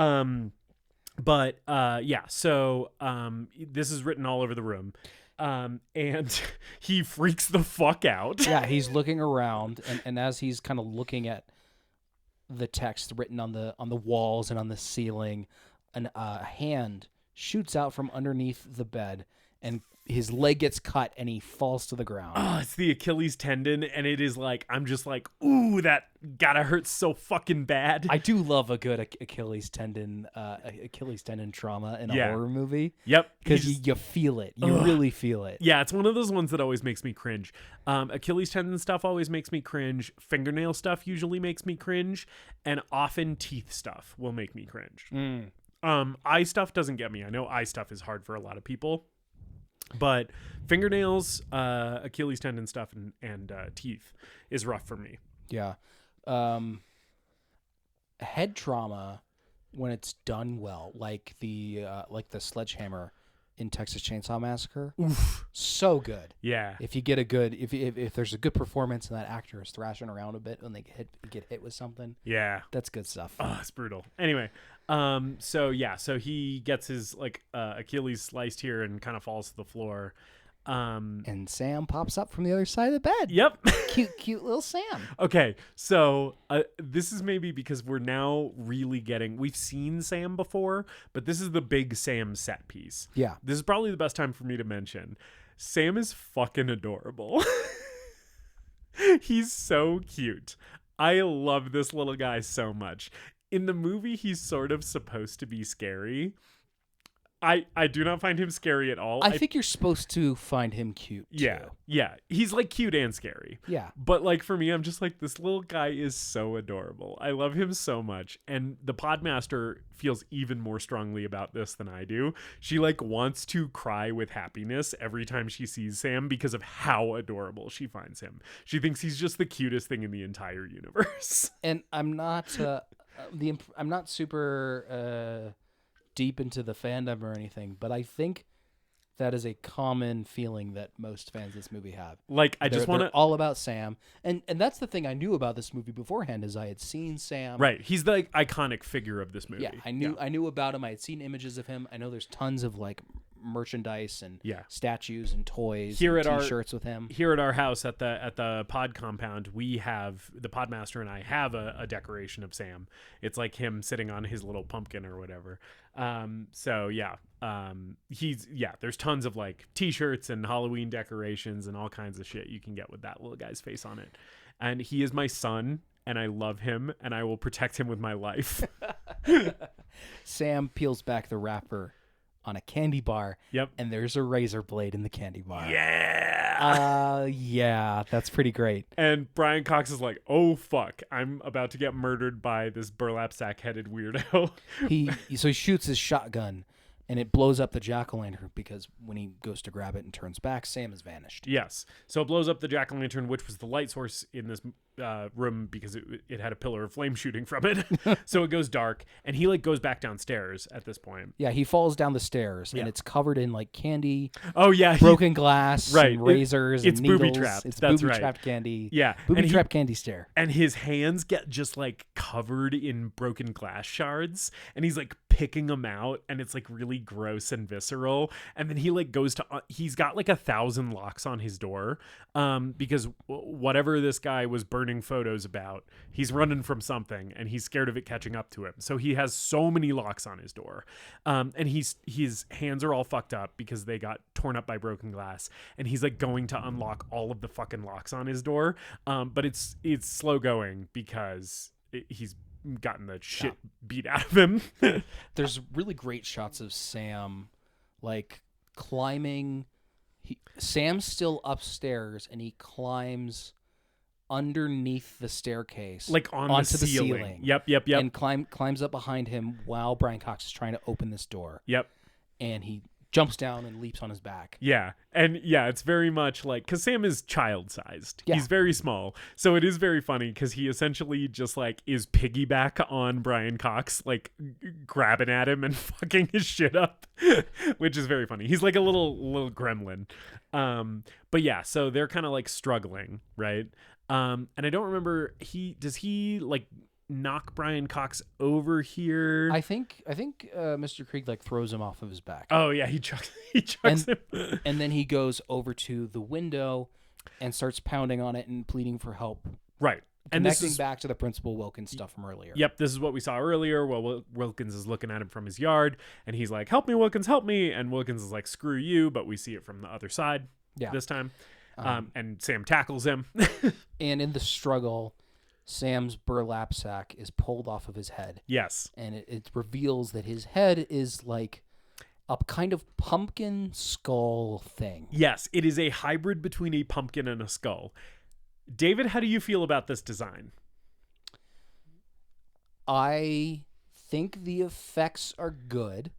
So this is written all over the room. And he freaks the fuck out. Yeah, he's looking around, and as he's kind of looking at the text written on the walls and on the ceiling, a hand shoots out from underneath the bed and his leg gets cut and he falls to the ground. Oh, it's the Achilles tendon, and it is like, I'm just like, ooh, that gotta hurt so fucking bad. I do love a good Achilles tendon trauma in a horror movie. Yep. Because you feel it. You really feel it. Yeah, it's one of those ones that always makes me cringe. Achilles tendon stuff always makes me cringe. Fingernail stuff usually makes me cringe. And often teeth stuff will make me cringe. Eye stuff doesn't get me. I know eye stuff is hard for a lot of people. But fingernails, Achilles tendon stuff, and teeth is rough for me. Yeah. Head trauma, when it's done well, like the sledgehammer in Texas Chainsaw Massacre. Oof. So good. Yeah. If you get a good, if there's a good performance and that actor is thrashing around a bit when they get hit with something. Yeah. That's good stuff. Oh, it's brutal. Anyway, so he gets his Achilles sliced here and kind of falls to the floor. And Sam pops up from the other side of the bed. Yep. Cute little Sam. Okay, so this is maybe because we're now really we've seen Sam before, but this is the big Sam set piece. Yeah. This is probably the best time for me to mention. Sam is fucking adorable. He's so cute. I love this little guy so much. In the movie, he's sort of supposed to be scary. I do not find him scary at all. I think you're supposed to find him cute, too. Yeah. He's like cute and scary. Yeah. But like for me, I'm just like, this little guy is so adorable. I love him so much. And the Podmaster feels even more strongly about this than I do. She like wants to cry with happiness every time she sees Sam because of how adorable she finds him. She thinks he's just the cutest thing in the entire universe. And I'm not super deep into the fandom or anything, but I think that is a common feeling that most fans of this movie have. Like, they're all about Sam, and that's the thing I knew about this movie beforehand is I had seen Sam. Right, he's the like, iconic figure of this movie. Yeah, I knew about him. I had seen images of him. I know there's tons of like merchandise and statues and toys here and at t-shirts with him. Here at our house at the pod compound, we have the Podmaster and I have a decoration of Sam. It's like him sitting on his little pumpkin or whatever. There's tons of like t-shirts and Halloween decorations and all kinds of shit you can get with that little guy's face on it. And he is my son and I love him and I will protect him with my life. Sam peels back the wrapper on a candy bar. Yep. And there's a razor blade in the candy bar. Yeah. Yeah, that's pretty great. And Brian Cox is like, oh fuck, I'm about to get murdered by this burlap sack headed weirdo. So he shoots his shotgun and it blows up the jack-o'-lantern because when he goes to grab it and turns back, Sam has vanished. Yes. So it blows up the jack-o'-lantern, which was the light source in this room because it had a pillar of flame shooting from it. So it goes dark and he like goes back downstairs at this point. Yeah, he falls down the stairs and it's covered in like candy. Oh yeah. Broken glass, right. And razors it's and needles. Booby-trapped. It's That's booby-trapped right. candy. Yeah. Booby-trapped candy stare. And his hands get just like covered in broken glass shards and he's like picking them out and it's like really gross and visceral. And then he like goes to he's got like 1,000 locks on his door because whatever this guy was burning photos about, he's running from something and he's scared of it catching up to him. So he has so many locks on his door. And his hands are all fucked up because they got torn up by broken glass. And he's like going to unlock all of the fucking locks on his door. But it's slow going because he's gotten the shit beat out of him. There's really great shots of Sam like climbing. Sam's still upstairs and he climbs underneath the staircase, like onto the ceiling. Yep. And climbs up behind him while Brian Cox is trying to open this door. Yep. And he jumps down and leaps on his back. Yeah. And yeah, it's very much like, because Sam is child-sized. Yeah. He's very small. So it is very funny because he essentially just like is piggyback on Brian Cox, like grabbing at him and fucking his shit up, which is very funny. He's like a little gremlin. But yeah, so they're kind of like struggling, right? And I don't remember, does he like knock Brian Cox over here? I think Mr. Krieg like throws him off of his back. Oh yeah, he chucks him. And then he goes over to the window and starts pounding on it and pleading for help. Right. And this Connecting is back to the Principal Wilkins stuff from earlier. Yep, this is what we saw earlier. Well, Wilkins is looking at him from his yard, and he's like, "Help me, Wilkins, help me!" And Wilkins is like, "Screw you!" But we see it from the other side this time, and Sam tackles him. And in the struggle, Sam's burlap sack is pulled off of his head. Yes, And it reveals that his head is like a kind of pumpkin skull thing. yes, it is a hybrid between a pumpkin and a skull. David, how do you feel about this design? I think the effects are good.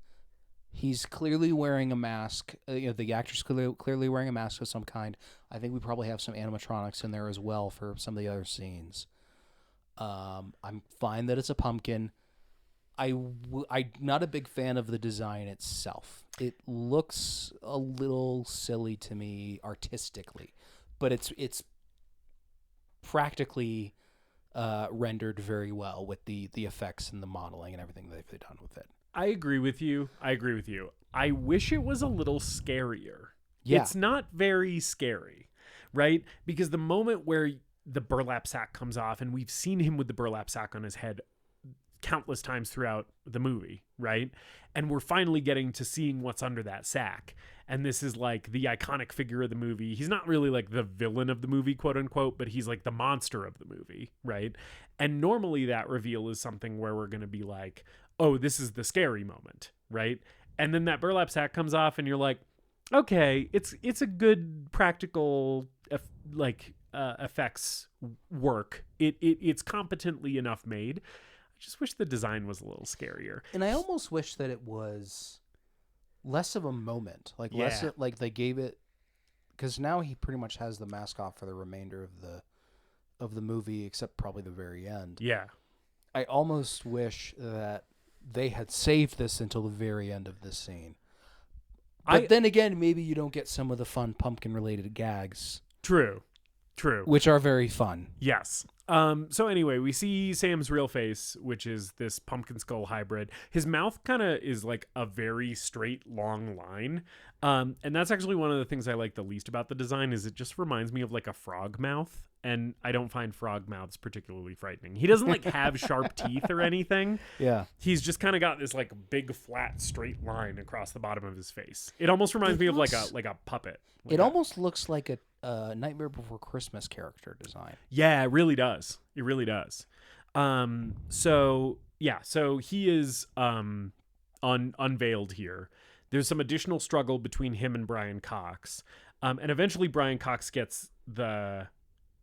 He's clearly wearing a mask. The actor's clearly wearing a mask of some kind. I think we probably have some animatronics in there as well for some of the other scenes. I'm fine that it's a pumpkin. I'm not a big fan of the design itself. It looks a little silly to me artistically, but it's practically rendered very well with the effects and the modeling and everything they've done with it. I agree with you. I wish it was a little scarier. Yeah. It's not very scary, right? Because the moment where the burlap sack comes off, and we've seen him with the burlap sack on his head countless times throughout the movie, right? And we're finally getting to seeing what's under that sack. And this is like the iconic figure of the movie. He's not really like the villain of the movie, quote unquote, but he's like the monster of the movie, right? And normally that reveal is something where we're going to be like, oh, this is the scary moment, right? And then that burlap sack comes off and you're like, okay, it's a good practical effects work. It's competently enough made. I just wish the design was a little scarier. And I almost wish that it was less of a moment, like they gave it, because now he pretty much has the mask off for the remainder of the movie, except probably the very end. Yeah, I almost wish that they had saved this until the very end of this scene. But then again, maybe you don't get some of the fun pumpkin related gags. True. Which are very fun. Yes. So anyway, we see Sam's real face, which is this pumpkin skull hybrid. His mouth kind of is like a very straight, long line. And that's actually one of the things I like the least about the design is it just reminds me of like a frog mouth. And I don't find frog mouths particularly frightening. He doesn't like have sharp teeth or anything. Yeah. He's just kind of got this like big, flat, straight line across the bottom of his face. It almost reminds me of like a puppet. It almost looks like a Nightmare Before Christmas character design. Yeah, it really does. It really does. So he is unveiled here. There's some additional struggle between him and Brian Cox. And eventually Brian Cox gets the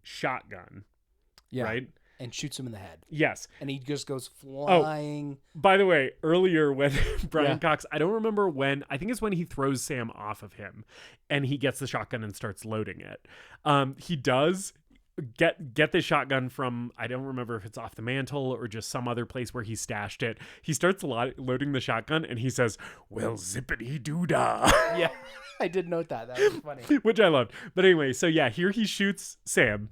shotgun. Yeah. Right? And shoots him in the head. Yes. And he just goes flying. Oh, by the way, earlier when Brian Cox, I don't remember when, I think it's when he throws Sam off of him and he gets the shotgun and starts loading it. He does get the shotgun from, I don't remember if it's off the mantle or just some other place where he stashed it. He starts loading the shotgun and he says, well, zippity doo dah. Yeah. I did note that. That was funny. Which I loved. But anyway, so yeah, here he shoots Sam.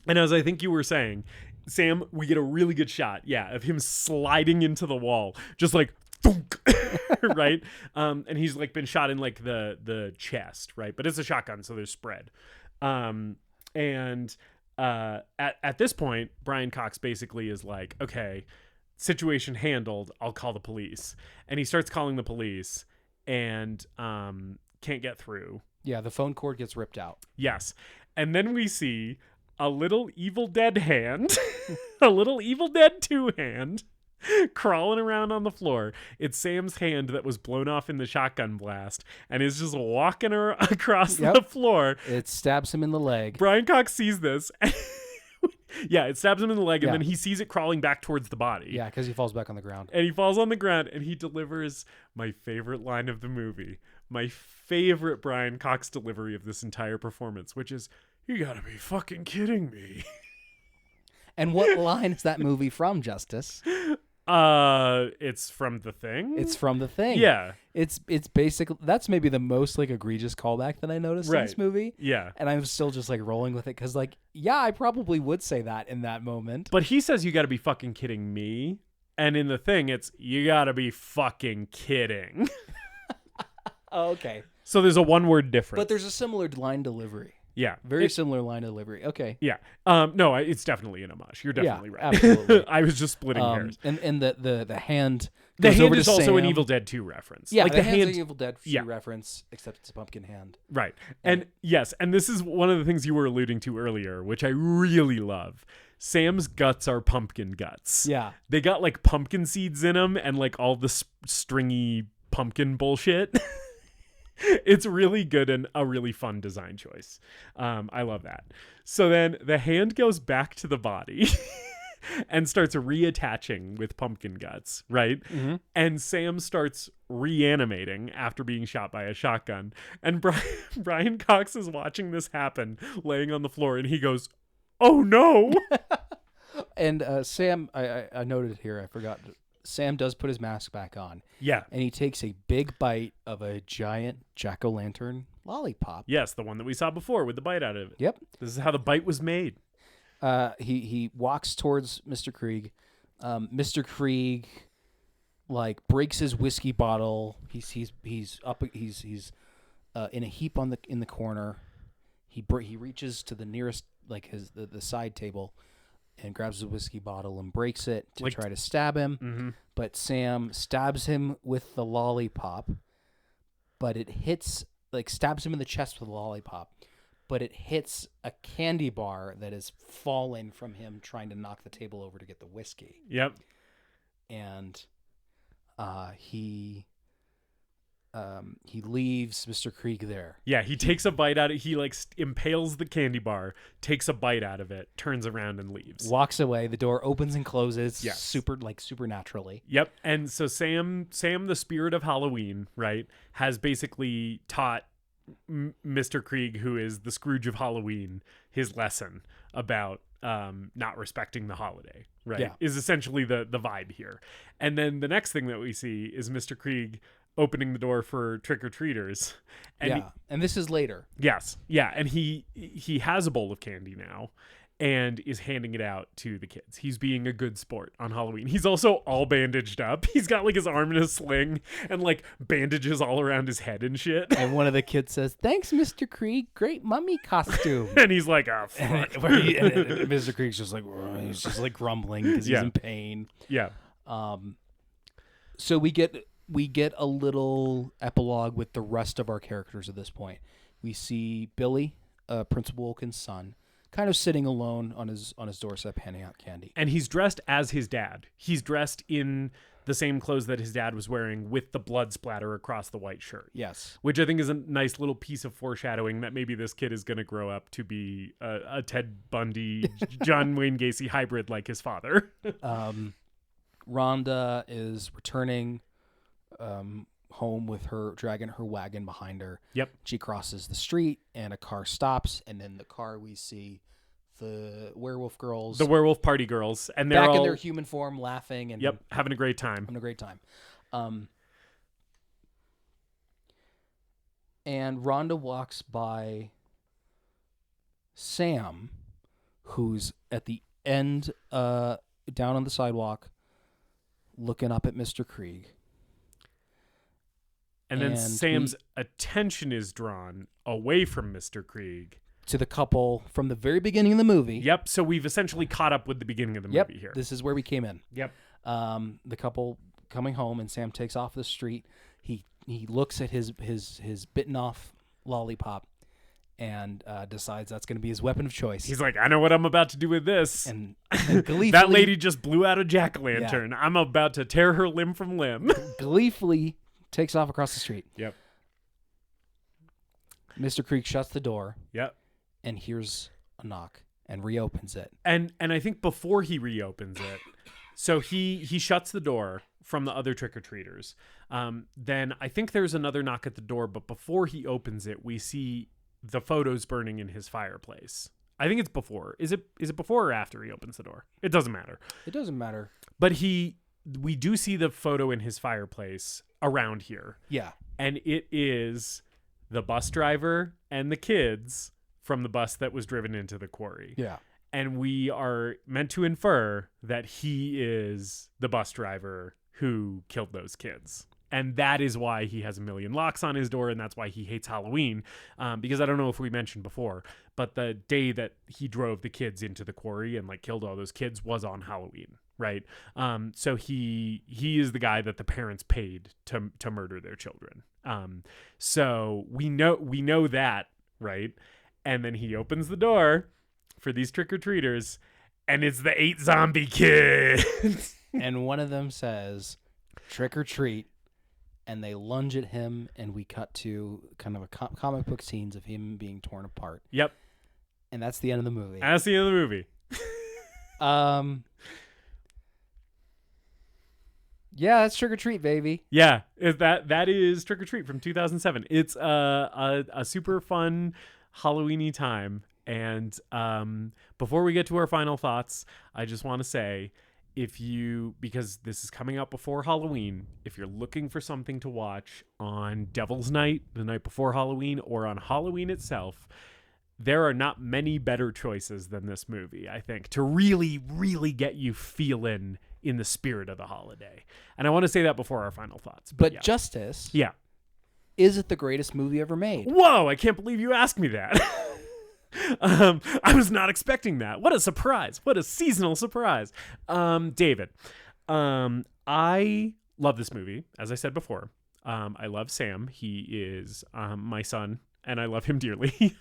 And as I think you were saying, Sam, we get a really good shot, of him sliding into the wall, just like thunk, right? And he's like been shot in like the chest, right? But it's a shotgun, so there's spread. And at this point, Brian Cox basically is like, okay, situation handled. I'll call the police, and he starts calling the police, and can't get through. Yeah, the phone cord gets ripped out. Yes, and then we see a little Evil Dead hand, a little Evil Dead 2 hand, crawling around on the floor. It's Sam's hand that was blown off in the shotgun blast and is just walking across the floor. It stabs him in the leg. Brian Cox sees this. Yeah, it stabs him in the leg, and then he sees it crawling back towards the body. Yeah, because he falls back on the ground. And he falls on the ground, and he delivers my favorite line of the movie. My favorite Brian Cox delivery of this entire performance, which is, "You gotta be fucking kidding me." And what line is that movie from, Justus? It's from The Thing. It's from The Thing. Yeah. It's basically, that's maybe the most like egregious callback that I noticed in this movie. Yeah. And I'm still just like rolling with it because like, yeah, I probably would say that in that moment. But he says, "You gotta be fucking kidding me." And in The Thing, it's, "You gotta be fucking kidding." Oh, okay. So there's a one-word difference. But there's a similar line delivery. Yeah. Very similar line of delivery. Okay. Yeah. No, it's definitely an homage. You're definitely right. Absolutely. I was just splitting hairs. And the hand. The goes hand over is to also an Sam. Evil Dead 2 reference. Yeah, like the the hand's hand. an Evil Dead 2 Yeah. reference, except it's a pumpkin hand. Right. And yes, and this is one of the things you were alluding to earlier, which I really love. Sam's guts are pumpkin guts. Yeah. They got like pumpkin seeds in them and like all the stringy pumpkin bullshit. It's really good and a really fun design choice. I love that. So then the hand goes back to the body and starts reattaching with pumpkin guts, right? Mm-hmm. And Sam starts reanimating after being shot by a shotgun. And Brian Cox is watching this happen, laying on the floor, and he goes, "Oh no!" And Sam, I noted here, I forgot. Sam does put his mask back on. Yeah. And he takes a big bite of a giant jack-o'-lantern lollipop. Yes, the one that we saw before with the bite out of it. Yep. This is how the bite was made. He walks towards Mr. Krieg. Mr. Krieg like breaks his whiskey bottle. He's up. He's in a heap in the corner. He reaches to the nearest like the side table and grabs the whiskey bottle and breaks it to try to stab him. Mm-hmm. But Sam stabs him with the lollipop, but it stabs him in the chest with the lollipop, but it hits a candy bar that is fallen from him trying to knock the table over to get the whiskey. Yep. And he leaves Mr. Krieg there. Yeah, he takes a bite out of it. He like impales the candy bar, takes a bite out of it, turns around and leaves. Walks away. The door opens and closes. Yes. Supernaturally. Yep. And so Sam, the spirit of Halloween, right, has basically taught Mr. Krieg, who is the Scrooge of Halloween, his lesson about not respecting the holiday, right? Yeah. Is essentially the vibe here. And then the next thing that we see is Mr. Krieg opening the door for trick-or-treaters. And and this is later. Yes. Yeah. And he has a bowl of candy now and is handing it out to the kids. He's being a good sport on Halloween. He's also all bandaged up. He's got like his arm in a sling and like bandages all around his head and shit. And one of the kids says, "Thanks, Mr. Krieg. Great mummy costume." And he's like, "Oh, fuck." and Mr. Krieg's just like, he's just like grumbling because he's in pain. Yeah. So we get a little epilogue with the rest of our characters at this point. We see Billy, Principal Wilkins' son, kind of sitting alone on his doorstep handing out candy. And he's dressed as his dad. He's dressed in the same clothes that his dad was wearing with the blood splatter across the white shirt. Yes. Which I think is a nice little piece of foreshadowing that maybe this kid is going to grow up to be a Ted Bundy, John Wayne Gacy hybrid like his father. Rhonda is returning home with her, dragging her wagon behind her. Yep. She crosses the street and a car stops, and in the car we see the werewolf girls. The werewolf party girls. And they're back all in their human form, laughing and having a great time. And Rhonda walks by Sam, who's at the end, down on the sidewalk, looking up at Mr. Krieg. And then Sam's attention is drawn away from Mr. Krieg to the couple from the very beginning of the movie. Yep. So we've essentially caught up with the beginning of the movie here. This is where we came in. Yep. The couple coming home, and Sam takes off the street. He looks at his bitten off lollipop and decides that's going to be his weapon of choice. He's like, I know what I'm about to do with this. And gleefully, that lady just blew out a jack-o'-lantern. Yeah. I'm about to tear her limb from limb. Gleefully takes off across the street. Yep. Mr. Krieg shuts the door. Yep. And hears a knock and reopens it. And I think before he reopens it, so he shuts the door from the other trick-or-treaters. Then I think there's another knock at the door, but before he opens it, we see the photos burning in his fireplace. I think it's before. Is it before or after he opens the door? It doesn't matter. It doesn't matter. But we do see the photo in his fireplace around here. Yeah. And it is the bus driver and the kids from the bus that was driven into the quarry. Yeah. And we are meant to infer that he is the bus driver who killed those kids. And that is why he has a million locks on his door, and that's why he hates Halloween. Because I don't know if we mentioned before, but the day that he drove the kids into the quarry and like killed all those kids was on Halloween, right? So he is the guy that the parents paid to murder their children. So we know that, right? And then he opens the door for these trick-or-treaters, and it's the 8 zombie kids. And one of them says, "Trick or treat," and they lunge at him, and we cut to kind of a comic book scenes of him being torn apart. Yep. And that's the end of the movie. That's the end of the movie. Yeah, that's Trick or Treat, baby. Yeah, that is Trick or Treat from 2007. It's a super fun Halloween-y time. And before we get to our final thoughts, I just want to say, because this is coming out before Halloween, if you're looking for something to watch on Devil's Night, the night before Halloween, or on Halloween itself, there are not many better choices than this movie, I think, to really, really get you feeling in the spirit of the holiday. And I want to say that before our final thoughts. But yeah. Justus, Yeah. is it the greatest movie ever made? Whoa, I can't believe you asked me that. I was not expecting that. What a surprise. What a seasonal surprise. David, I love this movie. As I said before, I love Sam. He is my son, and I love him dearly.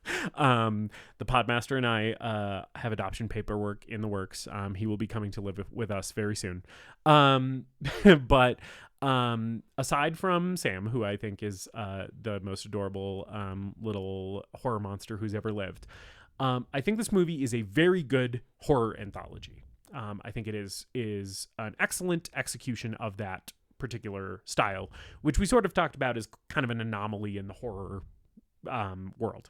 The Podmaster and I have adoption paperwork in the works. He will be coming to live with us very soon. But aside from Sam, who I think is the most adorable little horror monster who's ever lived, I think this movie is a very good horror anthology. I think it is an excellent execution of that particular style, which we sort of talked about as kind of an anomaly in the horror world.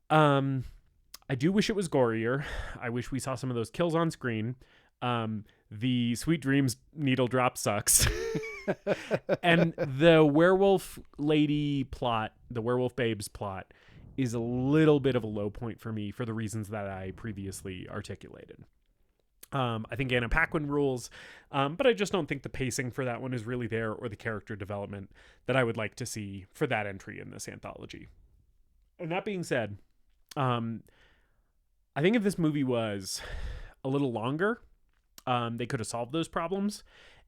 I do wish it was gorier. I wish we saw some of those kills on screen. The Sweet Dreams needle drop sucks. And the werewolf lady plot, the werewolf babes plot, is a little bit of a low point for me for the reasons that I previously articulated. I think Anna Paquin rules, but I just don't think the pacing for that one is really there, or the character development that I would like to see for that entry in this anthology. And that being said, I think if this movie was a little longer, they could have solved those problems,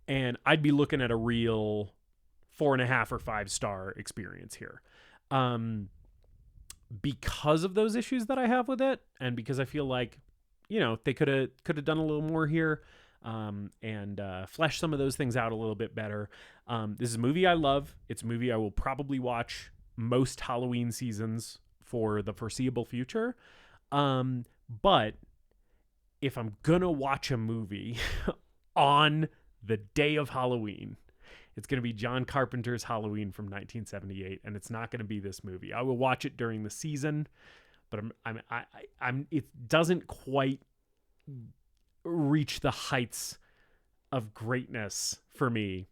and I'd be looking at a real 4.5 or 5-star experience here. Because of those issues that I have with it, and because I feel like, they could have done a little more here, and fleshed some of those things out a little bit better. This is a movie I love. It's a movie I will probably watch most Halloween seasons for the foreseeable future. But if I'm gonna watch a movie on the day of Halloween, it's gonna be John Carpenter's Halloween from 1978, and it's not gonna be this movie. I will watch it during the season, but it doesn't quite reach the heights of greatness for me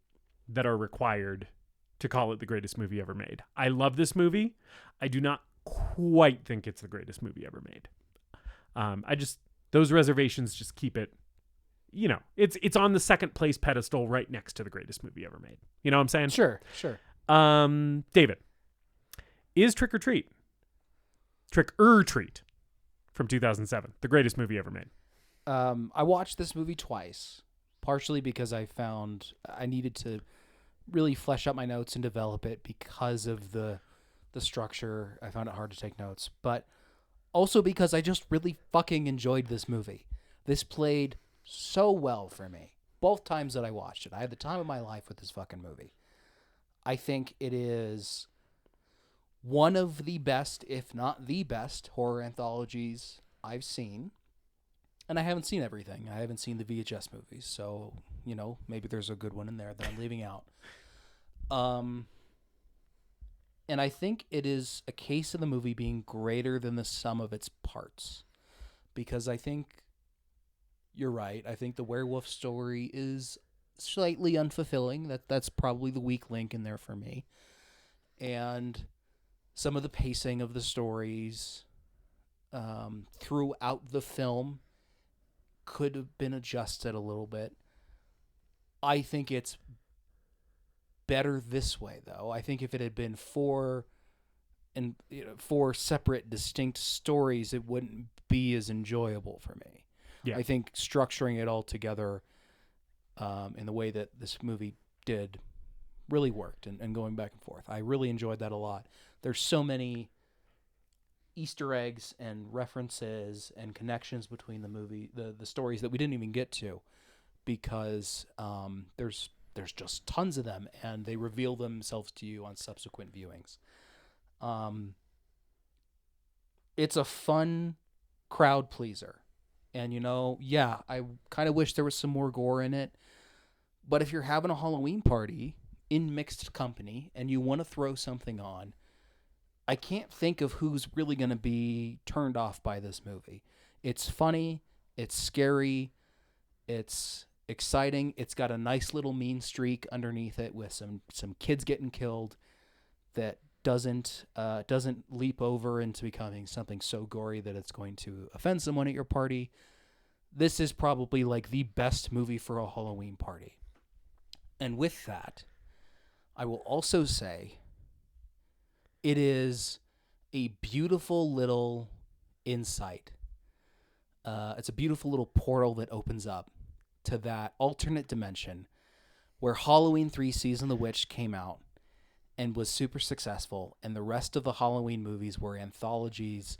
that are required to call it the greatest movie ever made. I love this movie. I do not quite think it's the greatest movie ever made. Those reservations just keep it, it's on the second place pedestal right next to the greatest movie ever made. You know what I'm saying? Sure. David, is Trick or Treat from 2007 the greatest movie ever made? I watched this movie twice, partially because I found I needed to really flesh out my notes and develop it because of the structure. I found it hard to take notes, but also because I just really fucking enjoyed this movie. This played so well for me both times that I watched it. I had the time of my life with this fucking movie. I think it is one of the best, if not the best, horror anthologies I've seen. And I haven't seen everything. I haven't seen the VHS movies, so, maybe there's a good one in there that I'm leaving out. And I think it is a case of the movie being greater than the sum of its parts. Because I think you're right. I think the werewolf story is slightly unfulfilling. That's probably the weak link in there for me. And some of the pacing of the stories throughout the film could have been adjusted a little bit. I think it's better this way, though. I think if it had been four separate, distinct stories, it wouldn't be as enjoyable for me. Yeah. I think structuring it all together in the way that this movie did really worked, and going back and forth. I really enjoyed that a lot. There's so many Easter eggs and references and connections between the stories that we didn't even get to, because there's just tons of them, and they reveal themselves to you on subsequent viewings. It's a fun crowd pleaser, and I kind of wish there was some more gore in it, but if you're having a Halloween party in mixed company and you want to throw something on, I can't think of who's really going to be turned off by this movie. It's funny, it's scary, it's exciting, it's got a nice little mean streak underneath it with some kids getting killed that doesn't leap over into becoming something so gory that it's going to offend someone at your party. This is probably like the best movie for a Halloween party. And with that, I will also say it is a beautiful little insight. It's a beautiful little portal that opens up to that alternate dimension where Halloween 3 Season of the Witch came out and was super successful, and the rest of the Halloween movies were anthologies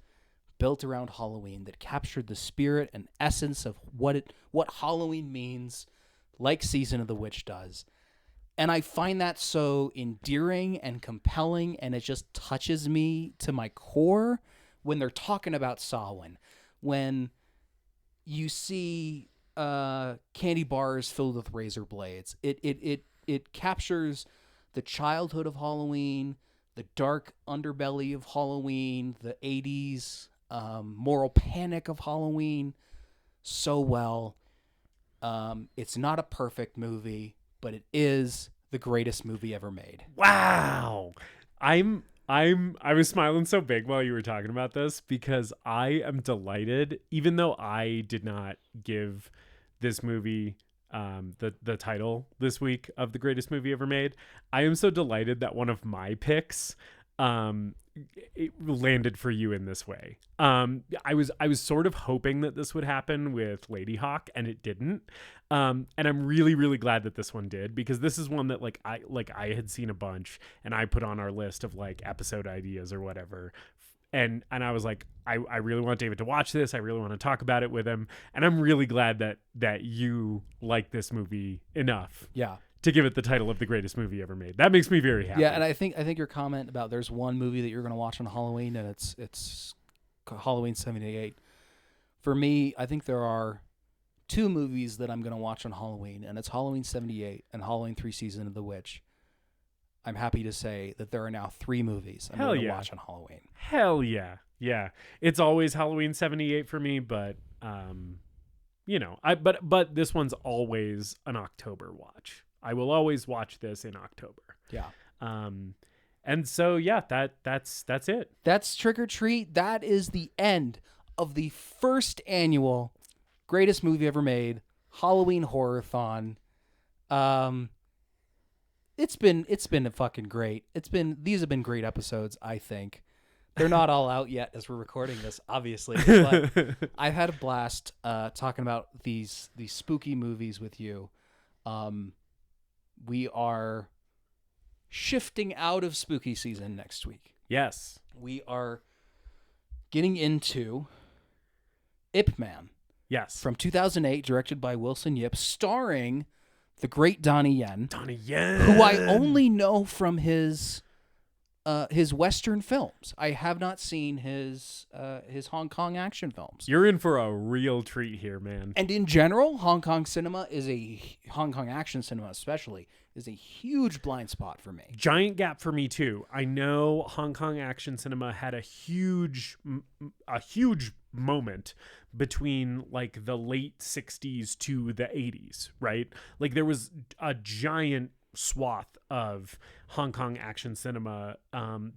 built around Halloween that captured the spirit and essence of what Halloween means, like Season of the Witch does. And I find that so endearing and compelling, and it just touches me to my core when they're talking about Samhain. When you see candy bars filled with razor blades, it captures the childhood of Halloween, the dark underbelly of Halloween, the 80s moral panic of Halloween so well. It's not a perfect movie, but it is the greatest movie ever made. Wow. I was smiling so big while you were talking about this because I am delighted, even though I did not give this movie the title this week of the greatest movie ever made. I am so delighted that one of my picks it landed for you in this way. I was sort of hoping that this would happen with Lady Hawk, and it didn't. And I'm really, really glad that this one did, because this is one that I had seen a bunch, and I put on our list of like episode ideas or whatever. And I was like, I really want David to watch this. I really want to talk about it with him. And I'm really glad that you like this movie enough. Yeah. To give it the title of the greatest movie ever made. That makes me very happy. Yeah, and I think your comment about there's one movie that you're going to watch on Halloween, and it's Halloween 78. For me, I think there are two movies that I'm going to watch on Halloween, and it's Halloween 78 and Halloween 3 Season of the Witch. I'm happy to say that there are now 3 movies I'm going to watch on Halloween. Hell yeah. Yeah. It's always Halloween 78 for me, but but this one's always an October watch. I will always watch this in October. Yeah. And so yeah, that's it. That's Trick or Treat. That is the end of the first annual greatest movie ever made Halloween Horrorthon. It's been a fucking great. These have been great episodes, I think. They're not all out yet as we're recording this, obviously. But I've had a blast talking about these spooky movies with you. We are shifting out of spooky season next week. Yes. We are getting into Ip Man. Yes. From 2008, directed by Wilson Yip, starring the great Donnie Yen. Donnie Yen. Who I only know from his Western films. I have not seen his Hong Kong action films. You're in for a real treat here, man. And in general, Hong Kong action cinema especially, is a huge blind spot for me. Giant gap for me too. I know Hong Kong action cinema had a huge moment between like the late 60s to the 80s, right? Like there was a giant swath of Hong Kong action cinema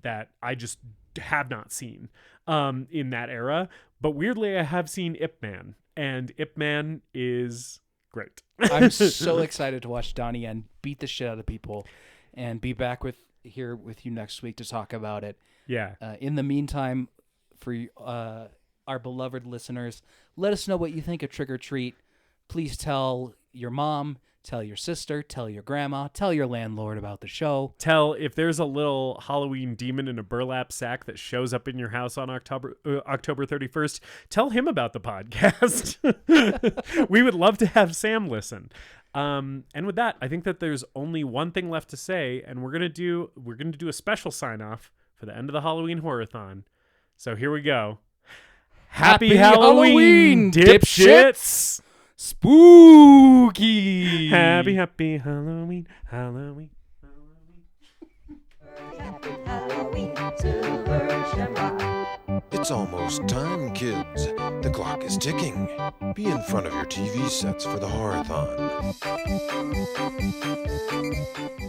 that I just have not seen in that era. But weirdly, I have seen Ip Man, and Ip Man is great. I'm so excited to watch Donnie Yen beat the shit out of people and be back here with you next week to talk about it. Yeah. In the meantime, for our beloved listeners, let us know what you think of Trick or Treat. Please tell your mom, tell your sister, tell your grandma, tell your landlord about the show. Tell if there's a little Halloween demon in a burlap sack that shows up in your house on October 31st, tell him about the podcast. We would love to have Sam listen. And with that, I think that there's only one thing left to say, and we're gonna do a special sign off for the end of the Halloween Horrorthon. So here we go. Happy Halloween, dipshits! Spooky! Happy Halloween, Halloween. Happy Halloween, silver shamrock. It's almost time, kids. The clock is ticking. Be in front of your TV sets for the Horrorthon.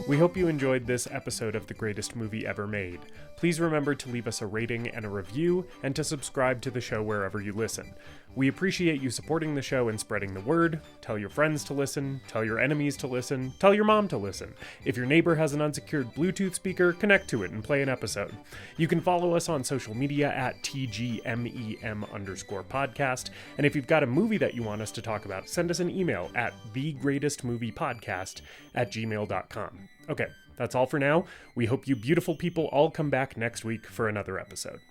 We hope you enjoyed this episode of The Greatest Movie Ever Made. Please remember to leave us a rating and a review, and to subscribe to the show wherever you listen. We appreciate you supporting the show and spreading the word. Tell your friends to listen, tell your enemies to listen, tell your mom to listen. If your neighbor has an unsecured Bluetooth speaker, connect to it and play an episode. You can follow us on social media at TGMEM_podcast. And if you've got a movie that you want us to talk about, send us an email at thegreatestmoviepodcast@gmail.com. Okay, that's all for now. We hope you beautiful people all come back next week for another episode.